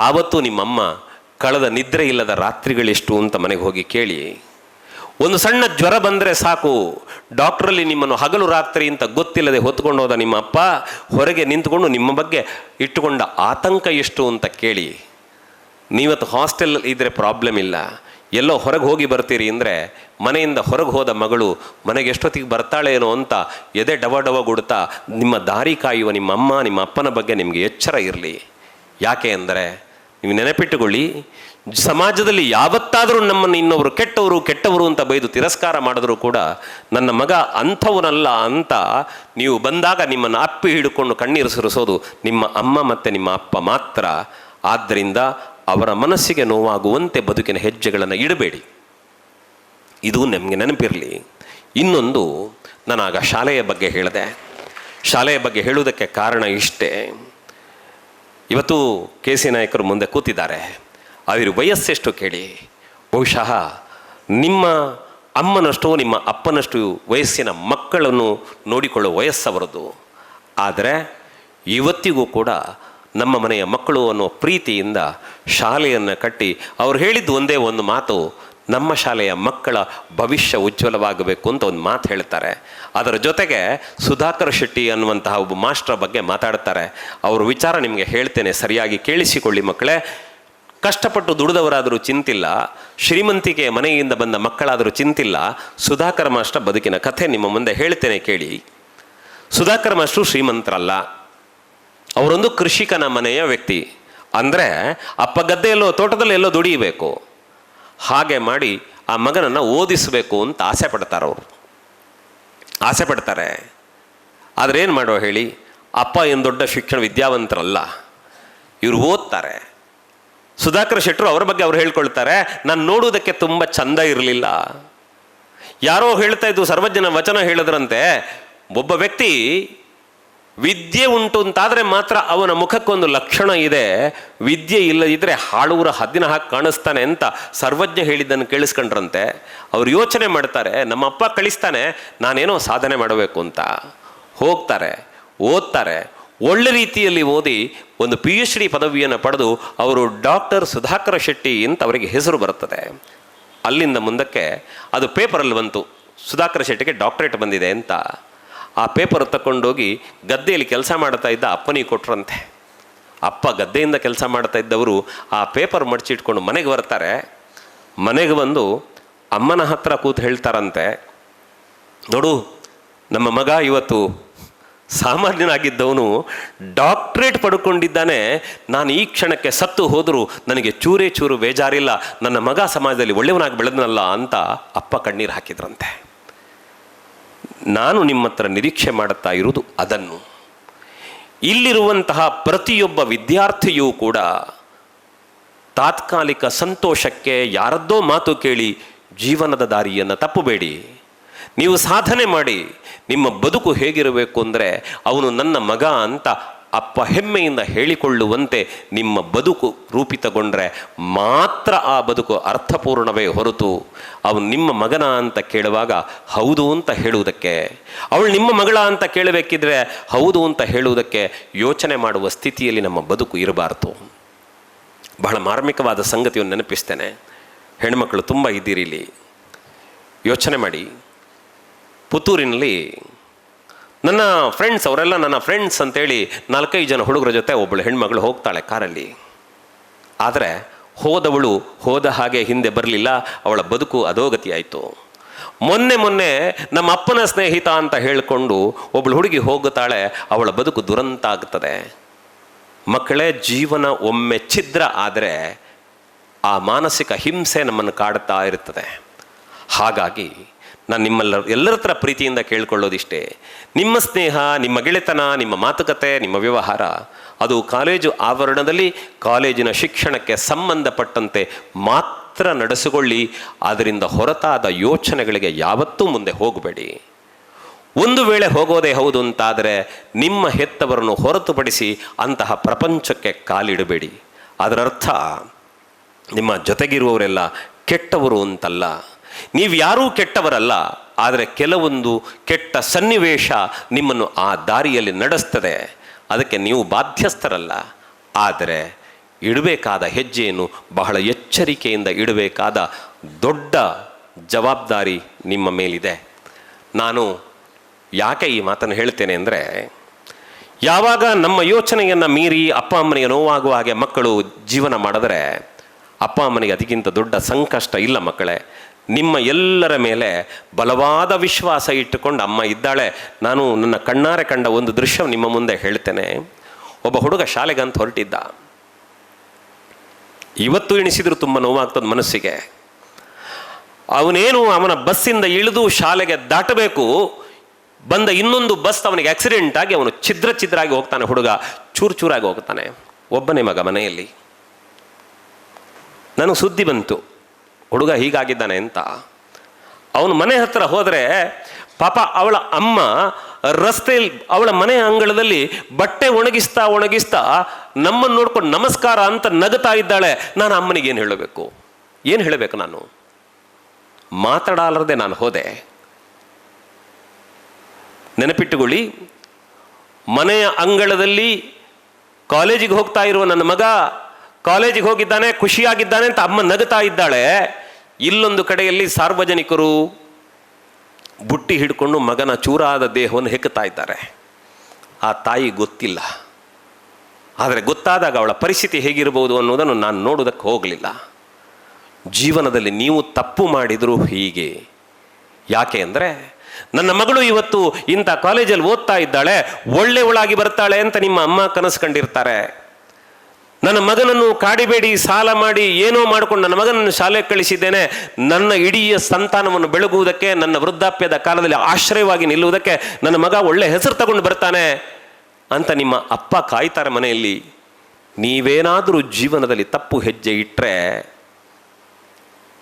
ಆವತ್ತು ನಿಮ್ಮಮ್ಮ ಕಳೆದ ನಿದ್ರೆ ಇಲ್ಲದ ರಾತ್ರಿಗಳೆಷ್ಟು ಅಂತ ಮನೆಗೆ ಹೋಗಿ ಕೇಳಿ. ಒಂದು ಸಣ್ಣ ಜ್ವರ ಬಂದರೆ ಸಾಕು, ಡಾಕ್ಟ್ರಲ್ಲಿ ನಿಮ್ಮನ್ನು ಹಗಲು ರಾತ್ರಿ ಅಂತ ಗೊತ್ತಿಲ್ಲದೆ ಹೊತ್ಕೊಂಡು ಹೋದ ನಿಮ್ಮ ಅಪ್ಪ ಹೊರಗೆ ನಿಂತುಕೊಂಡು ನಿಮ್ಮ ಬಗ್ಗೆ ಇಟ್ಟುಕೊಂಡ ಆತಂಕ ಎಷ್ಟು ಅಂತ ಕೇಳಿ. ನೀವತ್ತು ಹಾಸ್ಟೆಲ್ ಇದ್ದರೆ ಪ್ರಾಬ್ಲಮ್ ಇಲ್ಲ, ಎಲ್ಲೋ ಹೊರಗೆ ಹೋಗಿ ಬರ್ತೀರಿ ಅಂದರೆ ಮನೆಯಿಂದ ಹೊರಗೆ ಹೋದ ಮಗಳು ಮನೆಗೆ ಎಷ್ಟೊತ್ತಿಗೆ ಬರ್ತಾಳೇನೋ ಅಂತ ಎದೆ ಡವ ಗುಡ್ತಾ ನಿಮ್ಮ ದಾರಿ ಕಾಯುವ ನಿಮ್ಮ ಅಮ್ಮ ನಿಮ್ಮ ಅಪ್ಪನ ಬಗ್ಗೆ ನಿಮಗೆ ಎಚ್ಚರ ಇರಲಿ. ಯಾಕೆ ಅಂದರೆ ನೀವು ನೆನಪಿಟ್ಟುಕೊಳ್ಳಿ, ಸಮಾಜದಲ್ಲಿ ಯಾವತ್ತಾದರೂ ನಮ್ಮನ್ನು ಇನ್ನೊಬ್ಬರು ಕೆಟ್ಟವರು ಅಂತ ಬೈದು ತಿರಸ್ಕಾರ ಮಾಡಿದ್ರು ಕೂಡ ನನ್ನ ಮಗ ಅಂಥವನಲ್ಲ ಅಂತ ನೀವು ಬಂದಾಗ ನಿಮ್ಮನ್ನು ಅಪ್ಪಿ ಹಿಡ್ಕೊಂಡು ಕಣ್ಣೀರು ಸುರಿಸೋದು ನಿಮ್ಮ ಅಮ್ಮ ಮತ್ತು ನಿಮ್ಮ ಅಪ್ಪ ಮಾತ್ರ. ಆದ್ದರಿಂದ ಅವರ ಮನಸ್ಸಿಗೆ ನೋವಾಗುವಂತೆ ಬದುಕಿನ ಹೆಜ್ಜೆಗಳನ್ನು ಇಡಬೇಡಿ. ಇದು ನಮಗೆ ನೆನಪಿರಲಿ. ಇನ್ನೊಂದು, ನಾನಾಗ ಶಾಲೆಯ ಬಗ್ಗೆ ಹೇಳಿದೆ. ಶಾಲೆಯ ಬಗ್ಗೆ ಹೇಳುವುದಕ್ಕೆ ಕಾರಣ ಇಷ್ಟೇ. ಇವತ್ತು ಕೆ ಸಿ ನಾಯಕರು ಮುಂದೆ ಕೂತಿದ್ದಾರೆ. ಅವರ ವಯಸ್ಸೆಷ್ಟು ಕೇಳಿ, ಬಹುಶಃ ನಿಮ್ಮ ಅಮ್ಮನಷ್ಟು ನಿಮ್ಮ ಅಪ್ಪನಷ್ಟು ವಯಸ್ಸಿನ ಮಕ್ಕಳನ್ನು ನೋಡಿಕೊಳ್ಳುವ ವಯಸ್ಸವರದು. ಆದರೆ ಇವತ್ತಿಗೂ ಕೂಡ ನಮ್ಮ ಮನೆಯ ಮಕ್ಕಳು ಅನ್ನೋ ಪ್ರೀತಿಯಿಂದ ಶಾಲೆಯನ್ನು ಕಟ್ಟಿ ಅವ್ರು ಹೇಳಿದ್ದು ಒಂದೇ ಒಂದು ಮಾತು, ನಮ್ಮ ಶಾಲೆಯ ಮಕ್ಕಳ ಭವಿಷ್ಯ ಉಜ್ವಲವಾಗಬೇಕು ಅಂತ ಒಂದು ಮಾತು ಹೇಳ್ತಾರೆ. ಅದರ ಜೊತೆಗೆ ಸುಧಾಕರ್ ಶೆಟ್ಟಿ ಅನ್ನುವಂತಹ ಒಬ್ಬ ಮಾಸ್ಟರ್ ಬಗ್ಗೆ ಮಾತಾಡ್ತಾರೆ. ಅವ್ರ ವಿಚಾರ ನಿಮಗೆ ಹೇಳ್ತೇನೆ, ಸರಿಯಾಗಿ ಕೇಳಿಸಿಕೊಳ್ಳಿ ಮಕ್ಕಳೇ. ಕಷ್ಟಪಟ್ಟು ದುಡಿದವರಾದರೂ ಚಿಂತಿಲ್ಲ, ಶ್ರೀಮಂತಿಕೆ ಮನೆಯಿಂದ ಬಂದ ಮಕ್ಕಳಾದರೂ ಚಿಂತಿಲ್ಲ. ಸುಧಾಕರ್ ಮಾಸ್ಟರ್ ಬದುಕಿನ ಕಥೆ ನಿಮ್ಮ ಮುಂದೆ ಹೇಳ್ತೇನೆ ಕೇಳಿ. ಸುಧಾಕರ್ ಮಾಸ್ಟರು ಶ್ರೀಮಂತರಲ್ಲ, ಅವರೊಂದು ಕೃಷಿಕನ ಮನೆಯ ವ್ಯಕ್ತಿ. ಅಂದರೆ ಅಪ್ಪ ಗದ್ದೆಯಲ್ಲೋ ತೋಟದಲ್ಲಿ ಎಲ್ಲೋ ದುಡಿಯಬೇಕು, ಹಾಗೆ ಮಾಡಿ ಆ ಮಗನನ್ನು ಓದಿಸಬೇಕು ಅಂತ ಆಸೆ ಪಡ್ತಾರೆ. ಆದರೆ ಏನು ಮಾಡುವ ಹೇಳಿ, ಅಪ್ಪ ಏನು ದೊಡ್ಡ ಶಿಕ್ಷಣ ವಿದ್ಯಾವಂತರಲ್ಲ, ಇವರು ಓದ್ತಾರೆ. ಸುಧಾಕರ್ ಶೆಟ್ಟರು ಅವರ ಬಗ್ಗೆ ಅವ್ರು ಹೇಳ್ಕೊಳ್ತಾರೆ, ನಾನು ನೋಡುವುದಕ್ಕೆ ತುಂಬ ಚಂದ ಇರಲಿಲ್ಲ. ಯಾರೋ ಹೇಳ್ತಾ ಇದ್ದು, ಸರ್ವಜ್ಞನ ವಚನ ಹೇಳಿದ್ರಂತೆ, ಒಬ್ಬ ವ್ಯಕ್ತಿ ವಿದ್ಯೆ ಉಂಟು ಅಂತಾದರೆ ಮಾತ್ರ ಅವನ ಮುಖಕ್ಕೊಂದು ಲಕ್ಷಣ ಇದೆ, ವಿದ್ಯೆ ಇಲ್ಲದಿದ್ದರೆ ಹಾಳೂರ ಹದ್ದಿನ ಹಾಕಿ ಕಾಣಿಸ್ತಾನೆ ಅಂತ ಸರ್ವಜ್ಞ ಹೇಳಿದ್ದನ್ನು ಕೇಳಿಸ್ಕೊಂಡ್ರಂತೆ. ಅವ್ರು ಯೋಚನೆ ಮಾಡ್ತಾರೆ, ನಮ್ಮ ಅಪ್ಪ ಕಳಿಸ್ತಾನೆ, ನಾನೇನೋ ಸಾಧನೆ ಮಾಡಬೇಕು ಅಂತ. ಹೋಗ್ತಾರೆ, ಓದ್ತಾರೆ, ಒಳ್ಳೆ ರೀತಿಯಲ್ಲಿ ಓದಿ ಒಂದು PhD ಪದವಿಯನ್ನು ಪಡೆದು ಅವರು ಡಾಕ್ಟರ್ ಸುಧಾಕರ್ ಶೆಟ್ಟಿ ಅಂತ ಅವರಿಗೆ ಹೆಸರು ಬರುತ್ತದೆ. ಅಲ್ಲಿಂದ ಮುಂದಕ್ಕೆ ಅದು ಪೇಪರಲ್ಲಿ ಬಂತು, ಸುಧಾಕರ್ ಶೆಟ್ಟಿಗೆ ಡಾಕ್ಟರೇಟ್ ಬಂದಿದೆ ಅಂತ. ಆ ಪೇಪರ್ ತಗೊಂಡೋಗಿ ಗದ್ದೆಯಲ್ಲಿ ಕೆಲಸ ಮಾಡ್ತಾ ಇದ್ದ ಅಪ್ಪನಿಗೆ ಕೊಟ್ರಂತೆ. ಅಪ್ಪ ಗದ್ದೆಯಿಂದ ಕೆಲಸ ಮಾಡ್ತಾ ಇದ್ದವರು ಆ ಪೇಪರ್ ಮಡಚಿಟ್ಕೊಂಡು ಮನೆಗೆ ಬರ್ತಾರೆ. ಮನೆಗೆ ಬಂದು ಅಮ್ಮನ ಹತ್ರ ಕೂತು ಹೇಳ್ತಾರಂತೆ, ನೋಡು ನಮ್ಮ ಮಗ ಇವತ್ತು ಸಾಮಾನ್ಯನಾಗಿದ್ದವನು ಡಾಕ್ಟ್ರೇಟ್ ಪಡ್ಕೊಂಡಿದ್ದಾನೆ, ನಾನು ಈ ಕ್ಷಣಕ್ಕೆ ಸತ್ತು ಹೋದರೂ ನನಗೆ ಚೂರೇ ಚೂರು ಬೇಜಾರಿಲ್ಲ, ನನ್ನ ಮಗ ಸಮಾಜದಲ್ಲಿ ಒಳ್ಳೆಯವನಾಗಿ ಬೆಳೆದನಲ್ಲ ಅಂತ ಅಪ್ಪ ಕಣ್ಣೀರು ಹಾಕಿದ್ರಂತೆ. ನಾನು ನಿಮ್ಮ ಹತ್ರ ನಿರೀಕ್ಷೆ ಮಾಡುತ್ತಾ ಇರುವುದು ಅದನ್ನು. ಇಲ್ಲಿರುವಂತಹ ಪ್ರತಿಯೊಬ್ಬ ವಿದ್ಯಾರ್ಥಿಯೂ ಕೂಡ ತಾತ್ಕಾಲಿಕ ಸಂತೋಷಕ್ಕೆ ಯಾರದ್ದೋ ಮಾತು ಕೇಳಿ ಜೀವನದ ದಾರಿಯನ್ನು ತಪ್ಪಬೇಡಿ. ನೀವು ಸಾಧನೆ ಮಾಡಿ. ನಿಮ್ಮ ಬದುಕು ಹೇಗಿರಬೇಕು ಅಂದರೆ, ಅವನು ನನ್ನ ಮಗ ಅಂತ ಅಪ್ಪ ಹೆಮ್ಮೆಯಿಂದ ಹೇಳಿಕೊಳ್ಳುವಂತೆ ನಿಮ್ಮ ಬದುಕು ರೂಪಿತಗೊಂಡ್ರೆ ಮಾತ್ರ ಆ ಬದುಕು ಅರ್ಥಪೂರ್ಣವೇ ಹೊರತು ಅವನು ನಿಮ್ಮ ಮಗನ ಅಂತ ಕೇಳುವಾಗ ಹೌದು ಅಂತ ಹೇಳುವುದಕ್ಕೆ, ಅವಳು ನಿಮ್ಮ ಮಗಳ ಅಂತ ಕೇಳಬೇಕಿದ್ರೆ ಹೌದು ಅಂತ ಹೇಳುವುದಕ್ಕೆ ಯೋಚನೆ ಮಾಡುವ ಸ್ಥಿತಿಯಲ್ಲಿ ನಮ್ಮ ಬದುಕು ಇರಬಾರ್ದು. ಬಹಳ ಮಾರ್ಮಿಕವಾದ ಸಂಗತಿಯನ್ನು ನೆನಪಿಸ್ತೇನೆ. ಹೆಣ್ಮಕ್ಳು ತುಂಬ ಇದ್ದೀರಿ ಇಲ್ಲಿ, ಯೋಚನೆ ಮಾಡಿ. ಪುತ್ತೂರಿನಲ್ಲಿ ನನ್ನ ಫ್ರೆಂಡ್ಸ್, ಅವರೆಲ್ಲ ನನ್ನ ಫ್ರೆಂಡ್ಸ್ ಅಂತೇಳಿ 4-5 ಜನ ಹುಡುಗರ ಜೊತೆ ಒಬ್ಬಳು ಹೆಣ್ಮಗಳು ಹೋಗ್ತಾಳೆ ಕಾರಲ್ಲಿ. ಆದರೆ ಹೋದವಳು ಹೋದ ಹಾಗೆ ಹಿಂದೆ ಬರಲಿಲ್ಲ, ಅವಳ ಬದುಕು ಅಧೋಗತಿ ಆಯಿತು. ಮೊನ್ನೆ ನಮ್ಮ ಅಪ್ಪನ ಸ್ನೇಹಿತ ಅಂತ ಹೇಳಿಕೊಂಡು ಒಬ್ಬಳು ಹುಡುಗಿ ಹೋಗುತ್ತಾಳೆ, ಅವಳ ಬದುಕು ದುರಂತ ಆಗ್ತದೆ. ಮಕ್ಕಳೇ, ಜೀವನ ಒಮ್ಮೆ ಛಿದ್ರ ಆದರೆ ಆ ಮಾನಸಿಕ ಹಿಂಸೆ ನಮ್ಮನ್ನು ಕಾಡುತ್ತಾ ಇರುತ್ತದೆ. ಹಾಗಾಗಿ ನಾನು ಎಲ್ಲರ ಹತ್ರ ಪ್ರೀತಿಯಿಂದ ಕೇಳ್ಕೊಳ್ಳೋದಿಷ್ಟೇ, ನಿಮ್ಮ ಸ್ನೇಹ, ನಿಮ್ಮ ಗೆಳೆತನ, ನಿಮ್ಮ ಮಾತುಕತೆ, ನಿಮ್ಮ ವ್ಯವಹಾರ ಅದು ಕಾಲೇಜು ಆವರಣದಲ್ಲಿ ಕಾಲೇಜಿನ ಶಿಕ್ಷಣಕ್ಕೆ ಸಂಬಂಧಪಟ್ಟಂತೆ ಮಾತ್ರ ನಡೆಸಿಕೊಳ್ಳಿ. ಅದರಿಂದ ಹೊರತಾದ ಯೋಚನೆಗಳಿಗೆ ಯಾವತ್ತೂ ಮುಂದೆ ಹೋಗಬೇಡಿ. ಒಂದು ವೇಳೆ ಹೋಗೋದೇ ಹೌದು ಅಂತಾದರೆ ನಿಮ್ಮ ಹೆತ್ತವರನ್ನು ಹೊರತುಪಡಿಸಿ ಅಂತಹ ಪ್ರಪಂಚಕ್ಕೆ ಕಾಲಿಡಬೇಡಿ. ಅದರರ್ಥ ನಿಮ್ಮ ಜೊತೆಗಿರುವವರೆಲ್ಲ ಕೆಟ್ಟವರು ಅಂತಲ್ಲ. ನೀವು ಯಾರೂ ಕೆಟ್ಟವರಲ್ಲ, ಆದರೆ ಕೆಲವೊಂದು ಕೆಟ್ಟ ಸನ್ನಿವೇಶ ನಿಮ್ಮನ್ನು ಆ ದಾರಿಯಲ್ಲಿ ನಡೆಸ್ತದೆ. ಅದಕ್ಕೆ ನೀವು ಬಾಧ್ಯಸ್ಥರಲ್ಲ. ಆದರೆ ಇಡಬೇಕಾದ ಹೆಜ್ಜೆಯನ್ನು ಬಹಳ ಎಚ್ಚರಿಕೆಯಿಂದ ಇಡಬೇಕಾದ ದೊಡ್ಡ ಜವಾಬ್ದಾರಿ ನಿಮ್ಮ ಮೇಲಿದೆ. ನಾನು ಯಾಕೆ ಈ ಮಾತನ್ನು ಹೇಳ್ತೇನೆ ಅಂದರೆ, ಯಾವಾಗ ನಮ್ಮ ಯೋಚನೆಯನ್ನು ಮೀರಿ ಅಪ್ಪ ಅಮ್ಮನಿಗೆ ನೋವಾಗುವ ಹಾಗೆ ಮಕ್ಕಳು ಜೀವನ ಮಾಡಿದ್ರೆ ಅಪ್ಪ ಅಮ್ಮನಿಗೆ ಅದಕ್ಕಿಂತ ದೊಡ್ಡ ಸಂಕಷ್ಟ ಇಲ್ಲ ಮಕ್ಕಳೇ. ನಿಮ್ಮ ಎಲ್ಲರ ಮೇಲೆ ಬಲವಾದ ವಿಶ್ವಾಸ ಇಟ್ಟುಕೊಂಡು ಅಮ್ಮ ಇದ್ದಾಳೆ. ನಾನು ನನ್ನ ಕಣ್ಣಾರೆ ಕಂಡ ಒಂದು ದೃಶ್ಯ ನಿಮ್ಮ ಮುಂದೆ ಹೇಳ್ತೇನೆ. ಒಬ್ಬ ಹುಡುಗ ಶಾಲೆಗಂತ ಹೊರಟಿದ್ದ. ಇವತ್ತು ಎಣಿಸಿದ್ರು ತುಂಬ ನೋವಾಗ್ತದೆ ಮನಸ್ಸಿಗೆ. ಅವನ ಬಸ್ಸಿಂದ ಇಳಿದು ಶಾಲೆಗೆ ದಾಟಬೇಕು, ಬಂದ ಇನ್ನೊಂದು ಬಸ್ ಅವನಿಗೆ ಆಕ್ಸಿಡೆಂಟ್ ಆಗಿ ಅವನು ಛಿದ್ರಾಗಿ ಹೋಗ್ತಾನೆ. ಹುಡುಗ ಚೂರಾಗಿ ಹೋಗ್ತಾನೆ. ಒಬ್ಬನೇ ಮಗ ಮನೆಯಲ್ಲಿ. ನನಗೆ ಸುದ್ದಿ ಬಂತು ಹುಡುಗ ಹೀಗಾಗಿದ್ದಾನೆ ಅಂತ. ಅವನು ಮನೆ ಹತ್ರ ಹೋದರೆ ಪಾಪ ಅವಳ ಅಮ್ಮ ರಸ್ತೆಯಲ್ಲಿ ಅವಳ ಮನೆ ಅಂಗಳದಲ್ಲಿ ಬಟ್ಟೆ ಒಣಗಿಸ್ತಾ ನಮ್ಮನ್ನು ನೋಡ್ಕೊಂಡು ನಮಸ್ಕಾರ ಅಂತ ನಗುತ್ತಾ ಇದ್ದಾಳೆ. ನಾನು ಅಮ್ಮನಿಗೆ ಏನು ಹೇಳಬೇಕು? ನಾನು ಮಾತಾಡಲಾರದೆ ನಾನು ಹೋದೆ. ನೆನಪಿಟ್ಟುಕೊಳ್ಳಿ, ಮನೆಯ ಅಂಗಳದಲ್ಲಿ ಕಾಲೇಜಿಗೆ ಹೋಗ್ತಾ ಇರುವ ನನ್ನ ಮಗ ಕಾಲೇಜಿಗೆ ಹೋಗಿದ್ದಾನೆ, ಖುಷಿಯಾಗಿದ್ದಾನೆ ಅಂತ ಅಮ್ಮ ನಗುತ್ತಾ ಇದ್ದಾಳೆ. ಇಲ್ಲೊಂದು ಕಡೆಯಲ್ಲಿ ಸಾರ್ವಜನಿಕರು ಬುಟ್ಟಿ ಹಿಡ್ಕೊಂಡು ಮಗನ ಚೂರಾದ ದೇಹವನ್ನು ಹೆಕ್ಕುತ್ತಾ ಇದ್ದಾರೆ. ಆ ತಾಯಿ ಗೊತ್ತಿಲ್ಲ. ಆದರೆ ಗೊತ್ತಾದಾಗ ಅವಳ ಪರಿಸ್ಥಿತಿ ಹೇಗಿರಬಹುದು ಅನ್ನೋದನ್ನು ನಾನು ನೋಡೋದಕ್ಕೆ ಹೋಗಲಿಲ್ಲ. ಜೀವನದಲ್ಲಿ ನೀವು ತಪ್ಪು ಮಾಡಿದರೂ ಹೀಗೆ. ಯಾಕೆ ಅಂದರೆ, ನನ್ನ ಮಗಳು ಇವತ್ತು ಇಂಥ ಕಾಲೇಜಲ್ಲಿ ಓದ್ತಾ ಇದ್ದಾಳೆ, ಒಳ್ಳೆಯವಳಾಗಿ ಬರ್ತಾಳೆ ಅಂತ ನಿಮ್ಮ ಅಮ್ಮ ಕನಸು ಕಂಡಿರ್ತಾರೆ. ನನ್ನ ಮಗನನ್ನು ಕಾಡಿಬೇಡಿ, ಸಾಲ ಮಾಡಿ ಏನೋ ಮಾಡಿಕೊಂಡು ನನ್ನ ಮಗನನ್ನು ಶಾಲೆಗೆ ಕಳಿಸಿದ್ದೇನೆ, ನನ್ನ ಇಡೀ ಸಂತಾನವನ್ನು ಬೆಳಗುವುದಕ್ಕೆ, ನನ್ನ ವೃದ್ಧಾಪ್ಯದ ಕಾಲದಲ್ಲಿ ಆಶ್ರಯವಾಗಿ ನಿಲ್ಲುವುದಕ್ಕೆ ನನ್ನ ಮಗ ಒಳ್ಳೆ ಹೆಸರು ತಗೊಂಡು ಬರ್ತಾನೆ ಅಂತ ನಿಮ್ಮ ಅಪ್ಪ ಕಾಯ್ತಾರೆ ಮನೆಯಲ್ಲಿ. ನೀವೇನಾದರೂ ಜೀವನದಲ್ಲಿ ತಪ್ಪು ಹೆಜ್ಜೆ ಇಟ್ಟರೆ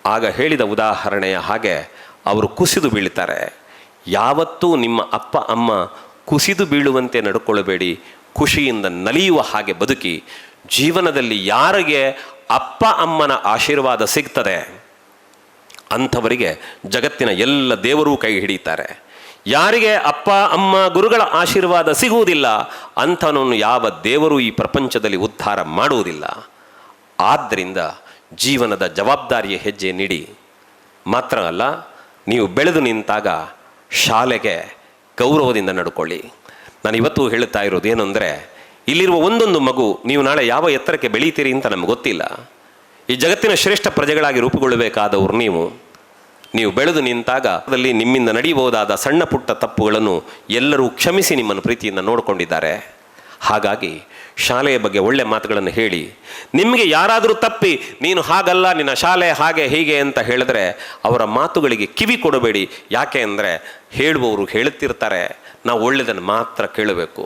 ಆಗ ಹೇಳಿದ ಉದಾಹರಣೆಯ ಹಾಗೆ ಅವರು ಕುಸಿದು ಬೀಳ್ತಾರೆ. ಯಾವತ್ತೂ ನಿಮ್ಮ ಅಪ್ಪ ಅಮ್ಮ ಕುಸಿದು ಬೀಳುವಂತೆ ನಡ್ಕೊಳ್ಳಬೇಡಿ. ಖುಷಿಯಿಂದ ನಲಿಯುವ ಹಾಗೆ ಬದುಕಿ. ಜೀವನದಲ್ಲಿ ಯಾರಿಗೆ ಅಪ್ಪ ಅಮ್ಮನ ಆಶೀರ್ವಾದ ಸಿಗ್ತದೆ ಅಂಥವರಿಗೆ ಜಗತ್ತಿನ ಎಲ್ಲ ದೇವರೂ ಕೈ ಹಿಡಿತಾರೆ. ಯಾರಿಗೆ ಅಪ್ಪ ಅಮ್ಮ ಗುರುಗಳ ಆಶೀರ್ವಾದ ಸಿಗುವುದಿಲ್ಲ ಅಂಥವನನ್ನು ಯಾವ ದೇವರು ಈ ಪ್ರಪಂಚದಲ್ಲಿ ಉದ್ಧಾರ ಮಾಡುವುದಿಲ್ಲ. ಆದ್ದರಿಂದ ಜೀವನದ ಜವಾಬ್ದಾರಿಯ ಹೆಜ್ಜೆ ನೀಡಿ. ಮಾತ್ರ ಅಲ್ಲ, ನೀವು ಬೆಳೆದು ನಿಂತಾಗ ಶಾಲೆಗೆ ಗೌರವದಿಂದ ನಡ್ಕೊಳ್ಳಿ. ನಾನು ಇವತ್ತು ಹೇಳುತ್ತಾ ಇರೋದು ಏನು ಅಂದರೆ, ಇಲ್ಲಿರುವ ಒಂದೊಂದು ಮಗು ನೀವು ನಾಳೆ ಯಾವ ಎತ್ತರಕ್ಕೆ ಬೆಳೀತೀರಿ ಅಂತ ನಮ್ಗೆ ಗೊತ್ತಿಲ್ಲ. ಈ ಜಗತ್ತಿನ ಶ್ರೇಷ್ಠ ಪ್ರಜೆಗಳಾಗಿ ರೂಪುಗೊಳ್ಳಬೇಕಾದವರು ನೀವು ಬೆಳೆದು ನಿಂತಾಗ ಅದರಲ್ಲಿ ನಿಮ್ಮಿಂದ ನಡೆಯಬಹುದಾದ ಸಣ್ಣ ಪುಟ್ಟ ತಪ್ಪುಗಳನ್ನು ಎಲ್ಲರೂ ಕ್ಷಮಿಸಿ ನಿಮ್ಮನ್ನು ಪ್ರೀತಿಯಿಂದ ನೋಡಿಕೊಂಡಿದ್ದಾರೆ. ಹಾಗಾಗಿ ಶಾಲೆಯ ಬಗ್ಗೆ ಒಳ್ಳೆ ಮಾತುಗಳನ್ನು ಹೇಳಿ. ನಿಮಗೆ ಯಾರಾದರೂ ತಪ್ಪಿ ನೀನು ಹಾಗಲ್ಲ, ನಿನ್ನ ಶಾಲೆ ಹಾಗೆ ಹೀಗೆ ಅಂತ ಹೇಳಿದ್ರೆ ಅವರ ಮಾತುಗಳಿಗೆ ಕಿವಿ ಕೊಡಬೇಡಿ. ಯಾಕೆ ಅಂದರೆ, ಹೇಳುವವರು ಹೇಳುತ್ತಿರ್ತಾರೆ, ನಾವು ಒಳ್ಳೆಯದನ್ನು ಮಾತ್ರ ಕೇಳಬೇಕು.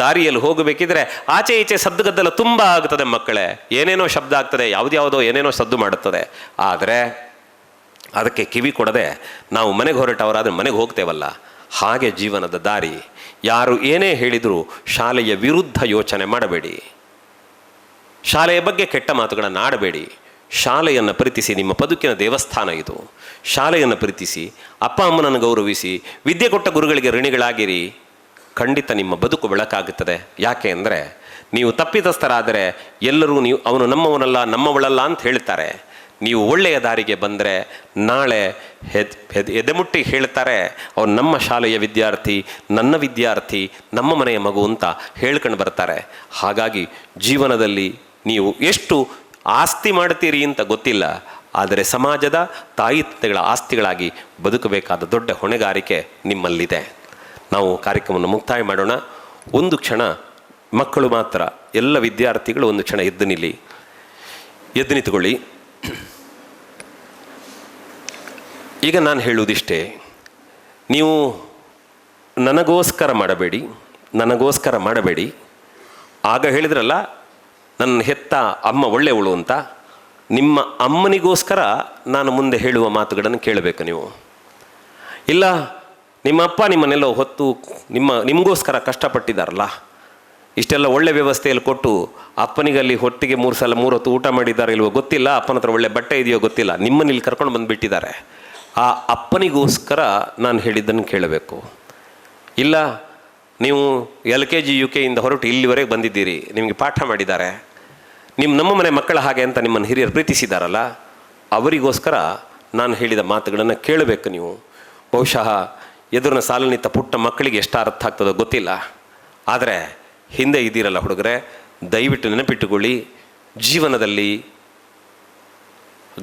ದಾರಿಯಲ್ಲಿ ಹೋಗಬೇಕಿದ್ರೆ ಆಚೆ ಈಚೆ ಸದ್ದುಗದ್ದಲ ತುಂಬ ಆಗ್ತದೆ ಮಕ್ಕಳೇ. ಏನೇನೋ ಶಬ್ದ ಆಗ್ತದೆ, ಯಾವುದ್ಯಾವುದೋ ಏನೇನೋ ಸದ್ದು ಮಾಡುತ್ತದೆ. ಆದರೆ ಅದಕ್ಕೆ ಕಿವಿ ಕೊಡದೆ ನಾವು ಮನೆಗೆ ಹೊರಟವರಾದರೆ ಮನೆಗೆ ಹೋಗ್ತೇವಲ್ಲ, ಹಾಗೆ ಜೀವನದ ದಾರಿ. ಯಾರು ಏನೇ ಹೇಳಿದರೂ ಶಾಲೆಯ ವಿರುದ್ಧ ಯೋಚನೆ ಮಾಡಬೇಡಿ. ಶಾಲೆಯ ಬಗ್ಗೆ ಕೆಟ್ಟ ಮಾತುಗಳನ್ನು ಆಡಬೇಡಿ. ಶಾಲೆಯನ್ನು ಪ್ರೀತಿಸಿ. ನಿಮ್ಮ ಬದುಕಿನ ದೇವಸ್ಥಾನ ಇದು. ಶಾಲೆಯನ್ನು ಪ್ರೀತಿಸಿ, ಅಪ್ಪ ಅಮ್ಮನನ್ನು ಗೌರವಿಸಿ, ವಿದ್ಯೆ ಕೊಟ್ಟ ಗುರುಗಳಿಗೆ ಋಣಿಗಳಾಗಿರಿ. ಖಂಡಿತ ನಿಮ್ಮ ಬದುಕು ಬೆಳಕಾಗುತ್ತದೆ. ಯಾಕೆ ಅಂದರೆ, ನೀವು ತಪ್ಪಿತಸ್ಥರಾದರೆ ಎಲ್ಲರೂ ಅವನು ನಮ್ಮವಳಲ್ಲ ಅಂತ ಹೇಳ್ತಾರೆ. ನೀವು ಒಳ್ಳೆಯ ದಾರಿಗೆ ಬಂದರೆ ನಾಳೆ ಎದೆಮುಟ್ಟಿ ಹೇಳ್ತಾರೆ, ಅವನು ನಮ್ಮ ಶಾಲೆಯ ವಿದ್ಯಾರ್ಥಿ, ನನ್ನ ವಿದ್ಯಾರ್ಥಿ, ನಮ್ಮ ಮನೆಯ ಮಗು ಅಂತ ಹೇಳ್ಕೊಂಡು ಬರ್ತಾರೆ. ಹಾಗಾಗಿ ಜೀವನದಲ್ಲಿ ನೀವು ಎಷ್ಟು ಆಸ್ತಿ ಮಾಡ್ತೀರಿ ಅಂತ ಗೊತ್ತಿಲ್ಲ, ಆದರೆ ಸಮಾಜದ ತಾಯಿ ತಂದೆಗಳ ಆಸ್ತಿಗಳಾಗಿ ಬದುಕಬೇಕಾದ ದೊಡ್ಡ ಹೊಣೆಗಾರಿಕೆ ನಿಮ್ಮಲ್ಲಿದೆ. ನಾವು ಕಾರ್ಯಕ್ರಮವನ್ನು ಮುಕ್ತಾಯ ಮಾಡೋಣ. ಒಂದು ಕ್ಷಣ ಮಕ್ಕಳು ಮಾತ್ರ, ಎಲ್ಲ ವಿದ್ಯಾರ್ಥಿಗಳು ಒಂದು ಕ್ಷಣ ಎದ್ದು ನಿಂತುಕೊಳ್ಳಿ. ಈಗ ನಾನು ಹೇಳುವುದಿಷ್ಟೇ, ನೀವು ನನಗೋಸ್ಕರ ಮಾಡಬೇಡಿ. ಆಗ ಹೇಳಿದ್ರಲ್ಲ ನನ್ನ ಹೆತ್ತ ಅಮ್ಮ ಒಳ್ಳೆಯವಳು ಅಂತ, ನಿಮ್ಮ ಅಮ್ಮನಿಗೋಸ್ಕರ ನಾನು ಮುಂದೆ ಹೇಳುವ ಮಾತುಗಳನ್ನು ಕೇಳಬೇಕು ನೀವು. ಇಲ್ಲ ನಿಮ್ಮ ಅಪ್ಪ ನಿಮ್ಮನ್ನೆಲ್ಲೋ ಹೊತ್ತು ನಿಮಗೋಸ್ಕರ ಕಷ್ಟಪಟ್ಟಿದ್ದಾರಲ್ಲ, ಇಷ್ಟೆಲ್ಲ ಒಳ್ಳೆ ವ್ಯವಸ್ಥೆಯಲ್ಲಿ ಕೊಟ್ಟು ಅಪ್ಪನಿಗಲ್ಲಿ ಹೊಟ್ಟಿಗೆ 3 ಸಲ 3 ಹೊತ್ತು ಊಟ ಮಾಡಿದ್ದಾರೆ ಇಲ್ವೋ ಗೊತ್ತಿಲ್ಲ, ಅಪ್ಪನ ಹತ್ರ ಒಳ್ಳೆ ಬಟ್ಟೆ ಇದೆಯೋ ಗೊತ್ತಿಲ್ಲ, ನಿಮ್ಮನ್ನ ಇಲ್ಲಿ ಕರ್ಕೊಂಡು ಬಂದುಬಿಟ್ಟಿದ್ದಾರೆ. ಆ ಅಪ್ಪನಿಗೋಸ್ಕರ ನಾನು ಹೇಳಿದ್ದನ್ನು ಕೇಳಬೇಕು. ಇಲ್ಲ ನೀವು LKG UK ಇಂದ ಹೊರಟು ಇಲ್ಲಿವರೆಗೆ ಬಂದಿದ್ದೀರಿ, ನಿಮಗೆ ಪಾಠ ಮಾಡಿದ್ದಾರೆ, ನಮ್ಮ ಮನೆ ಮಕ್ಕಳ ಹಾಗೆ ಅಂತ ನಿಮ್ಮನ್ನು ಹಿರಿಯರು ಪ್ರೀತಿಸಿದಾರಲ್ಲ, ಅವರಿಗೋಸ್ಕರ ನಾನು ಹೇಳಿದ ಮಾತುಗಳನ್ನು ಕೇಳಬೇಕು ನೀವು. ಬಹುಶಃ ಎದುರಿನ ಸಾಲನಿತ್ತ ಪುಟ್ಟ ಮಕ್ಕಳಿಗೆ ಎಷ್ಟು ಅರ್ಥ ಆಗ್ತದೋ ಗೊತ್ತಿಲ್ಲ, ಆದರೆ ಹಿಂದೆ ಇದ್ದೀರಲ್ಲ ಹುಡುಗರೆ, ದಯವಿಟ್ಟು ನೆನಪಿಟ್ಟುಕೊಳ್ಳಿ, ಜೀವನದಲ್ಲಿ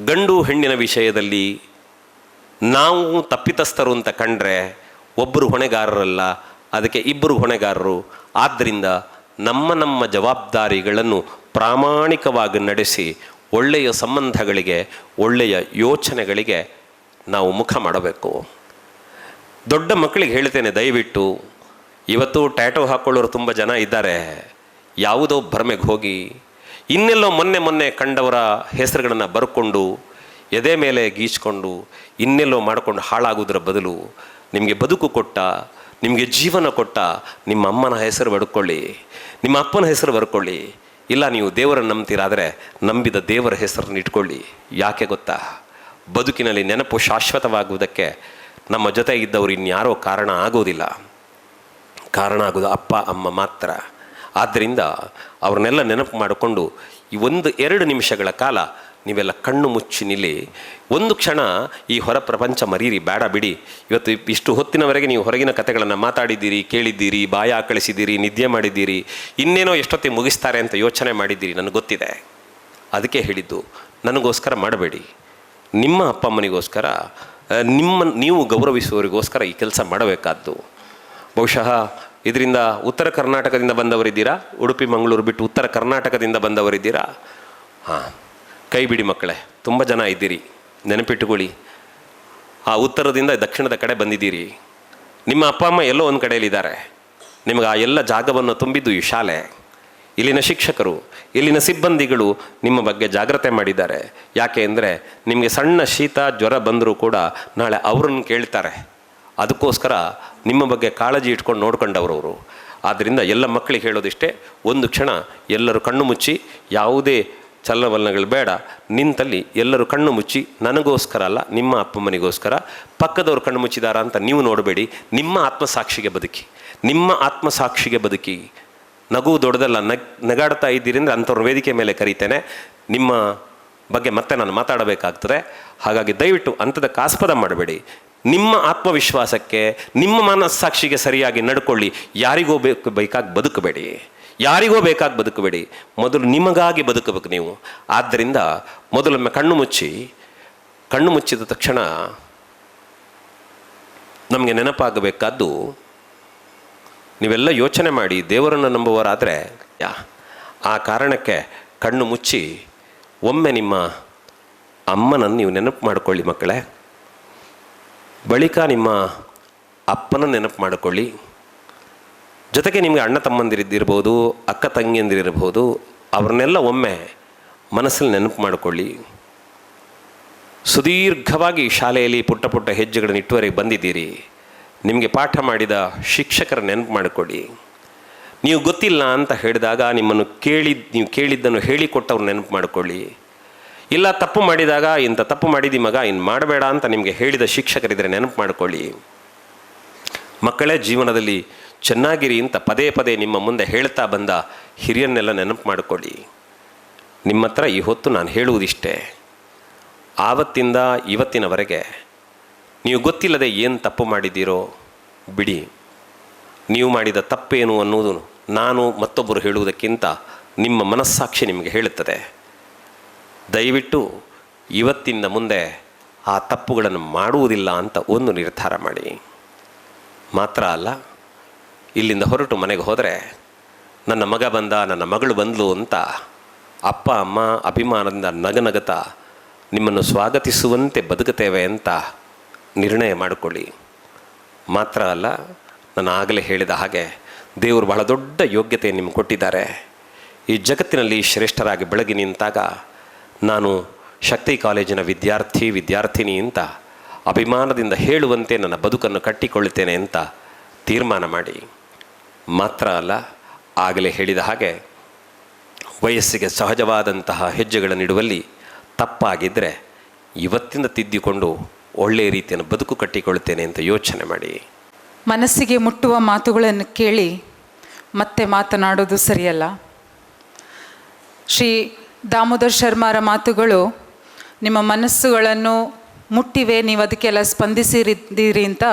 ಗಂಡು ಹೆಣ್ಣಿನ ವಿಷಯದಲ್ಲಿ ನಾವು ತಪ್ಪಿತಸ್ಥರು ಅಂತ ಕಂಡ್ರೆ ಒಬ್ಬರು ಹೊಣೆಗಾರರಲ್ಲ, ಅದಕ್ಕೆ ಇಬ್ಬರು ಹೊಣೆಗಾರರು. ಆದ್ದರಿಂದ ನಮ್ಮ ಜವಾಬ್ದಾರಿಗಳನ್ನು ಪ್ರಾಮಾಣಿಕವಾಗಿ ನಡೆಸಿ ಒಳ್ಳೆಯ ಸಂಬಂಧಗಳಿಗೆ, ಒಳ್ಳೆಯ ಯೋಚನೆಗಳಿಗೆ ನಾವು ಮುಖ ಮಾಡಬೇಕು. ದೊಡ್ಡ ಮಕ್ಕಳಿಗೆ ಹೇಳ್ತೇನೆ, ದಯವಿಟ್ಟು ಇವತ್ತು ಟ್ಯಾಟೋ ಹಾಕ್ಕೊಳ್ಳೋರು ತುಂಬ ಜನ ಇದ್ದಾರೆ. ಯಾವುದೋ ಭ್ರಮೆಗೆ ಹೋಗಿ ಇನ್ನೆಲ್ಲೋ ಮೊನ್ನೆ ಕಂಡವರ ಹೆಸರುಗಳನ್ನು ಬರ್ಕೊಂಡು ಎದೆ ಮೇಲೆ ಗೀಚ್ಕೊಂಡು ಇನ್ನೆಲ್ಲೋ ಮಾಡಿಕೊಂಡು ಹಾಳಾಗೋದ್ರ ಬದಲು ನಿಮಗೆ ಬದುಕು ಕೊಟ್ಟ, ನಿಮಗೆ ಜೀವನ ಕೊಟ್ಟ ನಿಮ್ಮ ಅಮ್ಮನ ಹೆಸರು ಬಡ್ಕೊಳ್ಳಿ, ನಿಮ್ಮ ಅಪ್ಪನ ಹೆಸರು ಬರ್ಕೊಳ್ಳಿ. ಇಲ್ಲ ನೀವು ದೇವರನ್ನು ನಂಬ್ತೀರಾದರೆ ನಂಬಿದ ದೇವರ ಹೆಸರನ್ನು ಇಟ್ಕೊಳ್ಳಿ. ಯಾಕೆ ಗೊತ್ತಾ, ಬದುಕಿನಲ್ಲಿ ನೆನಪು ಶಾಶ್ವತವಾಗುವುದಕ್ಕೆ ನಮ್ಮ ಜೊತೆ ಇದ್ದವರು ಇನ್ಯಾರೋ ಕಾರಣ ಆಗೋದಿಲ್ಲ, ಕಾರಣ ಆಗೋದು ಅಪ್ಪ ಅಮ್ಮ ಮಾತ್ರ. ಆದ್ದರಿಂದ ಅವ್ರನ್ನೆಲ್ಲ ನೆನಪು ಮಾಡಿಕೊಂಡು ಈ 1-2 ನಿಮಿಷಗಳ ಕಾಲ ನೀವೆಲ್ಲ ಕಣ್ಣು ಮುಚ್ಚಿ ನಿಲ್ಲಿ. ಒಂದು ಕ್ಷಣ ಈ ಹೊರ ಪ್ರಪಂಚ ಮರೀರಿ, ಬೇಡ ಬಿಡಿ. ಇವತ್ತು ಇಷ್ಟು ಹೊತ್ತಿನವರೆಗೆ ನೀವು ಹೊರಗಿನ ಕಥೆಗಳನ್ನು ಮಾತಾಡಿದ್ದೀರಿ, ಕೇಳಿದ್ದೀರಿ, ಬಾಯ ಆಕಳಿಸಿದ್ದೀರಿ, ನಿದ್ದೆ ಮಾಡಿದ್ದೀರಿ, ಇನ್ನೇನೋ ಎಷ್ಟೊತ್ತಿಗೆ ಮುಗಿಸ್ತಾರೆ ಅಂತ ಯೋಚನೆ ಮಾಡಿದ್ದೀರಿ, ನನಗೆ ಗೊತ್ತಿದೆ. ಅದಕ್ಕೆ ಹೇಳಿದ್ದು, ನನಗೋಸ್ಕರ ಮಾಡಬೇಡಿ, ನಿಮ್ಮ ಅಪ್ಪ ಅಮ್ಮನಿಗೋಸ್ಕರ, ನೀವು ಗೌರವಿಸುವವರಿಗೋಸ್ಕರ ಈ ಕೆಲಸ ಮಾಡಬೇಕಾದ್ದು. ಬಹುಶಃ ಇದರಿಂದ ಉತ್ತರ ಕರ್ನಾಟಕದಿಂದ ಬಂದವರಿದ್ದೀರಾ, ಉಡುಪಿ ಮಂಗಳೂರು ಬಿಟ್ಟು ಉತ್ತರ ಕರ್ನಾಟಕದಿಂದ ಬಂದವರಿದ್ದೀರಾ? ಹಾಂ, ಕೈ ಬಿಡಿ ಮಕ್ಕಳೇ, ತುಂಬ ಜನ ಇದ್ದೀರಿ, ನೆನಪಿಟ್ಟುಕೊಳ್ಳಿ. ಆ ಉತ್ತರದಿಂದ ದಕ್ಷಿಣದ ಕಡೆ ಬಂದಿದ್ದೀರಿ, ನಿಮ್ಮ ಅಪ್ಪ ಅಮ್ಮ ಎಲ್ಲೋ ಒಂದು ಕಡೆಯಲ್ಲಿದ್ದಾರೆ. ನಿಮಗೆ ಆ ಎಲ್ಲ ಜಾಗವನ್ನು ತುಂಬಿದ್ದು ಈ ಶಾಲೆ, ಇಲ್ಲಿನ ಶಿಕ್ಷಕರು, ಇಲ್ಲಿನ ಸಿಬ್ಬಂದಿಗಳು ನಿಮ್ಮ ಬಗ್ಗೆ ಜಾಗ್ರತೆ ಮಾಡಿದ್ದಾರೆ. ಯಾಕೆ ಅಂದರೆ ನಿಮಗೆ ಸಣ್ಣ ಶೀತ ಜ್ವರ ಬಂದರೂ ಕೂಡ ನಾಳೆ ಅವ್ರನ್ನ ಕೇಳ್ತಾರೆ. ಅದಕ್ಕೋಸ್ಕರ ನಿಮ್ಮ ಬಗ್ಗೆ ಕಾಳಜಿ ಇಟ್ಕೊಂಡು ನೋಡ್ಕೊಂಡವ್ರವರು. ಆದ್ದರಿಂದ ಎಲ್ಲ ಮಕ್ಕಳಿಗೆ ಹೇಳೋದಿಷ್ಟೇ, ಒಂದು ಕ್ಷಣ ಎಲ್ಲರೂ ಕಣ್ಣು ಮುಚ್ಚಿ, ಯಾವುದೇ ಚಲನವಲನಗಳು ಬೇಡ, ನಿಂತಲ್ಲಿ ಎಲ್ಲರೂ ಕಣ್ಣು ಮುಚ್ಚಿ, ನನಗೋಸ್ಕರ ಅಲ್ಲ ನಿಮ್ಮ ಅಪ್ಪಮ್ಮನಿಗೋಸ್ಕರ. ಪಕ್ಕದವ್ರು ಕಣ್ಣು ಮುಚ್ಚಿದಾರ ಅಂತ ನೀವು ನೋಡಬೇಡಿ, ನಿಮ್ಮ ಆತ್ಮಸಾಕ್ಷಿಗೆ ಬದುಕಿ, ನಿಮ್ಮ ಆತ್ಮಸಾಕ್ಷಿಗೆ ಬದುಕಿ. ನಗು ದೊಡ್ಡದಲ್ಲ, ನಗಾಡ್ತಾ ಇದ್ದೀರಿ ಅಂದರೆ ಅಂಥವ್ರ ವೇದಿಕೆ ಮೇಲೆ ಕರೀತೇನೆ, ನಿಮ್ಮ ಬಗ್ಗೆ ಮತ್ತೆ ನಾನು ಮಾತಾಡಬೇಕಾಗ್ತದೆ. ಹಾಗಾಗಿ ದಯವಿಟ್ಟು ಅಂಥದಕ್ಕೆ ಆಸ್ಪದ ಮಾಡಬೇಡಿ. ನಿಮ್ಮ ಆತ್ಮವಿಶ್ವಾಸಕ್ಕೆ, ನಿಮ್ಮ ಮನಸ್ಸಾಕ್ಷಿಗೆ ಸರಿಯಾಗಿ ನಡ್ಕೊಳ್ಳಿ. ಯಾರಿಗೋ ಬೇಕಾಗಿ ಬದುಕಬೇಡಿ, ಯಾರಿಗೋ ಬೇಕಾಗಿ ಬದುಕಬೇಡಿ, ಮೊದಲು ನಿಮಗಾಗಿ ಬದುಕಬೇಕು ನೀವು. ಆದ್ದರಿಂದ ಮೊದಲೊಮ್ಮೆ ಕಣ್ಣು ಮುಚ್ಚಿದ ತಕ್ಷಣ ನಮಗೆ ನೆನಪಾಗಬೇಕಾದ್ದು, ನೀವೆಲ್ಲ ಯೋಚನೆ ಮಾಡಿ, ದೇವರನ್ನು ನಂಬುವರಾದರೆ ಆ ಕಾರಣಕ್ಕೆ ಕಣ್ಣು ಮುಚ್ಚಿ ಒಮ್ಮೆ ನಿಮ್ಮ ಅಮ್ಮನನ್ನು ನೀವು ನೆನಪು ಮಾಡಿಕೊಳ್ಳಿ ಮಕ್ಕಳೇ. ಬಳಿಕ ನಿಮ್ಮ ಅಪ್ಪನ ನೆನಪು ಮಾಡಿಕೊಳ್ಳಿ. ಜೊತೆಗೆ ನಿಮಗೆ ಅಣ್ಣ ತಮ್ಮಂದಿರಿದ್ದಿರ್ಬೋದು, ಅಕ್ಕ ತಂಗಿಯಂದಿರಿರ್ಬೋದು, ಅವ್ರನ್ನೆಲ್ಲ ಒಮ್ಮೆ ಮನಸ್ಸಲ್ಲಿ ನೆನಪು ಮಾಡಿಕೊಳ್ಳಿ. ಸುದೀರ್ಘವಾಗಿ ಶಾಲೆಯಲ್ಲಿ ಪುಟ್ಟ ಪುಟ್ಟ ಹೆಜ್ಜೆಗಳನ್ನು ಇಟ್ಟುವರೆಗೆ ಬಂದಿದ್ದೀರಿ. ನಿಮಗೆ ಪಾಠ ಮಾಡಿದ ಶಿಕ್ಷಕರ ನೆನಪು ಮಾಡಿಕೊಳ್ಳಿ. ನೀವು ಗೊತ್ತಿಲ್ಲ ಅಂತ ಹೇಳಿದಾಗ ನೀವು ಕೇಳಿದ್ದನ್ನು ಹೇಳಿಕೊಟ್ಟವ್ರು ನೆನಪು ಮಾಡಿಕೊಳ್ಳಿ. ಇಲ್ಲ ತಪ್ಪು ಮಾಡಿದಾಗ, ಇಂಥ ತಪ್ಪು ಮಾಡಿದಿ ಮಗ, ಇನ್ನು ಮಾಡಬೇಡ ಅಂತ ನಿಮಗೆ ಹೇಳಿದ ಶಿಕ್ಷಕರಿದ್ದರೆ ನೆನಪು ಮಾಡಿಕೊಳ್ಳಿ. ಮಕ್ಕಳೇ, ಜೀವನದಲ್ಲಿ ಚೆನ್ನಾಗಿರಿ ಅಂತ ಪದೇ ಪದೇ ನಿಮ್ಮ ಮುಂದೆ ಹೇಳ್ತಾ ಬಂದ ಹಿರಿಯನ್ನೆಲ್ಲ ನೆನಪು ಮಾಡಿಕೊಳ್ಳಿ. ನಿಮ್ಮ ಹತ್ರ ಈ ಹೊತ್ತು ನಾನು ಹೇಳುವುದಿಷ್ಟೇ, ಆವತ್ತಿಂದ ಇವತ್ತಿನವರೆಗೆ ನೀವು ಗೊತ್ತಿಲ್ಲದೆ ಏನು ತಪ್ಪು ಮಾಡಿದ್ದೀರೋ ಬಿಡಿ. ನೀವು ಮಾಡಿದ ತಪ್ಪೇನು ಅನ್ನೋದು ನಾನು ಮತ್ತೊಬ್ಬರು ಹೇಳುವುದಕ್ಕಿಂತ ನಿಮ್ಮ ಮನಸ್ಸಾಕ್ಷಿ ನಿಮಗೆ ಹೇಳುತ್ತದೆ. ದಯವಿಟ್ಟು ಇವತ್ತಿಂದ ಮುಂದೆ ಆ ತಪ್ಪುಗಳನ್ನು ಮಾಡುವುದಿಲ್ಲ ಅಂತ ಒಂದು ನಿರ್ಧಾರ ಮಾಡಿ. ಮಾತ್ರ ಅಲ್ಲ, ಇಲ್ಲಿಂದ ಹೊರಟು ಮನೆಗೆ ಹೋದರೆ ನನ್ನ ಮಗ ಬಂದ, ನನ್ನ ಮಗಳು ಬಂದಳು ಅಂತ ಅಪ್ಪ ಅಮ್ಮ ಅಭಿಮಾನದಿಂದ ನಗನಗತಾ ನಿಮ್ಮನ್ನು ಸ್ವಾಗತಿಸುವಂತೆ ಬದುಕುತ್ತೇವೆ ಅಂತ ನಿರ್ಣಯ ಮಾಡಿಕೊಳ್ಳಿ. ಮಾತ್ರ ಅಲ್ಲ, ನಾನು ಆಗಲೇ ಹೇಳಿದ ಹಾಗೆ ದೇವರು ಬಹಳ ದೊಡ್ಡ ಯೋಗ್ಯತೆ ನಿಮ್ಗೆ ಕೊಟ್ಟಿದ್ದಾರೆ. ಈ ಜಗತ್ತಿನಲ್ಲಿ ಶ್ರೇಷ್ಠರಾಗಿ ಬೆಳಗಿ ನಿಂತಾಗ ನಾನು ಶಕ್ತಿ ಕಾಲೇಜಿನ ವಿದ್ಯಾರ್ಥಿನಿ ಅಂತ ಅಭಿಮಾನದಿಂದ ಹೇಳುವಂತೆ ನನ್ನ ಬದುಕನ್ನು ಕಟ್ಟಿಕೊಳ್ಳುತ್ತೇನೆ ಅಂತ ತೀರ್ಮಾನ ಮಾಡಿ. ಮಾತ್ರ ಅಲ್ಲ, ಆಗಲೇ ಹೇಳಿದ ಹಾಗೆ ವಯಸ್ಸಿಗೆ ಸಹಜವಾದಂತಹ ಹೆಜ್ಜೆಗಳನ್ನಿಡುವಲ್ಲಿ ತಪ್ಪಾಗಿದ್ದರೆ ಇವತ್ತಿಂದ ತಿದ್ದಿಕೊಂಡು ಒಳ್ಳೆಯ ರೀತಿಯನ್ನು ಬದುಕು ಕಟ್ಟಿಕೊಳ್ಳುತ್ತೇನೆ ಅಂತ ಯೋಚನೆ ಮಾಡಿ. ಮನಸ್ಸಿಗೆ ಮುಟ್ಟುವ ಮಾತುಗಳನ್ನು ಕೇಳಿ ಮತ್ತೆ ಮಾತನಾಡೋದು ಸರಿಯಲ್ಲ. ಶ್ರೀ ದಾಮೋದರ್ ಶರ್ಮಾರ ಮಾತುಗಳು ನಿಮ್ಮ ಮನಸ್ಸುಗಳನ್ನು ಮುಟ್ಟಿವೆ, ನೀವು ಅದಕ್ಕೆಲ್ಲ ಸ್ಪಂದಿಸಿದ್ದೀರಿ ಅಂತ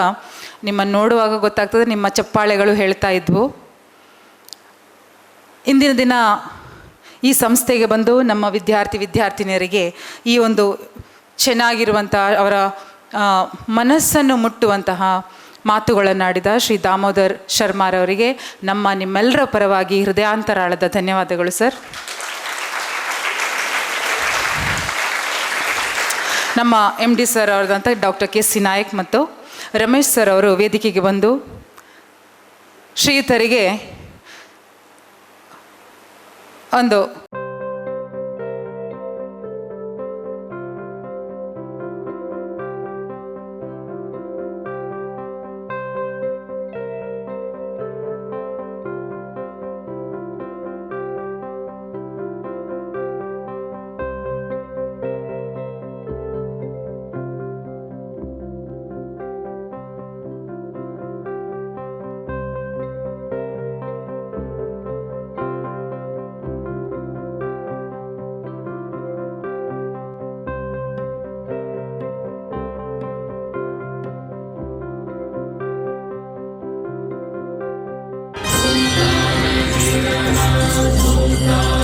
ನಿಮ್ಮನ್ನು ನೋಡುವಾಗ ಗೊತ್ತಾಗ್ತದೆ. ನಿಮ್ಮ ಚಪ್ಪಾಳೆಗಳು ಹೇಳ್ತಾ ಇದ್ವು. ಇಂದಿನ ದಿನ ಈ ಸಂಸ್ಥೆಗೆ ಬಂದು ನಮ್ಮ ವಿದ್ಯಾರ್ಥಿನಿಯರಿಗೆ ಈ ಒಂದು ಚೆನ್ನಾಗಿರುವಂಥ ಅವರ ಮನಸ್ಸನ್ನು ಮುಟ್ಟುವಂತಹ ಮಾತುಗಳನ್ನಾಡಿದ ಶ್ರೀ ದಾಮೋದರ್ ಶರ್ಮಾರವರಿಗೆ ನಿಮ್ಮೆಲ್ಲರ ಪರವಾಗಿ ಹೃದಯಾಂತರಾಳದ ಧನ್ಯವಾದಗಳು ಸರ್. ನಮ್ಮ MD ಸರ್ ಅವರದಂಥ ಡಾಕ್ಟರ್ KC ನಾಯಕ್ ಮತ್ತು ರಮೇಶ್ ಸರ್ ಅವರು ವೇದಿಕೆಗೆ ಬಂದು ಶ್ರೀಯುತರಿಗೆ ಒಂದು Om